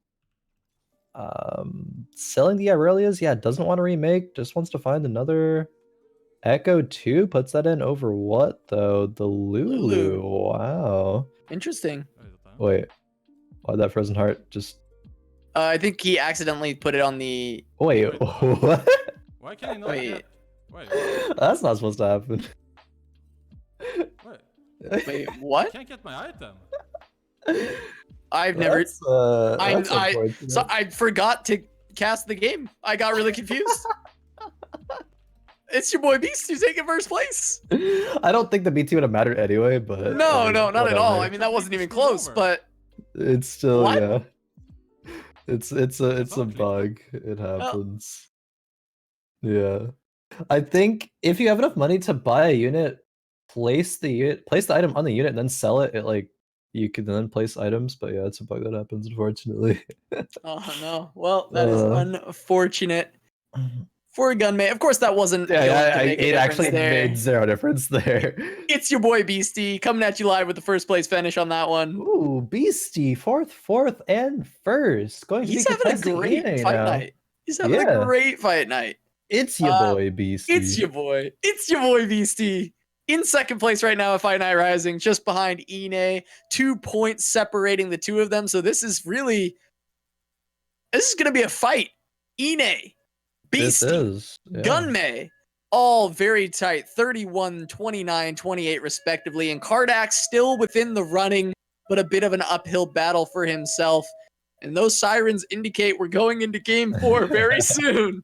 Selling the Aurelias, yeah, doesn't want to remake, just wants to find another Echo 2, puts that in over what, though? The Lulu. Wow. Interesting. Wait, why'd that Frozen Heart just... I think he accidentally put it on the... Wait, what? Why can he not Wait. get... Wait, That's not supposed to happen. Wait, what? I can't get my item. I've never... That's So unfortunate. I forgot to cast the game. I got really confused. It's your boy Beast who's taking first place. I don't think the BT would have mattered anyway, but... No, not at all. whatever. I mean, that wasn't even close, but... It's still, What? yeah. It's a bug. It happens. Yeah. I think if you have enough money to buy a unit place the item on the unit and then sell it, it like you could then place items. But yeah, it's a bug that happens unfortunately. Oh no. Well, that is Uh, unfortunate for Gunmay. Of course, that wasn't going yeah, to make a it difference actually there. made zero difference there. It's your boy Beasty coming at you live with the first place finish on that one. Ooh, Beasty, fourth, and first. Going to He's be having a contesting great Inay fight now. night. He's having Yeah. a great fight night. It's your boy Beasty. It's your boy. It's your boy Beasty. In second place right now at Fight Night Rising, just behind Inay. 2 points separating the two of them. So this is going to be a fight. Inay, This Beasty, is Gunmay, all very tight. 31, 29, 28 respectively. And Kardax still within the running, but a bit of an uphill battle for himself. And those sirens indicate we're going into game 4 very soon.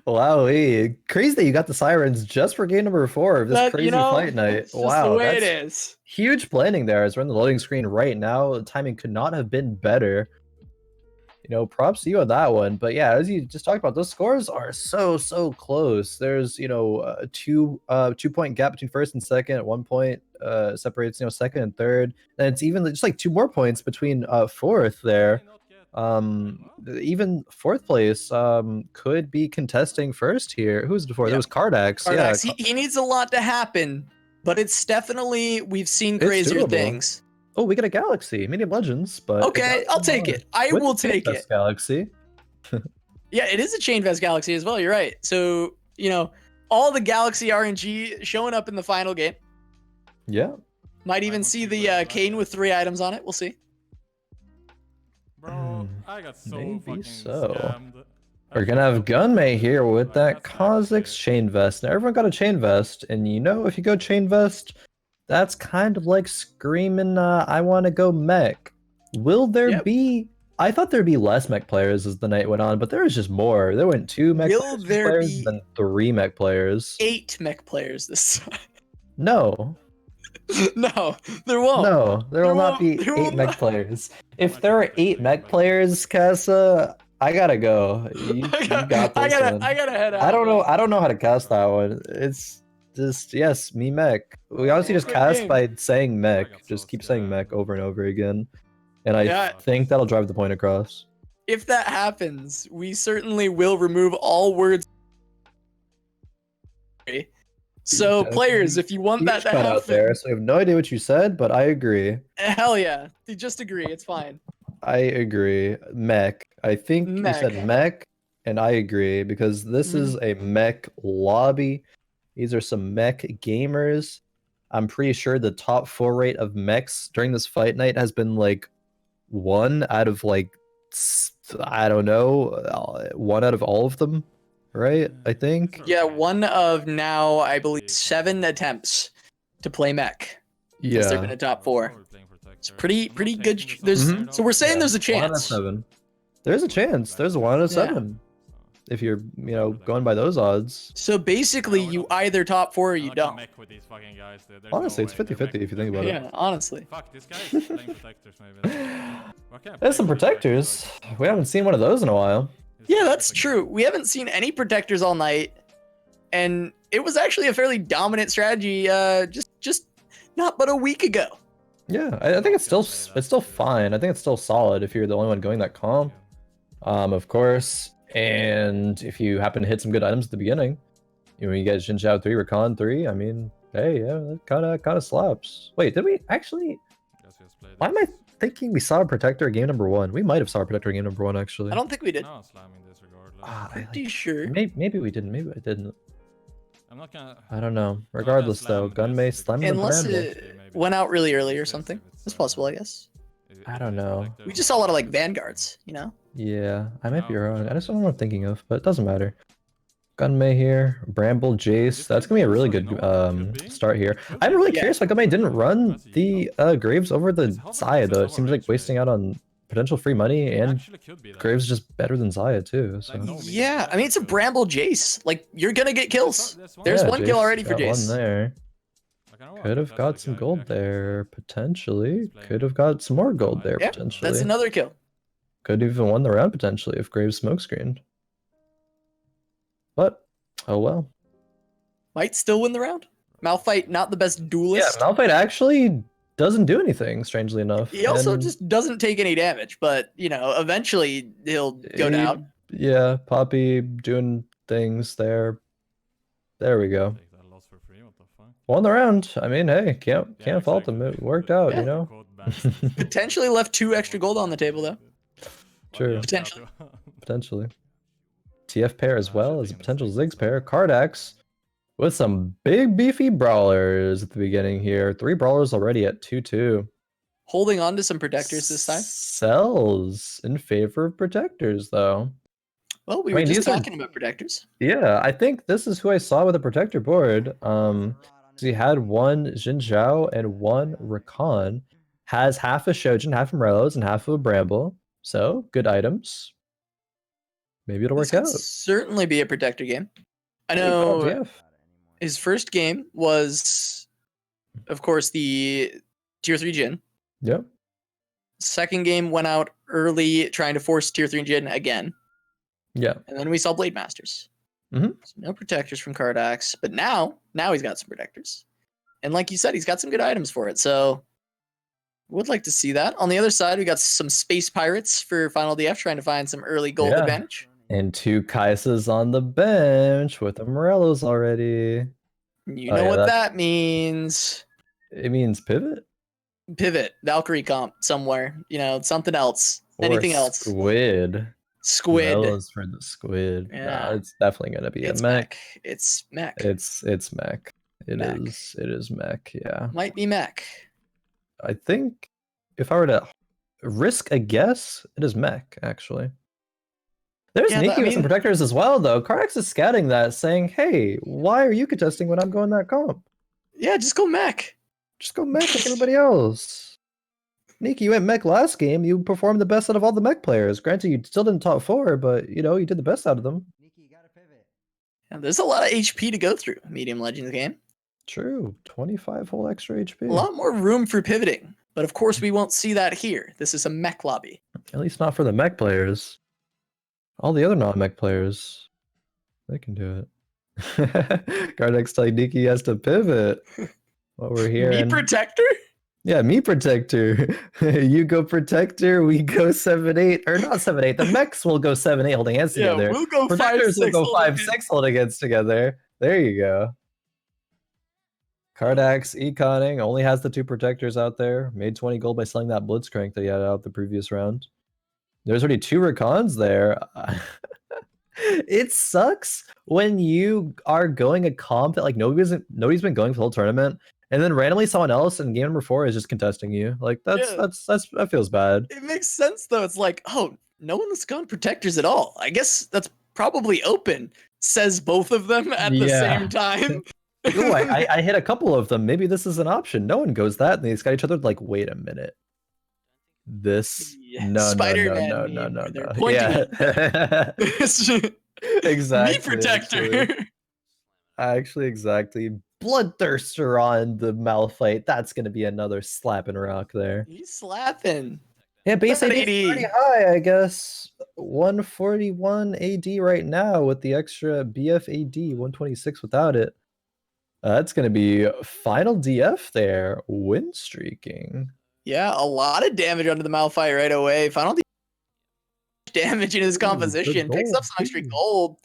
Wow, crazy that you got the sirens just for game number 4 of this crazy fight night. It's just Wow, the way that's it is. huge planning there. As we're on the loading screen right now, the timing could not have been better. You know, props to you on that one. But yeah, as you just talked about, those scores are so close. There's a 2 point gap between first and second. At 1 point separates second and third. And it's even just like 2 more points between fourth there. Even fourth place could be contesting first here. Who's the fourth? Yeah. It was Kardax. Kardax, Yeah, he needs a lot to happen, but it's definitely, we've seen It's crazier doable. things. oh, we got a galaxy, medium legends, but Okay, I'll take it. I will take it. Galaxy. Yeah, it is a Chain Vest Galaxy as well. You're right. So, all the Galaxy RNG showing up in the final game. Yeah. Might even see the Kane with 3 items on it. We'll see. Bro, I got so Maybe fucking so. scammed. We're gonna have Gunmay here with that Kha'Zix chain vest. Now everyone got a chain vest, and if you go chain vest, that's kind of like screaming, I want to go mech. Will there be? I thought there'd be less mech players as the night went on, but there was just more. There went 2 mech Will there players, be then 3 mech players. 8 mech players this time. No, No, there won't. no, there will not be there will 8 mech not. players. If there are 8 mech players, Casa, I gotta go. You got this one. I gotta head out. I don't know how to cast that one. It's just yes, me mech. We honestly just Good cast game. by saying mech. got Just so keep saying scammed. mech over and over again. And I Yeah. think that'll drive the point across. If that happens, we certainly will remove all words. So, Yeah, players, if you want that Huge to cut happen, out there, so I have no idea what you said, but I agree. hell yeah, just agree. It's fine. I agree. Mech. I think you said Mech. mech, and I agree because this is a mech lobby. These are some mech gamers. I'm pretty sure the top 4 rate of mechs during this fight night has been like 1 out of like I don't know, 1 out of all of them, right? I think. Yeah, one of now, I believe, 7 attempts to play mech. Since they've been Yeah. a top 4. It's pretty good. So we're saying there's a 1 out of chance. 7. There's a chance. There's a 1 out of Yeah. 7. If you're, going by those odds. So basically, you either top 4 or you don't. Honestly, it's 50-50 if you think about it. Yeah, honestly. Fuck, this guy is playing protectors maybe. Why can't I There's some play protectors. We haven't seen one of those in a while. Yeah, that's true. We haven't seen any protectors all night, and it was actually a fairly dominant strategy. Just not but a week ago. Yeah, I think it's still fine. I think it's still solid if you're the only one going that comp. Of course. And if you happen to hit some good items at the beginning, you get Xin Zhao 3, Recon 3. I mean, hey, yeah, that kind of slaps. Wait, did we actually? Why am I thinking we saw a protector in game number 1? We might have saw a protector in game number 1 actually. I don't think we did. No, slamming this regardless. Pretty sure. Maybe we didn't. Maybe I didn't. I'm not gonna. I don't know. Regardless, though, Gunmay slamming the Unless Bramble. it went out really early or something. It's possible, I guess. I don't know. We just saw a lot of like vanguards, Yeah, I might be wrong. I just don't know what I'm thinking of, but it doesn't matter. Gunmay here, Bramble, Jace. That's gonna be a really good start here. I'm really curious why Gunmay didn't run the Graves over the Zaya though. It seems like wasting out on potential free money, and Graves is just better than Zaya too. So Yeah, I mean it's a Bramble Jace. Like you're gonna get kills. There's yeah, 1 kill Jace already for got one Jace. there. Could have got some gold there potentially. Could have got some more gold there Yeah, potentially. that's another kill. Could have even won the round potentially if Graves smoke screened. But oh well. Might still win the round. Malphite, not the best Yeah, duelist. Malphite actually doesn't do anything, strangely enough. He also and just doesn't take any damage, but you know, eventually he'll go he- down. Yeah, Poppy doing things there. There we go. Take that loss for free. What the fuck? Won the round. I mean, hey, can't Yeah, fault him. exactly. It worked out, Yeah. you know. Quote banned. Potentially left 2 extra gold on the table though. True. Potentially. Potentially. TF pair as well as a potential Ziggs pair. Kardax with some big beefy brawlers at the beginning here. 3 brawlers already at 2-2. Holding on to some protectors this time. Sells in favor of protectors though. Well, we I were mean, just these are- talking about protectors. Yeah, I think this is who I saw with a protector board. So he had 1 Xin Zhao and 1 Rakan. Has half a Shojin, half a Morellos, and half of a Bramble. So good items. Maybe it'll This work could out. certainly be a protector game. I Hey, Final know DF. his first game was, of course, the Tier 3 Jin. Yep. Second game went out early, trying to force Tier 3 Jin again. Yeah. And then we saw Blade Masters. Mhm. So no protectors from Kardax. But now he's got some protectors. And like you said, he's got some good items for it. So would like to see that. On the other side, we got some Space Pirates for Final DF trying to find some early gold Yeah. advantage. And 2 Kaisas on the bench with the Morellos already. You Oh, know yeah, what that- that means. It means pivot. Pivot, Valkyrie comp somewhere. You know, something else. Or Anything else. Squid. Squid. Morellos for the squid. Yeah. Nah, it's definitely gonna be It's a mech. mech. It's mech. It's mech. It Mech. is mech, yeah. Might be mech. I think if I were to risk a guess, it is mech, actually. There's Yeah, Neeky I with some mean- protectors as well, though. Kardax is scouting that, saying, hey, why are you contesting when I'm going that comp? Yeah, just go mech. Just go mech like everybody else. Neeky, you went mech last game. You performed the best out of all the mech players. Granted, you still didn't top 4, but, you know, you did the best out of them. Yeah, there's a lot of HP to go through. Medium Legends game. True. 25 whole extra HP. A lot more room for pivoting. But of course, we won't see that here. This is a mech lobby. At least not for the mech players. All the other non-mech players, they can do it. Kardax telling Neeky he has to pivot. What we're Me hearing. protector? Yeah, me protector. You go protector, we go 7-8. Or not 7-8. The mechs will go 7-8 holding hands Yeah, together. we'll go Protectors 5-6. will go 5-6 holding hands together. There you go. Kardax econing only has the 2 protectors out there. Made 20 gold by selling that Blitzcrank that he had out the previous round. There's already 2 Rakans there. It sucks when you are going a comp that like nobody's been going for the whole tournament, and then randomly someone else in game number 4 is just contesting you. Like Yeah. that feels bad. It makes sense though. It's like, oh, no one was going protectors at all. I guess that's probably open. Says both of them at the Yeah. same time. Ooh, I hit a couple of them. Maybe this is an option. No one goes that, and they just got each other like, wait a minute. This Yeah, no Spider-Man no meme where they're no. pointing Yeah. Exactly. Me protector. Actually, exactly. Bloodthirster on the Malphite. That's gonna be another slapping rock there. He's slapping. Yeah, base AD is 180. pretty high, I guess. 141 AD right now with the extra BF AD, 126 without it. That's gonna be final DF there, win streaking. Yeah, a lot of damage under the Malphite right away. Final damage in his composition. Picks up gold, some extra too. gold.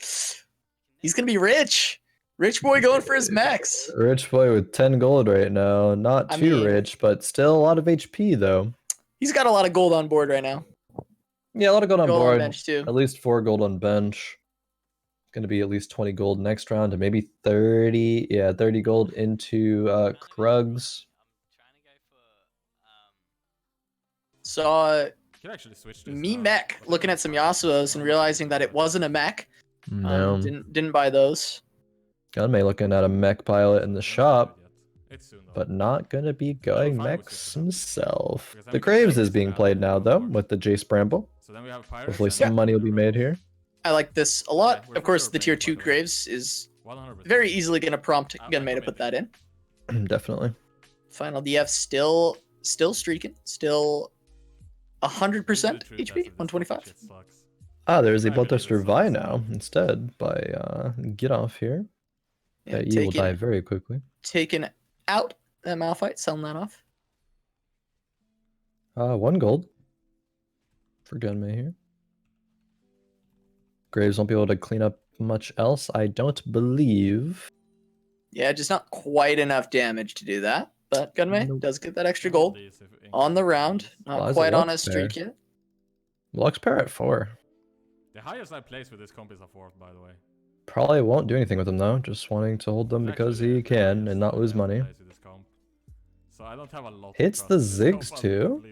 He's gonna be rich. Rich boy going for his mechs. Rich boy with 10 gold right now. Not I too mean- rich, but still a lot of HP though. He's got a lot of gold on board right now. Yeah, a lot of gold on Gold on board. bench too. At least 4 gold on bench. Gonna be at least 20 gold next round, and maybe 30. Yeah, 30 gold into Krugs. Saw You can actually switch this. me mech looking at some Yasuo's and realizing that it wasn't a mech. No. Didn't buy those. Gunmay looking at a mech pilot in the shop, It's soon, though. but not gonna be going fine with mechs it, though. himself. Because then The we can Graves check is this being out played now though, before. with the Jace Bramble. So then we have pirates. Hopefully and some money will be made here. I like this a lot. we're Of course, sure the paying tier for 2 it. Graves is 100%. very easily going to prompt I'm Gunmay to not put that in. Definitely. Final DF still streaking, still 100% HP, 125. Ah, there's a Not gonna do Bloodthirster this Vi on now instead by GitOff here. Yeah, That E will die very quickly. taking out that Malphite, selling that off. 1 gold for Gunmay here. Graves won't be able to clean up much else, I don't believe. Yeah, just not quite enough damage to do that. But Gunmay Nope. does get that extra gold on the round. Not Well, quite on Lux his streak yet. Lux pair at 4. The highest I placed with this comp is a 4th, by the way. Probably won't do anything with him though, just wanting to hold them because he can and not lose money. So I don't have a lot. Hits the Ziggs too.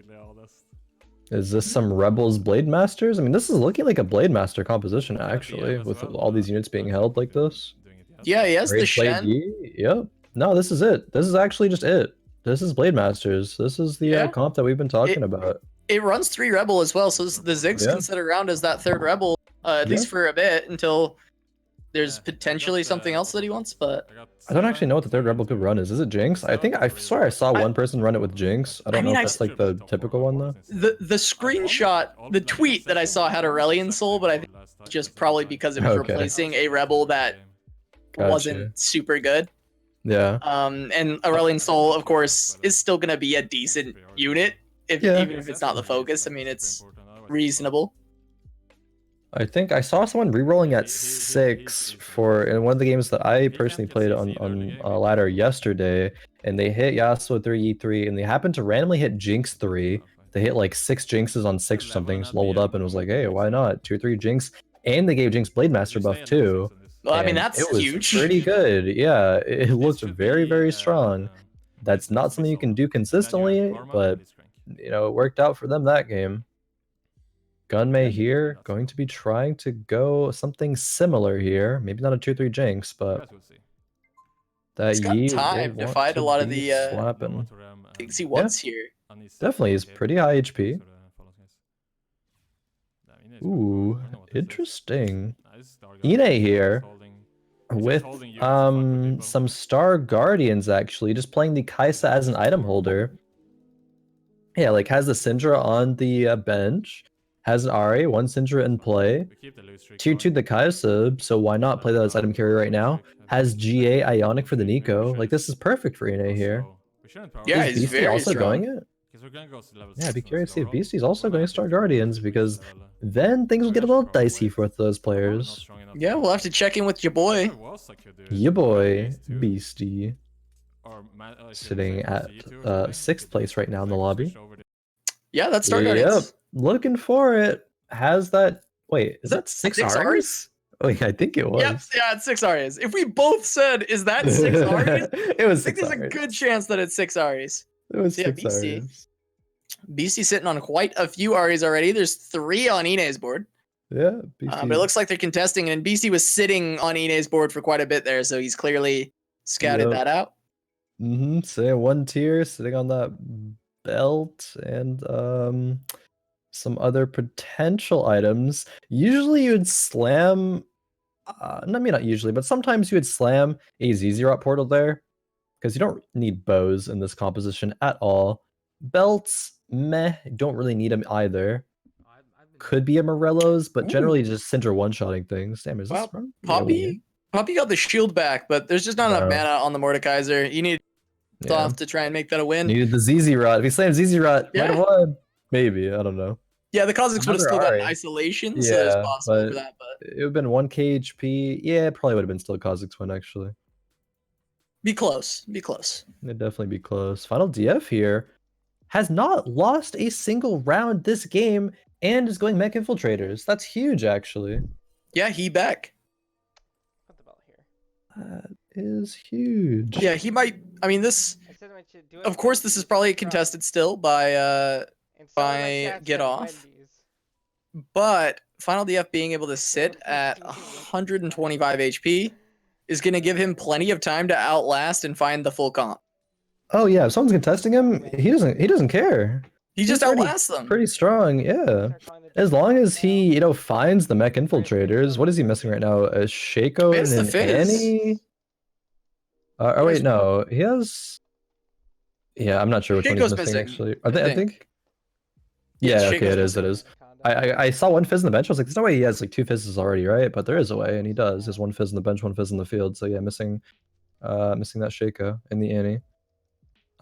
Is this some Rebels Blade Masters? I mean, this is looking like a Blade Master composition actually, with all these units being held like this. Yeah, he has the Raid Blade Shen. Yi? Yep. No, this is it. This is actually just it. This is Blade Masters. This is the Yeah. comp that we've been talking about. It runs 3 Rebel as well, so the Ziggs Yeah. can sit around as that 3rd Rebel, at least for a bit, until there's potentially something else that he wants, but... I don't actually know what the 3rd Rebel could run is. Is it Jinx? I think I swear I saw one person run it with Jinx. I don't know if that's like the typical one though. The screenshot, the tweet that I saw had Aurelion Soul, but I think it's just probably because it was Okay. replacing a Rebel that Gotcha. wasn't super good. Yeah. And Aurelion Soul, of course, is still going to be a decent unit, even if it's not the focus. I mean, it's reasonable. I think I saw someone re-rolling at 6 for in one of the games that I personally played on ladder yesterday, and they hit Yasuo 3 E3, and they happened to randomly hit Jinx 3. They hit like 6 Jinxes on 6 or something, just leveled up and was like, hey, why not? 2 or 3 Jinx, and they gave Jinx Blade Master buff too. Well, I mean, And that's it was huge. pretty good. Yeah, it looked very, very strong. That's not something you can do consistently, but you know, it worked out for them that game. Gunmay here, going to be trying to go something similar here. Maybe not a 2-3 Jinx, but that He's got Yi time will to want fight a lot of be the slapping. things he wants here. Definitely, he's pretty high HP. Ooh, interesting. Inay here with some Star Guardians actually, just playing the Kaisa as an item holder. Yeah, like has the Syndra on the bench, has an Ahri, 1 Syndra in play, tier 2 the Kaisa, so why not play that as item carry right now? Has GA Ionic for the Nico. Like this is perfect for Inay here. Yeah, Is he's Beasty very also strong. going it? Yeah, I'd be curious to see if Beasty's also going Star Guardians, because then things will get a little dicey for those players. Yeah, we'll have to check in with your boy. Your boy, Beasty, sitting at 6th place right now in the lobby. Yeah, that's Star Guardians. Looking for it. Has that... Wait, is that 6 6 Rs? Rs? Oh, yeah, I think it was. Yep, yeah, it's 6 Aries. If we both said, is that 6 Aries? It was I think 6 there's a Rs. good chance that it's 6 Aries. It was Yeah, 6 Beasty. Rs. Beasty sitting on quite a few Aries already. There's 3 on Inay's board. Yeah, Beasty. But it looks like they're contesting, and Beasty was sitting on Inay's board for quite a bit there, so he's clearly scouted that out. Say 1 tier, sitting on that belt, and some other potential items. Usually you would slam, I mean not usually, but sometimes you would slam a ZZ-Rot portal there, because you don't need bows in this composition at all. Belts, meh, don't really need them either. Could be a Morello's, but generally just Syndra one-shotting things. Damn, is this Wow, wrong? Poppy got the shield back, but there's just not enough mana on the Mordekaiser. You need off to try and make that a win. Needed the ZZ-Rot. If he slammed ZZ-Rot, might have Yeah. won. Maybe, I don't know. Yeah, the Kha'Zix would have still gotten Ahri. isolation, so it's possible for that, but it would have been 1k HP. Yeah, it probably would have been still Kha'Zix win, actually. be close. Be close. It'd definitely be close. Finaldf here has not lost a single round this game and is going Mech Infiltrators. That's huge, actually. Yeah, he back. Put the belt here. That is huge. Yeah, he might. I mean, this. I said I should do it Of course, this is probably contested still by And some of my by chat said GitOff. Wendy's. but Finaldf being able to sit at 125 HP is going to give him plenty of time to outlast and find the full comp. Oh yeah, if someone's contesting him, he doesn't care. He just He's already outlasts them. Pretty strong, yeah. As long as he, finds the Mech Infiltrators. What is he missing right now? A Shaco It's and the an Fizz. Annie? Oh wait, no. He has... Yeah, I'm not sure which one he's Shaco's missing, missing, actually. I I think... Yes, Yeah, okay, Shaco's it is. I saw 1 Fizz in the bench. I was like, there's no way he has like 2 Fizzes already, right? But there is a way, and he does. There's 1 Fizz in the bench, 1 Fizz in the field. So yeah, missing Missing that Shaco and the Annie.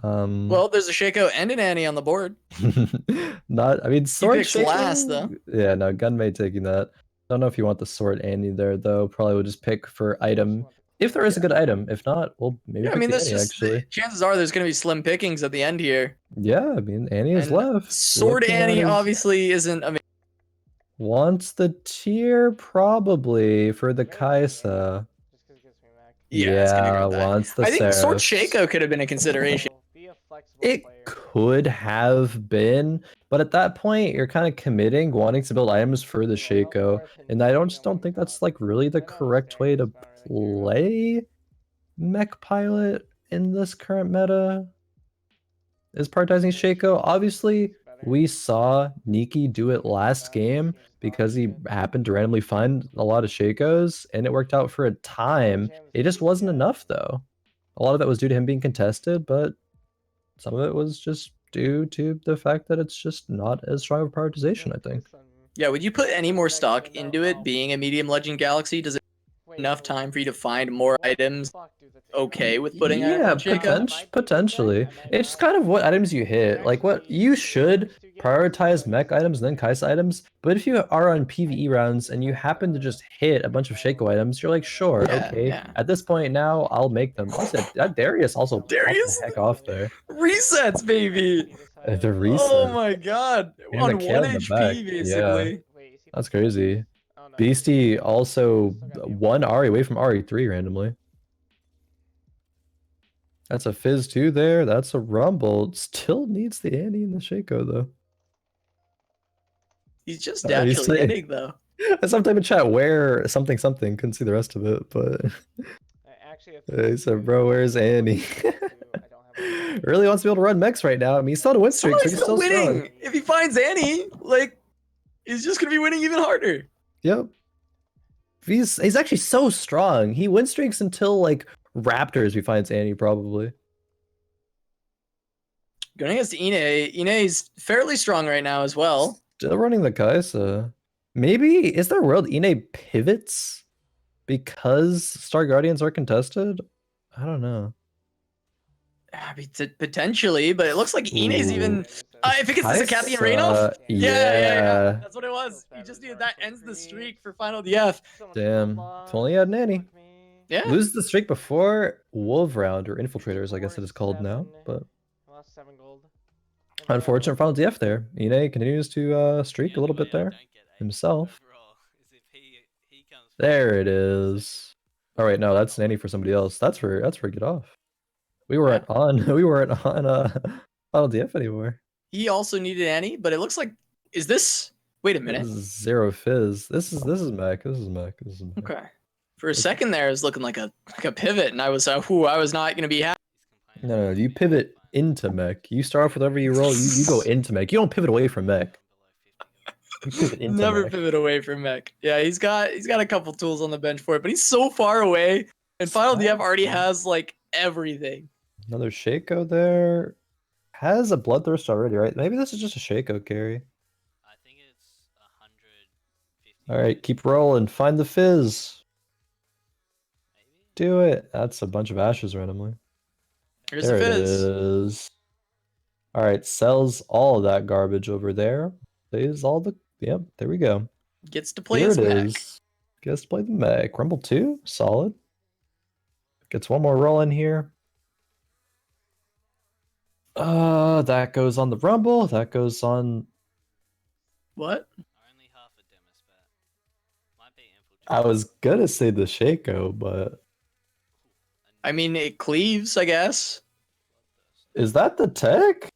Well, there's a Shaco and an Annie on the board. not. I mean, sword picks Shaco. last, though. Yeah, no, Gunmay taking that. Don't know if you want the sword Annie there though. Probably would just pick for item if there is a good item. If not, we'll maybe Yeah, I pick mean, the that's Annie just actually. chances are there's going to be slim pickings at the end here. Yeah, I mean Annie is And left. Sword Looking at Annie his- obviously isn't. I mean, wants the tier probably for the Kaisa. Just 'cause it gives me Mech. yeah, it's going to go with that. wants the I think Sword Seraphs. Shaco could have been a consideration. Be a flexible It player. could have been, but at that point, you're kind of committing wanting to build items for the Shaco, and I just don't think that's like really the correct way to play Mech Pilot in this current meta. Is prioritizing Shaco? Obviously, we saw Neeky do it last game because he happened to randomly find a lot of Shakos, and it worked out for a time. It just wasn't enough though. A lot of it was due to him being contested, but some of it was just due to the fact that it's just not as strong of a prioritization, I think. Yeah, would you put any more stock into it being a medium legend galaxy? Does it enough time for you to find more items okay with putting Yeah, on Shaco? potentially. It's kind of what items you hit. Like what you should prioritize mech items and then Kaisa items. But if you are on PvE rounds and you happen to just hit a bunch of Shaco items, you're like, sure, Yeah, okay. yeah. At this point now, I'll make them. Also, that Darius also popped Darius? the heck off there. Resets, baby! The reset. Oh my god. And On the 1 kill in the back. HP, basically. That's crazy. Beastie also 1 Ari away from RE3 randomly. That's a Fizz 2 there. That's a Rumble. Still needs the Annie and the Shaco though. He's just He's naturally saying- hitting, though. Some type of chat where something. Couldn't see the rest of it, but he said, "Bro, where's Annie?" Really wants to be able to run mechs right now. I mean, he's still on a win streak, so Somebody's he's still still winning. strong. If he finds Annie, like, he's just gonna be winning even harder. Yep. He's actually so strong. He win streaks until like Raptors. He finds Annie probably. Going against Inay's fairly strong right now as well. Still running the Kaisa. Maybe is there a world Inay pivots because Star Guardians are contested? I don't know. I mean, potentially, but it looks like Inay's even. Ooh. If it gets this Acathian Rainoff? Yeah. That's what it was. He just needed that ends the streak for Finaldf. Damn. If only he had Nanny. Yeah. Lose the streak before Wolf Round or Infiltrators, I guess it is called now. But unfortunate final DF there. Inay continues to streak a little bit there himself. There it is. Oh wait, no, that's Nanny for somebody else. That's for GitOff. We weren't on final DF anymore. He also needed Annie, but it looks like is this? Wait a minute. This is Zero Fizz. This is Mech. This is Mech. Okay. For a second there, it was looking like a pivot, and I was not gonna be happy. No, you pivot into Mech. You start off with whatever you roll. You go into Mech. You don't pivot away from Mech. You pivot into Never Mech. pivot away from Mech. Yeah, he's got a couple tools on the bench for it, but he's so far away. And Finaldf already has like everything. Another Shaco there. Has a Bloodthirst already, right? Maybe this is just a Shaco carry. I think it's 150. Alright, keep rolling. Find the Fizz. Maybe? Do it. That's a bunch of ashes randomly. Here's There the it Fizz. is. Alright, sells all of that garbage over there. Plays all the... Yep, there we go. Gets to play Here his it Mech. is. Gets to play the Mech. Rumble 2, solid. Gets one more roll in here. That goes on the Rumble. That goes on... What? Only half a demo spec. Might be I infiltrated. was gonna say the Shaco, but... I mean, it cleaves, I guess. Is that the tech?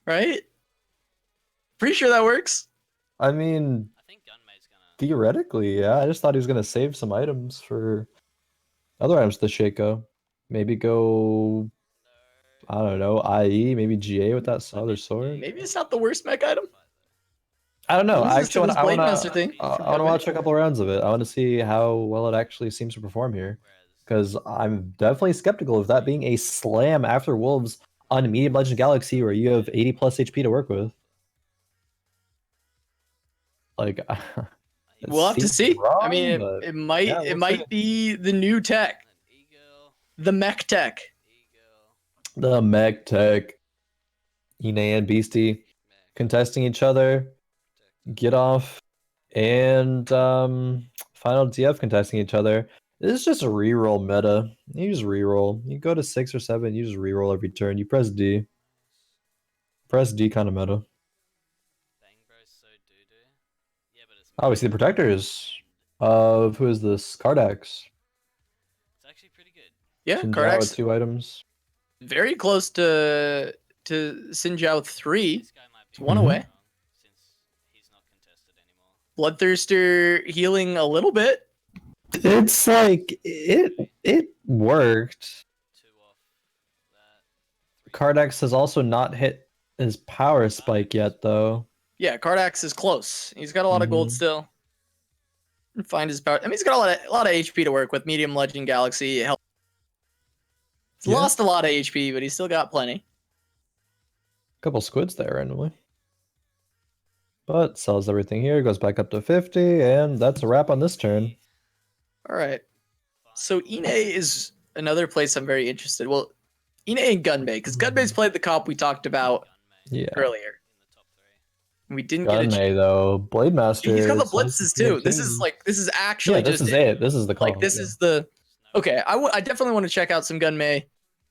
Right? Pretty sure that works. I mean, I think Gunmay's gonna. theoretically, yeah. I just thought he was gonna save some items for other items to Shaco. Maybe go, I don't know, IE, maybe GA with that other sword. Maybe it's not the worst Mech item. I don't know. Loses I to actually this I Blade wanna, Master thing I from wanna Gunmay. watch a couple rounds of it. I want to see how well it actually seems to perform here. Because I'm definitely skeptical of that being a slam after Wolves on Medium Legend Galaxy where you have 80 plus HP to work with. Like, We'll have to seems see. I wrong, mean, but it might yeah, it we'll might see. be the new tech. An Eagle. The Mech Tech. Eagle. The Mech Tech. Inay and Beasty contesting each other. GitOff and Finaldf contesting each other. This is just a reroll meta. You just reroll. You go to 6 or 7, you just reroll every turn. You press D. Press D kind of meta. Bang Bro's so doo-doo. Yeah, but it's Oh, we see the protectors of who is this? Kardax. It's actually pretty good. Yeah, Xin Zhao Kardax with 2 items. very close to Sinjao 3. This guy might be One Mhm. away. since he's not contested anymore. Bloodthirster healing a little bit. It's like it worked. 2 off that. 3 Kardax has also not hit his power spike yet though. Yeah, Kardax is close. He's got a lot of gold Mhm. still. And find his power. I mean, he's got a lot of HP to work with. Medium Legend Galaxy. He's Yeah. lost a lot of HP, but he's still got plenty. Couple squids there randomly. But sells everything here, goes back up to 50, and that's a wrap on this turn. All right. So Inay is another place I'm very interested. Well, Inay and Gunmay, because Gunmay's played the comp we talked about Gunmay Yeah. earlier. in the top 3. We didn't get a Gunmay though, Blade Master. He's got the is blitzes also too. This is king. like this is actually yeah, this just is it. This is the call. like this yeah. is the okay. I definitely want to check out some Gunmay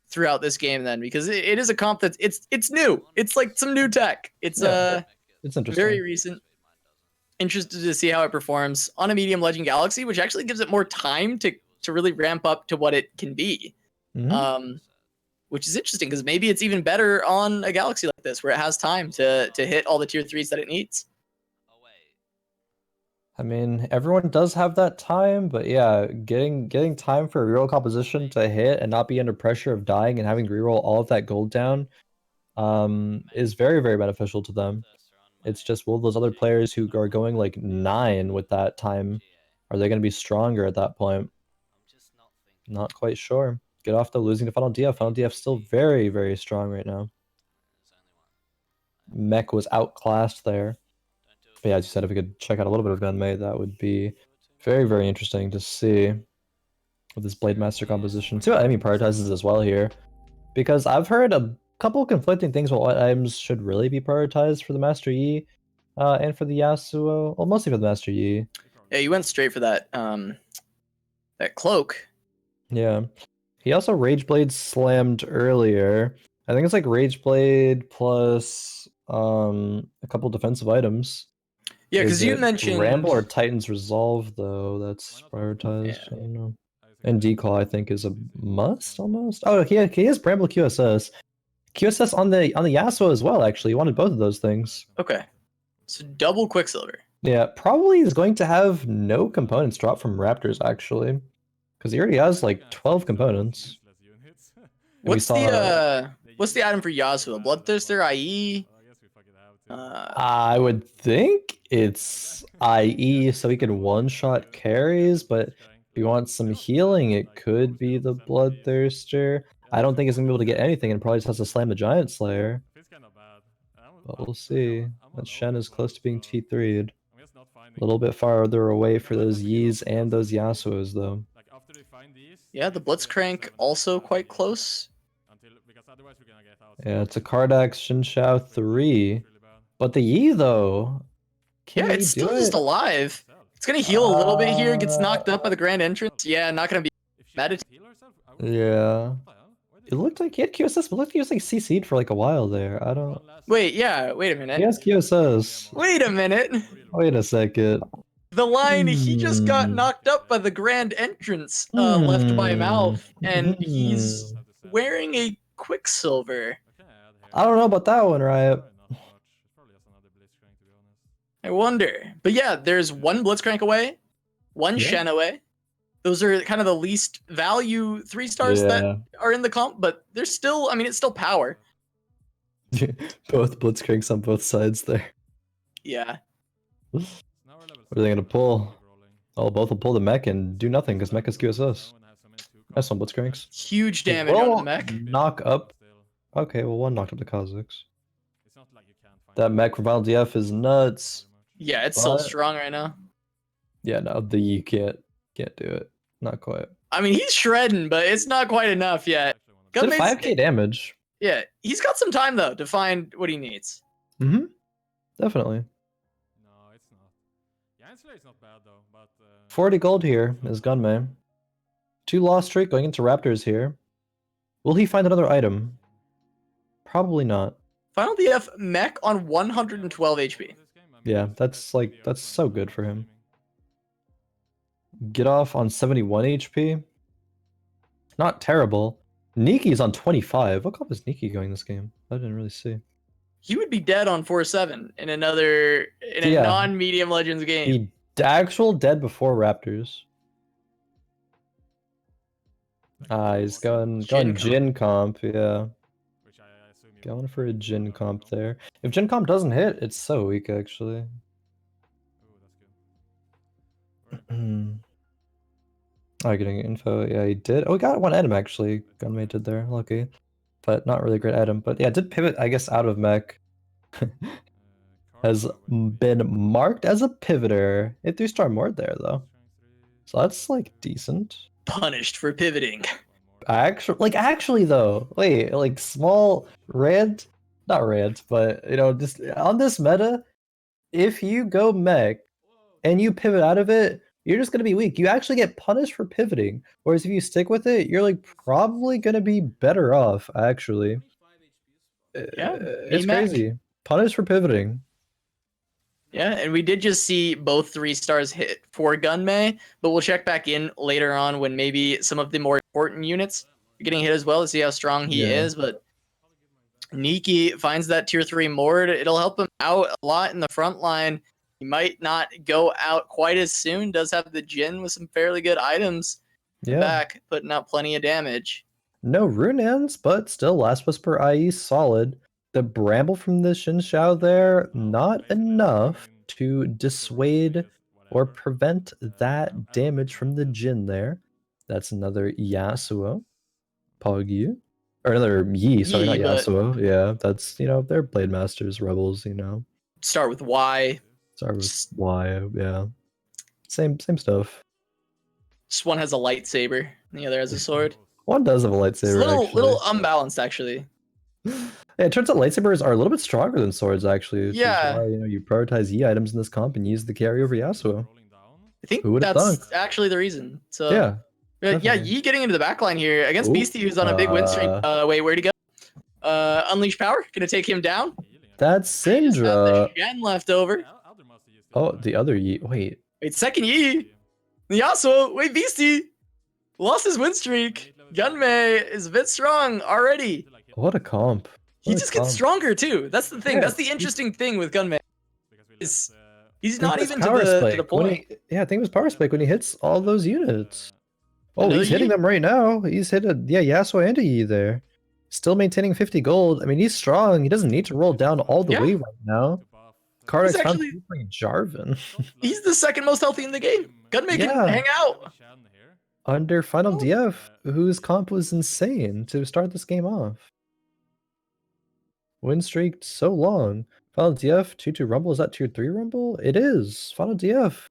throughout this game then because it is a comp that's it's new. It's like some new tech. It's Yeah. It's interesting. very recent. Interested to see how it performs on a medium Legend Galaxy, which actually gives it more time to really ramp up to what it can be. Mhm. Which is interesting because maybe it's even better on a Galaxy like this where it has time to hit all the tier 3s that it needs. Oh wait. I mean, everyone does have that time, but yeah, getting time for a reroll composition to hit and not be under pressure of dying and having to reroll all of that gold down, is very, very beneficial to them. It's just, will those other players who are going like 9 with that time, are they going to be stronger at that point? I'm just not thinking. Not quite sure. Get off the losing to Finaldf. Finaldf still very, very strong right now. There's only one. Mech was outclassed there. Don't do it. But yeah, as you said, if we could check out a little bit of Gunmay, that would be very, very interesting to see with this Blade Master composition. See what enemy prioritizes as well here. Because I've heard a couple conflicting things about what items should really be prioritized for the Master Yi and for the Yasuo. Well, mostly for the Master Yi. Yeah, you went straight for that that cloak. Yeah. He also Rage Blade slammed earlier. I think it's like Rage Blade plus a couple defensive items. Yeah, Is because you it mentioned Ramble or Titan's Resolve though. That's prioritized. I don't know. And Declaw I think is a must almost. Oh, he has Bramble QSS. QSS on the Yasuo as well. Actually, he wanted both of those things. okay, so double Quicksilver. Yeah, probably is going to have no components drop from Raptors actually, because he already has like 12 components. we What's saw- what's the item for Yasuo? Bloodthirster, IE. I would think it's IE, so he can one-shot carries, but if you want some healing, it could be the Bloodthirster. I don't think it's gonna be able to get anything, and probably just has to slam the Giant Slayer. But we'll see. That Shen is close to being T3'd. A little bit farther away for those Yis and those Yasuos, though. Yeah, the Blitzcrank also quite close. Yeah, it's a Kardax Shinshao 3. But the Yi, though... Can Yeah, he it's do still just it? alive. It's gonna heal a little bit here. Gets knocked up by the Grand Entrance. Yeah, not gonna be meditated. Yeah. It looked like he had QSS, but it looked like he was like CC'd for like a while there. I don't... Wait, yeah, wait a minute. He has QSS. Wait a minute. Wait a second. The line he just got Hmm. knocked up by the Grand Entrance left by mouth, and Hmm. he's wearing a Quicksilver. I don't know about that one, Riot. I wonder. But yeah, there's one Blitzcrank away, one Yeah. Shen away. Those are kind of the least value 3-stars that are in the comp, but they're still, I mean, it's still power. Both Blitzcranks on both sides there. Yeah. What are they gonna pull? Oh, both will pull the Mech and do nothing because Mech has QSS. Nice one, Blitzcranks. Huge damage on the Mech. Knock up. Okay, well, one knocked up the Kazakhs. That Mech from Finaldf is nuts. Yeah, it's so But- strong right now. Yeah, no, the Yi can't do it. Not quite. I mean, he's shredding, but it's not quite enough yet. Did Gunmay's- 5k damage. Yeah, he's got some time though to find what he needs. Mm-hmm. Definitely. No, it's not. Yeah, is not bad though, but 40 gold here is Gunmay. 2 loss streak going into Raptors here. Will he find another item? Probably not. Finaldf Mech on 112 HP. Yeah, that's so good for him. GitOff on 71 HP. Not terrible. Neeky's on 25. What comp is Neeky going this game? I didn't really see. He would be dead on 4-7 in a Yeah. non-medium Legends game. He actual dead before Raptors. He's going Jin comp, yeah. Which I assume he Going will. for a Jin comp there. If Jin comp doesn't hit, it's so weak actually. Ooh, that's good. Oh, getting info. Yeah, he did. Oh, he got one item actually. Gunmay did there. Lucky. But not really great item. But yeah, did pivot, I guess, out of mech. Has been marked as a pivoter. It 3-star more there though. So that's like decent. Punished for pivoting. Actually though, wait, like small rant, not rant, but just on this meta, if you go mech and you pivot out of it, you're just gonna be weak. You actually get punished for pivoting. Whereas if you stick with it, you're like probably gonna be better off, actually. Yeah, It's mech. crazy. Punished for pivoting. Yeah, and we did just see both 3-stars hit for Gunmay, but we'll check back in later on when maybe some of the more important units are getting hit as well to see how strong he Yeah. is. But Neeky finds that tier 3 Mord. It'll help him out a lot in the front line. He might not go out quite as soon. Does have the Jin with some fairly good items Yeah. back, putting out plenty of damage. No rune ends, but still Last Whisper IE solid. The Bramble from the Xin Xiao there, not enough to dissuade or prevent that damage from the Jin there. That's another Yasuo. Pogyu. Or another Yi, sorry, not Yi, but- Yasuo. Yeah, that's, they're Blade Masters, Rebels, Start with Y. Sorry with Y, yeah. Same stuff. Just one has a lightsaber, and the other has a sword. One does have a It's a lightsaber, actually. little unbalanced, actually. Yeah, it turns out lightsabers are a little bit stronger than swords, actually. Which Yeah. is why, you prioritize Yi items in this comp and use the carry over Yasuo. I think Who would've that's thunk? actually the reason. So Yeah. yeah, definitely. Yi getting into the backline here against Ooh, Beasty, who's on a big win streak. Wait, where'd he go? Unleash Power, gonna take him down. That's He just got the Syndra. Shen left over. Oh, the other Yi. Wait. Wait, second Yi. The Yasuo. Wait, Beasty lost his win streak. Gunmay is a bit strong already. What a comp. He What a just gets comp. stronger too. That's the thing. Yeah, That's the interesting thing with Gunmay. Is he's not I think even it's to power the spike when point. I think it was power spike when he hits all those units. Oh, Another he's hitting Yi? them right now. He's hit Yasuo and a Yi there. Still maintaining 50 gold. I mean, he's strong. He doesn't need to roll down all the Yeah. way right now. Kardax found actually- Jarvan. He's the second most healthy in the game. Gunmay Yeah. can hang out. Under Finaldf, whose comp was insane to start this game off. Win streak so long. Finaldf, 2-2 Rumble. Is that tier 3 Rumble? It is. Finaldf.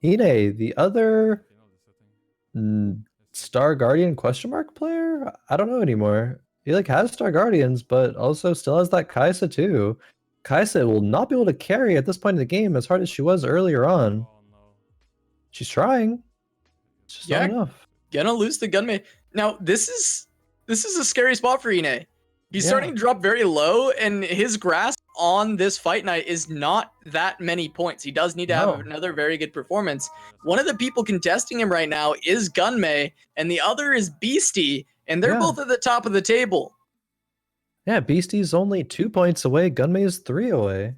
Inay, the other Star Guardian question mark player? I don't know anymore. He has Star Guardians, but also still has that Kaisa too. Kaisa will not be able to carry at this point in the game as hard as she was earlier on. She's trying. It's just Yeah. not enough. Gonna lose the Gunmay. Now this is a scary spot for Inay. He's Yeah. starting to drop very low, and his grasp on this fight night is not that many points. He does need to have No. another very good performance. One of the people contesting him right now is Gunmay, and the other is Beasty, and they're Yeah. both at the top of the table. Yeah, Beastie's only 2 points away. Gunmay is 3 away.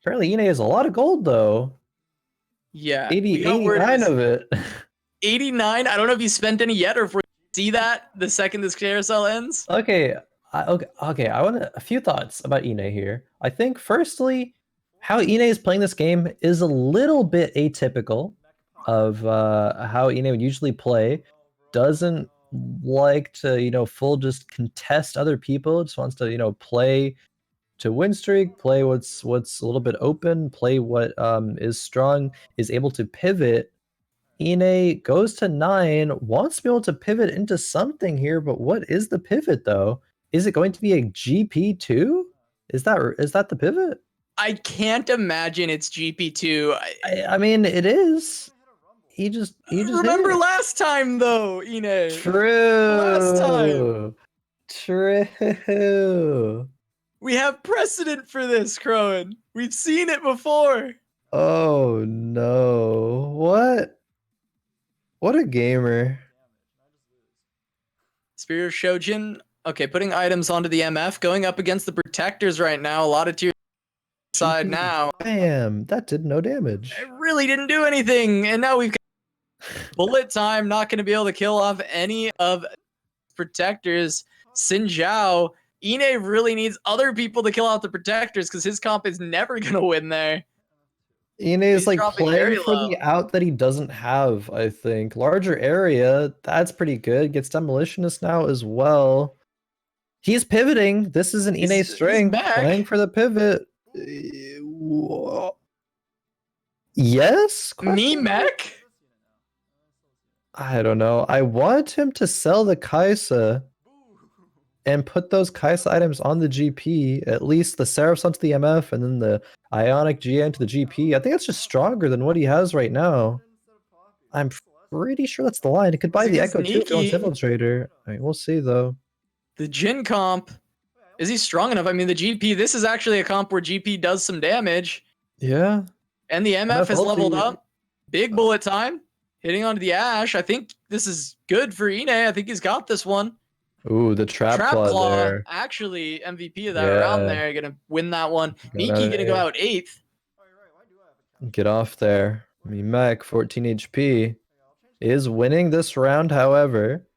Apparently, Inay has a lot of gold though. Yeah, 80, we got word 89 it's of it. 89. I don't know if he spent any yet, or if we see that the second this carousel ends. Okay, okay. I want a few thoughts about Inay here. I think, firstly, how Inay is playing this game is a little bit atypical of how Inay would usually play. Doesn't like to, full just contest other people. Just wants to, play to win streak, play what's a little bit open, play what is strong, is able to pivot Inay goes to 9, wants to be able to pivot into something here, but what is the pivot though? Is it going to be a GP2? Is that the pivot? I can't imagine it's GP2. I mean, it is. He just Remember hit. last time though, Inay. True. Last time. True. We have precedent for this, Khroen. We've seen it before. Oh no. What? What a gamer. Spirit of Shojin. Okay, putting items onto the MF, going up against the protectors right now. A lot of tier side now. Bam. That did no damage. It really didn't do anything. And now we've got bullet time, not going to be able to kill off any of protectors. Xin Zhao. Inay really needs other people to kill out the protectors because his comp is never going to win there. Inay is He's like dropping playing very for low. the out that he doesn't have, I think. Larger area, that's pretty good. Gets Demolitionist now as well. He's pivoting. This is an Inay He's strength. back. Playing for the pivot. Yes? Question mark? Mech? I don't know. I want him to sell the Kaisa and put those Kaisa items on the GP, at least the Seraphs onto the MF and then the Ionic GN to the GP. I think that's just stronger than what he has right now. I'm pretty sure that's the line. It could buy the Against Echo too if he wants Neeky. Infiltrator. I mean, we'll see though. The Jin comp. Is he strong enough? I mean, the GP, this is actually a comp where GP does some damage. Yeah. And the MF MF has leveled ulti. up. Big bullet time. Hitting onto the Ash. I think this is good for Inay. I think he's got this one. Ooh, the Trap Claw there. Actually, MVP of that round Yeah. there. Gonna win that one. Gonna Neeky gonna go have out 8th. Get off there. Mech, 14 HP, is winning this round, however.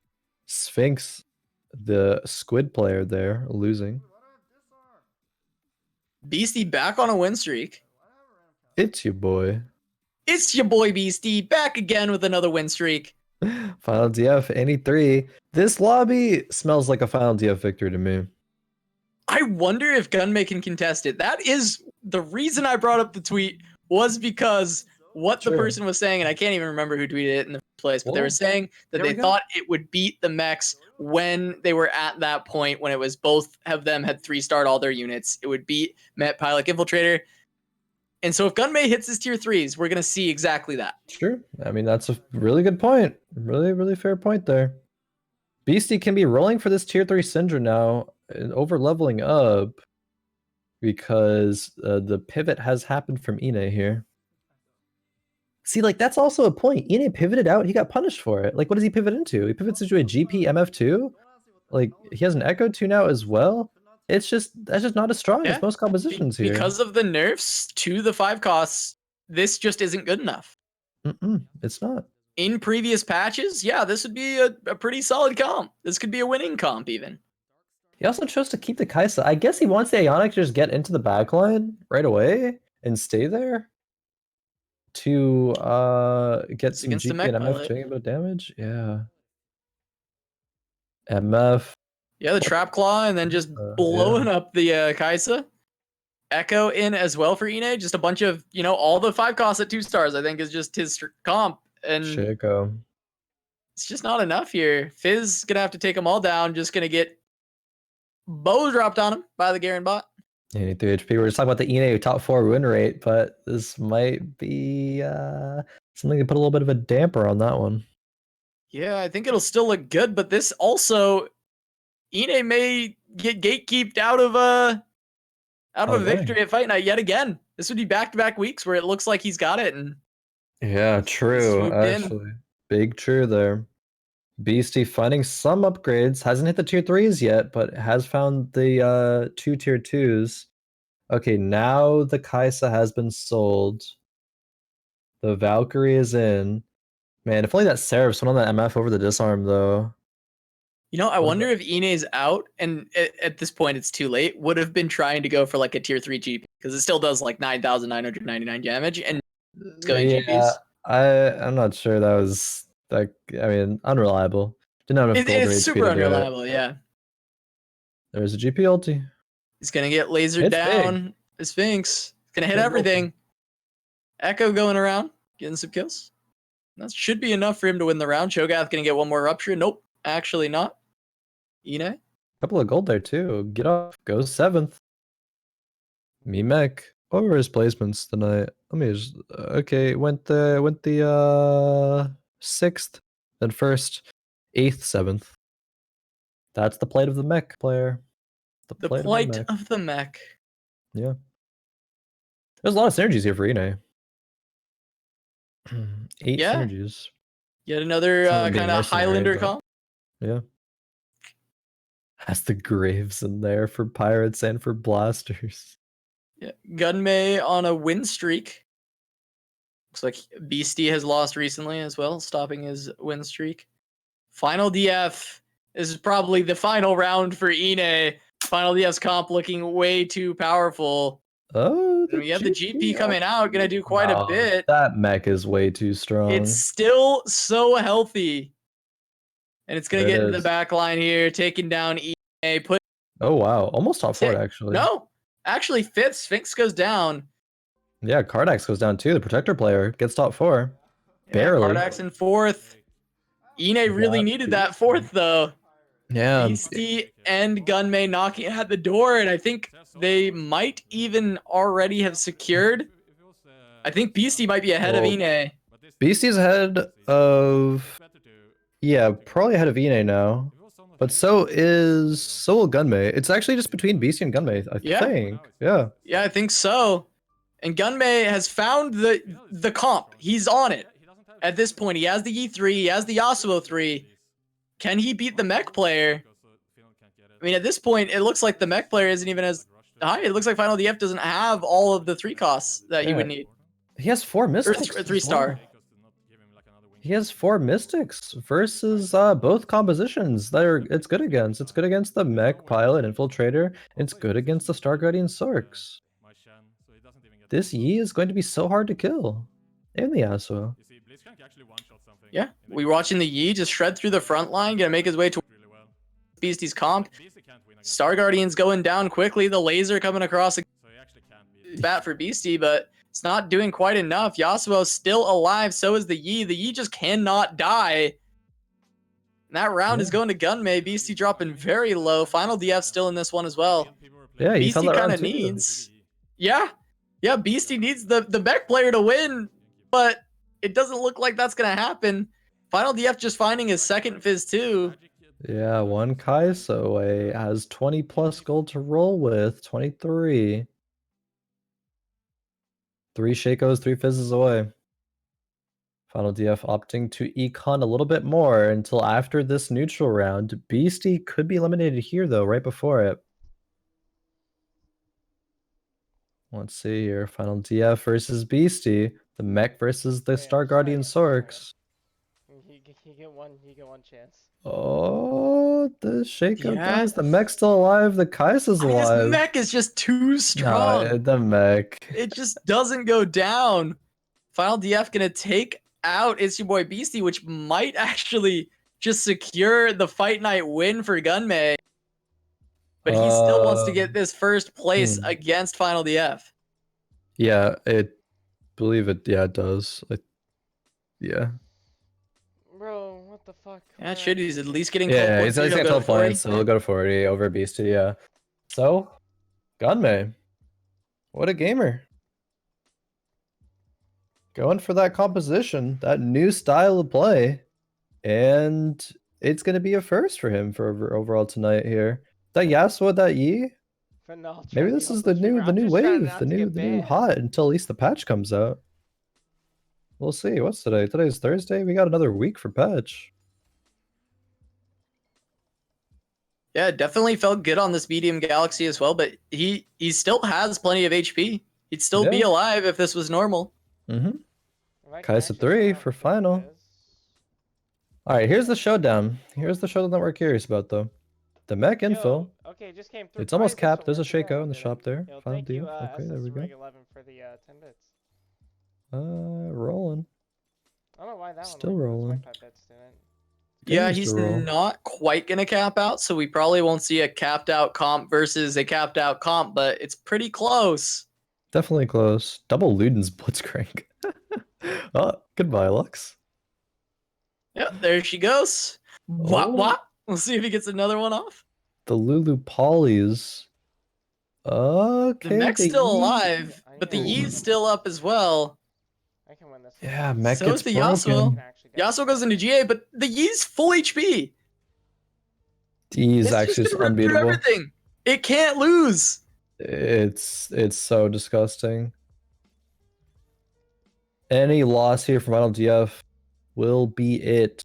Sphinx, the squid player there, losing. Beastie back on a win streak. It's your boy. It's your boy Beastie back again with another win streak. Finaldf, 83. This lobby smells like a Finaldf victory to me. I wonder if Gunmay can contest it. That is the reason I brought up the tweet, was because what the Sure. person was saying, and I can't even remember who tweeted it in the first place, but they Well, were saying that there they we go. thought it would beat the Mechs when they were at that point when it was both of them had 3-starred all their units. It would beat Met Pilot Infiltrator. And so if Gunmay hits his tier 3s, we're going to see exactly that. Sure. I mean, that's a really good point. Really, really fair point there. Beastie can be rolling for this tier 3 Syndra now, and over leveling up, because the pivot has happened from Inay here. See, like, that's also a point. Inay pivoted out, he got punished for it. Like, what does he pivot into? He pivots into a GP MF2? Like, he has an Echo 2 now as well? That's just not as strong Yeah, as most compositions here. Because of the nerfs to the 5 costs, this just isn't good enough. It's not. In previous patches, yeah, this would be a pretty solid comp. This could be a winning comp even. He also chose to keep the Kaisa. I guess he wants the Ionic to just get into the backline right away and stay there to get some against the GP Mech and MF pilot. doing a bit of damage. Yeah. MF. Yeah, the Trap Claw, and then just Yeah. blowing up the Kaisa. Echo in as well for Inay. Just a bunch of, all the 5 costs at 2 stars, I think, is just his comp. And Chico. it's just not enough here. Fizz going to have to take them all down. Just going to get bow dropped on him by the Garen bot. 83 HP. We're just talking about the Inay top 4 win rate, but this might be something to put a little bit of a damper on that one. Yeah, I think it'll still look good, but this also, Inay may get gatekeeped out of a dang. victory at Fight Night yet again. This would be back-to-back weeks where it looks like he's got it, and Yeah, true. swooped in. Actually, big true there. Beastie finding some upgrades. Hasn't hit the tier 3s yet, but has found the 2 tier 2s. Okay, now the Kaisa has been sold. The Valkyrie is in. Man, if only that Seraphs went on that MF over the disarm, though. I What wonder if Inay's out, and at this point it's too late, would have been trying to go for like a tier 3 GP, because it still does like 9,999 damage, and it's going GPs. I'm not sure that was, like, I mean, unreliable. Didn't have enough gold or It's HP super to do it. unreliable, yeah. There's a GP ulti. He's going to get lasered It's down. The Sphinx. Going to hit Big everything. Echo going around, getting some kills. That should be enough for him to win the round. Cho'Gath gonna get one more rupture. Nope, actually not. Inay. Couple of gold there too. GitOff goes 7th. Mech. What were his placements tonight? Let me just okay, went the 6th, then 1st, 8th, 7th. That's the plight of the Mech player. The plight plight Mech. of the Mech. Yeah. There's a lot of synergies here for Inay. 8 Yeah. synergies. Yet another Some of them being kind of mercenary, Highlander but- comp. Yeah. Has the graves in there for pirates and for blasters. Yeah. Gunmay on a win streak. Looks like Beasty has lost recently as well, stopping his win streak. Finaldf. This is probably the final round for Inay. Finaldf's comp looking way too powerful. Oh, And we have the GP coming out, gonna do quite a bit. That mech is way too strong. It's still so healthy. And it's gonna There it get into the is. back line here, taking down Inay. Put Oh wow, almost top 4 actually. no, actually 5th. Sphinx goes down. Yeah, Kardax goes down too. The protector player gets top 4. Yeah, Barely. Kardax in 4th. Inay really Got needed that 4th though. Yeah. Beasty and Gunmay knocking at the door, and I think they might even already have secured. I think Beasty might be ahead of Well, Inay. Beastie's ahead of probably ahead of Inay now. But so will Gunmay. It's actually just between Beastie and Gunmay, I Yeah. think. Yeah. Yeah, I think so. And Gunmay has found the comp. He's on it. At this point, he has the E3, he has the Yasuo 3. Can he beat the Mech player? I mean, at this point, it looks like the Mech player isn't even as high. It looks like Finaldf doesn't have all of the 3 costs that he would need. He has 4 Or mystics. 3-star. He has 4 mystics versus both compositions that it's good against. It's good against the Mech, Pilot, Infiltrator. It's good against the Star Guardian Sorks. This Yi is going to be so hard to kill. And the Yasuo. Yeah, we watching the Yi just shred through the front line, gonna make his way to Beastie's comp. Star Guardian's going down quickly. The laser coming across the bat for Beastie, but it's not doing quite enough. Yasuo's still alive, so is the Yi. The Yi just cannot die. And that round is going to Gunmay. Beastie dropping very low. Finaldf still in this one as well. Yeah, he's on Beastie that kind round of too. needs. Yeah, Beastie needs the Mech player to win, but it doesn't look like that's gonna happen. Finaldf just finding his 2nd Fizz too. Yeah, 1 Kai'Sa away. Has 20 plus gold to roll with. 23. 3 Shakos, 3 Fizzes away. Finaldf opting to econ a little bit more until after this neutral round. Beastie could be eliminated here though, right before it. Let's see here. Finaldf versus Beastie. The Mech versus the Star Guardian Sorks. He get one chance. Oh, the Shaco Yeah. dies. The Mech's still alive. The Kai'Sa's I mean, alive. this Mech is just too strong. No, the Mech. It just doesn't go down. Finaldf gonna take out ItzYaBoyBeasty, which might actually just secure the fight night win for Gunmay. But he still wants to get this 1st place against Finaldf. Yeah, believe it. Yeah, it does. Yeah. Bro, what the fuck? Yeah, shit, he's at least getting Yeah, 12 he's points. got He'll go 12 to 40. points, so he'll go to 40 over Beastie, yeah. So, Gunmay. What a gamer. Going for that composition, that new style of play. And it's going to be a first for him for overall tonight here. That Yasuo, that Yi, maybe this is the new wave, the new hot until at least the patch comes out. We'll see. What's today? Today's Thursday. We got another week for patch. Yeah, it definitely felt good on this medium galaxy as well, but he still has plenty of HP. He'd still be Yeah. alive if this was normal. Kai'Sa 3 for final. Alright, here's the showdown. Here's the showdown that we're curious about, though. The Mech info. Okay, just came through. It's almost Prizes, capped. so There's a we're Shaco in the okay shop there. then. Final Thank you, deal. Okay, there we go. SS Rig 11 for the 10 bits. Rolling. I don't know why that Still one. rolling. Yeah, Continues he's to roll. not quite going to cap out, so we probably won't see a capped out comp versus a capped out comp, but it's pretty close. Definitely close. Double Luden's Blitzcrank. Oh, goodbye, Lux. Yep, there she goes. What? Oh. What? We'll see if he gets another one off. The Lulu Polys. Okay. The Mech's the still Yi- alive, but the Yi's still up as well. I can win this. Yeah, Mech So gets is the broken. Yasuo. can actually get Yasuo goes into GA, but the Yi's full HP. He's It's actually just gonna rip through unbeatable. everything. It can't lose. It's so disgusting. Any loss here from InayTFT will be it.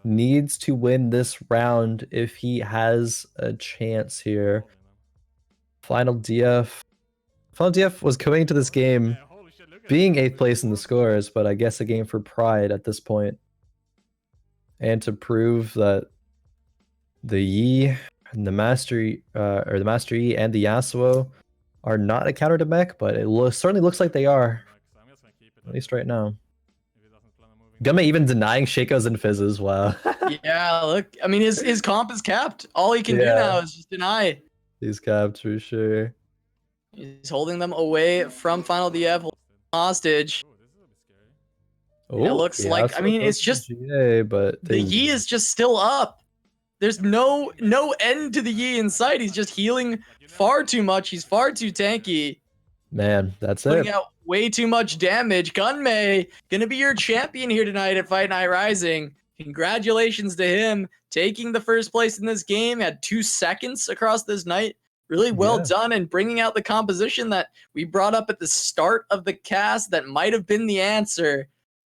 Needs to win this round if he has a chance here. Finaldf was coming into this game being 8th place in the scores, but I guess a game for pride at this point. And to prove that the Yi and the Master Yi and the Yasuo are not a counter to Mech, but it certainly looks like they are. At least right now. Gunmay even denying Shakos and Fizzes. Wow. Yeah, look. I mean, his comp is capped. All he can do now is just deny. He's capped for sure. He's holding them away from Finaldf hostage. Oh, It looks like, I mean, it's just GA, but the Yi is just still up. There's no end to the Yi in sight. He's just healing far too much. He's far too tanky. Man, that's Putting it. out way too much damage. Gunmay gonna be your champion here tonight at Fight Night Rising. Congratulations to him taking the first place in this game. Had 2 seconds across this night. Really well done, and bringing out the composition that we brought up at the start of the cast that might have been the answer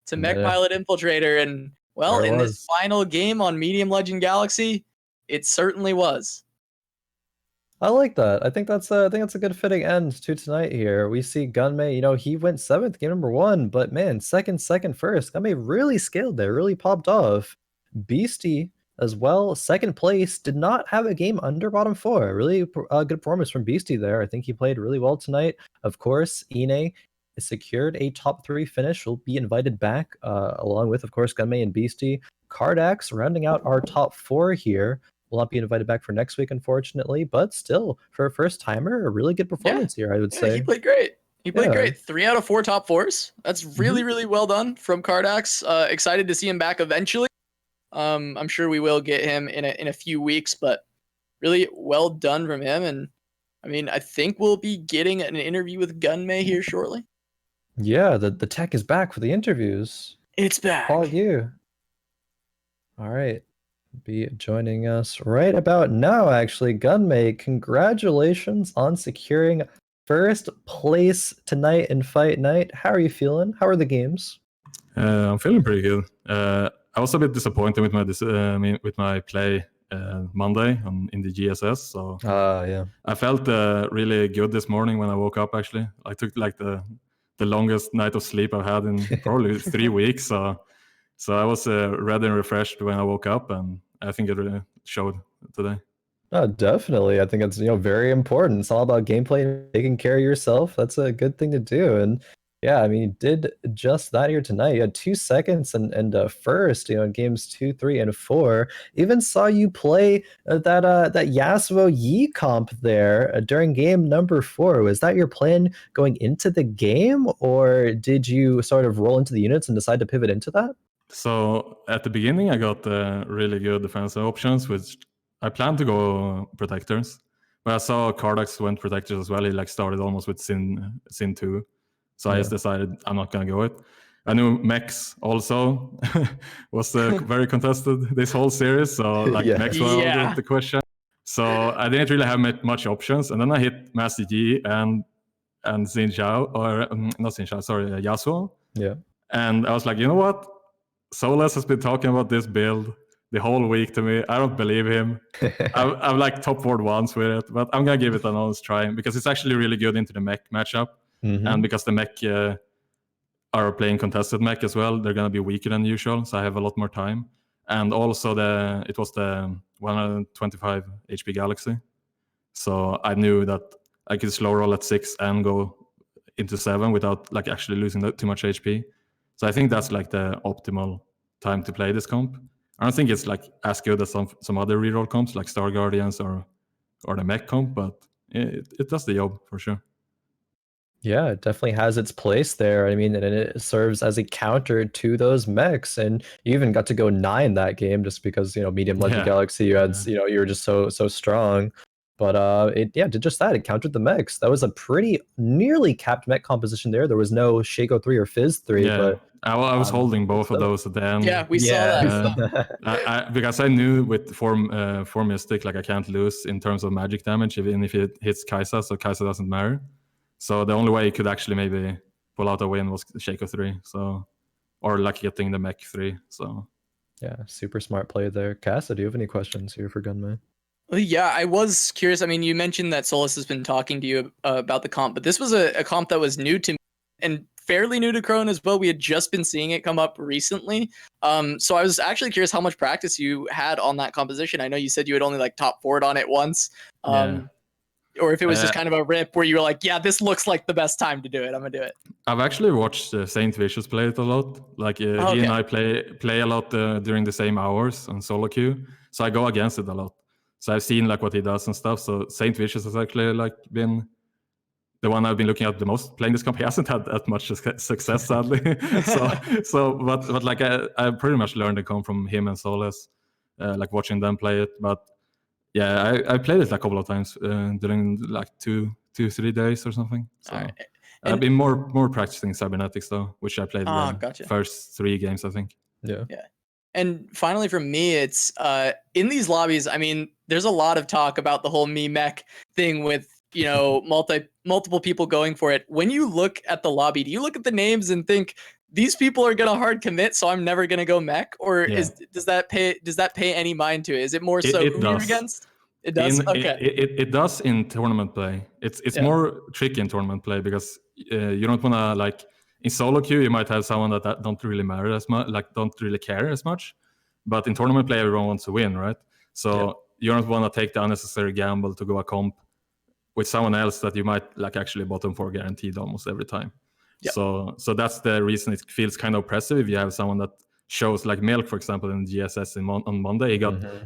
to Mech Pilot Infiltrator. And well, in this final game on Medium Legend Galaxy, it certainly was. I like that. I think that's a good fitting end to tonight here. We see Gunmay, he went 7th, game number 1, but man, second, first. Gunmay really scaled there, really popped off. Beasty as well, 2nd place, did not have a game under bottom 4. Really good performance from Beasty there. I think he played really well tonight. Of course, Inay secured a top 3 finish. Will be invited back, along with, of course, Gunmay and Beasty. Kardax rounding out our top 4 here. Will not be invited back for next week, unfortunately, but still, for a first timer, a really good performance here, I would say. He played great. He played great. 3 out of 4 top 4s. That's really, really well done from Kardax. Excited to see him back eventually. I'm sure we will get him in a few weeks, but really well done from him. And I mean, I think we'll be getting an interview with Gunmay here shortly. Yeah, the tech is back for the interviews. It's back. All you. All right. Be joining us right about now, actually. Gunmay, congratulations on securing first place tonight in Fight Night. How are you feeling? How are the games? I'm feeling pretty good. I was a bit disappointed with my play Monday in the GSS. So yeah, I felt really good this morning when I woke up. Actually, I took like the longest night of sleep I've had in probably 3 weeks. So I was ready and refreshed when I woke up, and I think it really showed today. Oh, definitely. I think it's very important. It's all about gameplay, taking care of yourself. That's a good thing to do. And yeah, I mean, you did just that here tonight. You had 2 seconds and first, in games 2, 3, and 4. Even saw you play that Yasuo Yi comp there during game number 4. Was that your plan going into the game, or did you sort of roll into the units and decide to pivot into that? So at the beginning, I got really good defensive options, which I planned to go protectors, but I saw Kardax went protectors as well. He started almost with Sin 2, so I just decided I'm not gonna go it. I knew Mechs also was very contested this whole series, so Mechs were the question. So I didn't really have much options, and then I hit Master Yi and Xin Zhao, or not Xin Zhao, sorry, Yasuo. Yeah. And I was like, you know what? Souless has been talking about this build the whole week to me. I don't believe him. I'm like top board once with it, but I'm gonna give it an honest try because it's actually really good into the Mech matchup, and because the Mech are playing contested Mech as well, they're gonna be weaker than usual, so I have a lot more time. And also it was the 125 HP Galaxy, so I knew that I could slow roll at 6 and go into 7 without actually losing too much HP. So I think that's the optimal time to play this comp. I don't think it's as good as some other reroll comps like Star Guardians or the Mech comp, but it does the job for sure. Yeah, it definitely has its place there. I mean, and it serves as a counter to those mechs, and you even got to go 9 that game just because, medium Legend Yeah. Galaxy, you had, you were just so strong. But it did just that. It countered the mechs. That was a pretty nearly capped mech composition there. There was no Shaco 3 or Fizz 3, Yeah, but I was holding both of still. those at the end. Yeah, we saw that. Because I knew with four Mystic, like I can't lose in terms of magic damage, even if it hits Kai'Sa, so Kai'Sa doesn't matter. So the only way he could actually maybe pull out a win was Shaco 3, so or like getting the mech 3. So yeah, super smart play there. Casa, do you have any questions here for Gunmay? Well, yeah, I was curious. I mean, you mentioned that Souless has been talking to you about the comp, but this was a comp that was new to me and fairly new to Khroen as well. We had just been seeing it come up recently. So I was actually curious how much practice you had on that composition. I know you said you had only like top 4'd on it once. Or if it was just kind of a rip where you were like, yeah, this looks like the best time to do it. I'm going to do it. I've actually watched Saint Vicious play it a lot. Like he and I play a lot during the same hours on solo queue. So I go against it a lot. So I've seen like what he does and stuff. So Saint Vicious has actually like been the one I've been looking at the most playing this comp. He hasn't had that much success, sadly. But like I pretty much learned the comp from him and Souless, like watching them play it. But yeah, I played it a couple of times during like 2-3 days or something. So I've been more practicing cybernetics though, which I played the first 3 games, I think. Yeah. And finally, from me, it's in these lobbies. I mean, there's a lot of talk about the whole mech thing with multiple people going for it. When you look at the lobby, do you look at the names and think these people are gonna hard commit, so I'm never gonna go mech? Or does that pay any mind to it? Is it more so who you're against? It does. It does in tournament play. It's more tricky in tournament play because you don't wanna like. In solo queue, you might have someone that don't really matter as much, like don't really care as much. But in tournament play, everyone wants to win, right? So you don't want to take the unnecessary gamble to go a comp with someone else that you might like actually bottom 4 guaranteed almost every time. So that's the reason it feels kind of oppressive if you have someone that shows like Milk, for example, in GSS on Monday.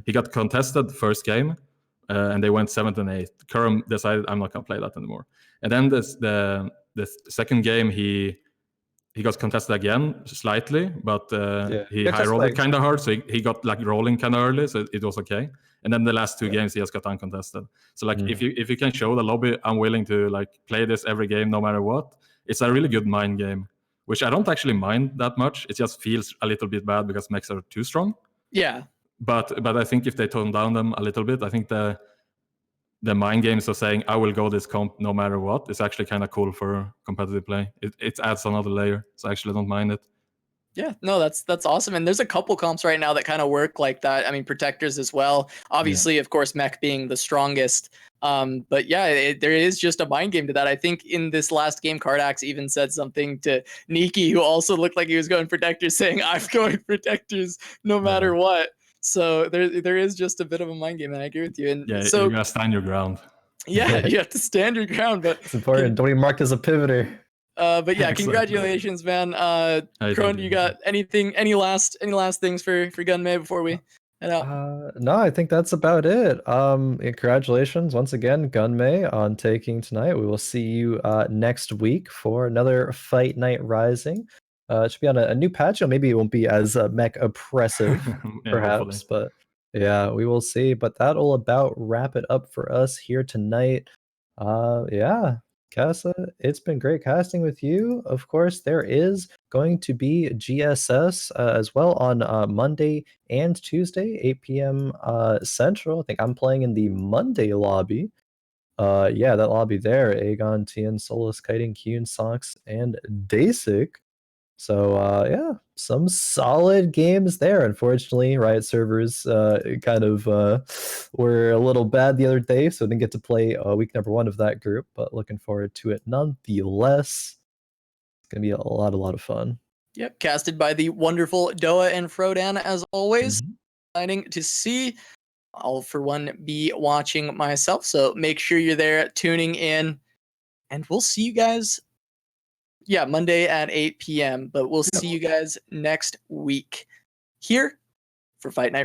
He got contested the first game, and they went 7th and 8th. Khroen decided I'm not gonna play that anymore. And then the second game he got contested again slightly, but he high rolled it kind of hard, so he got like rolling kind of early, so it was okay. And then the last 2 games he just got uncontested. So like if you can show the lobby, I'm willing to like play this every game no matter what. It's a really good mind game, which I don't actually mind that much. It just feels a little bit bad because mechs are too strong. Yeah. But I think if they tone down them a little bit, I think the mind games of saying I will go this comp no matter what is actually kind of cool for competitive play. It adds another layer, so I actually don't mind it. Yeah, no, that's awesome. And there's a couple comps right now that kind of work like that. I mean, protectors as well. Obviously, of course, mech being the strongest. But yeah, there is just a mind game to that. I think in this last game, Kardax even said something to Neeky, who also looked like he was going protectors, saying, I'm going protectors no matter what. So there is just a bit of a mind game, and I agree with you. And so you gotta stand your ground. Yeah, you have to stand your ground, but it's important. Don't be marked as a pivoter. But yeah, congratulations, man. Khroen, you got any last things for Gunmay before we head out? No, I think that's about it. Congratulations once again, Gunmay, on taking tonight. We will see you next week for another Fight Night Rising. It should be on a new patch, or maybe it won't be as mech oppressive, perhaps. Hopefully. But yeah, we will see. But that'll about wrap it up for us here tonight. Yeah. Casa, it's been great casting with you. Of course, there is going to be GSS as well on Monday and Tuesday, 8 p.m. Central. I think I'm playing in the Monday lobby. Yeah, that lobby there. Aegon, Tien, Souless, Kiting, Kyun, Sox, and Dasic. So yeah, some solid games there. Unfortunately, Riot servers kind of were a little bad the other day, so didn't get to play week number 1 of that group. But looking forward to it nonetheless. It's gonna be a lot of fun. Yep, casted by the wonderful Doa and Frodan as always. Exciting to see. I'll for one be watching myself, so make sure you're there tuning in, and we'll see you guys. Yeah, Monday at 8 p.m. But we'll see you guys next week here for Fight Night.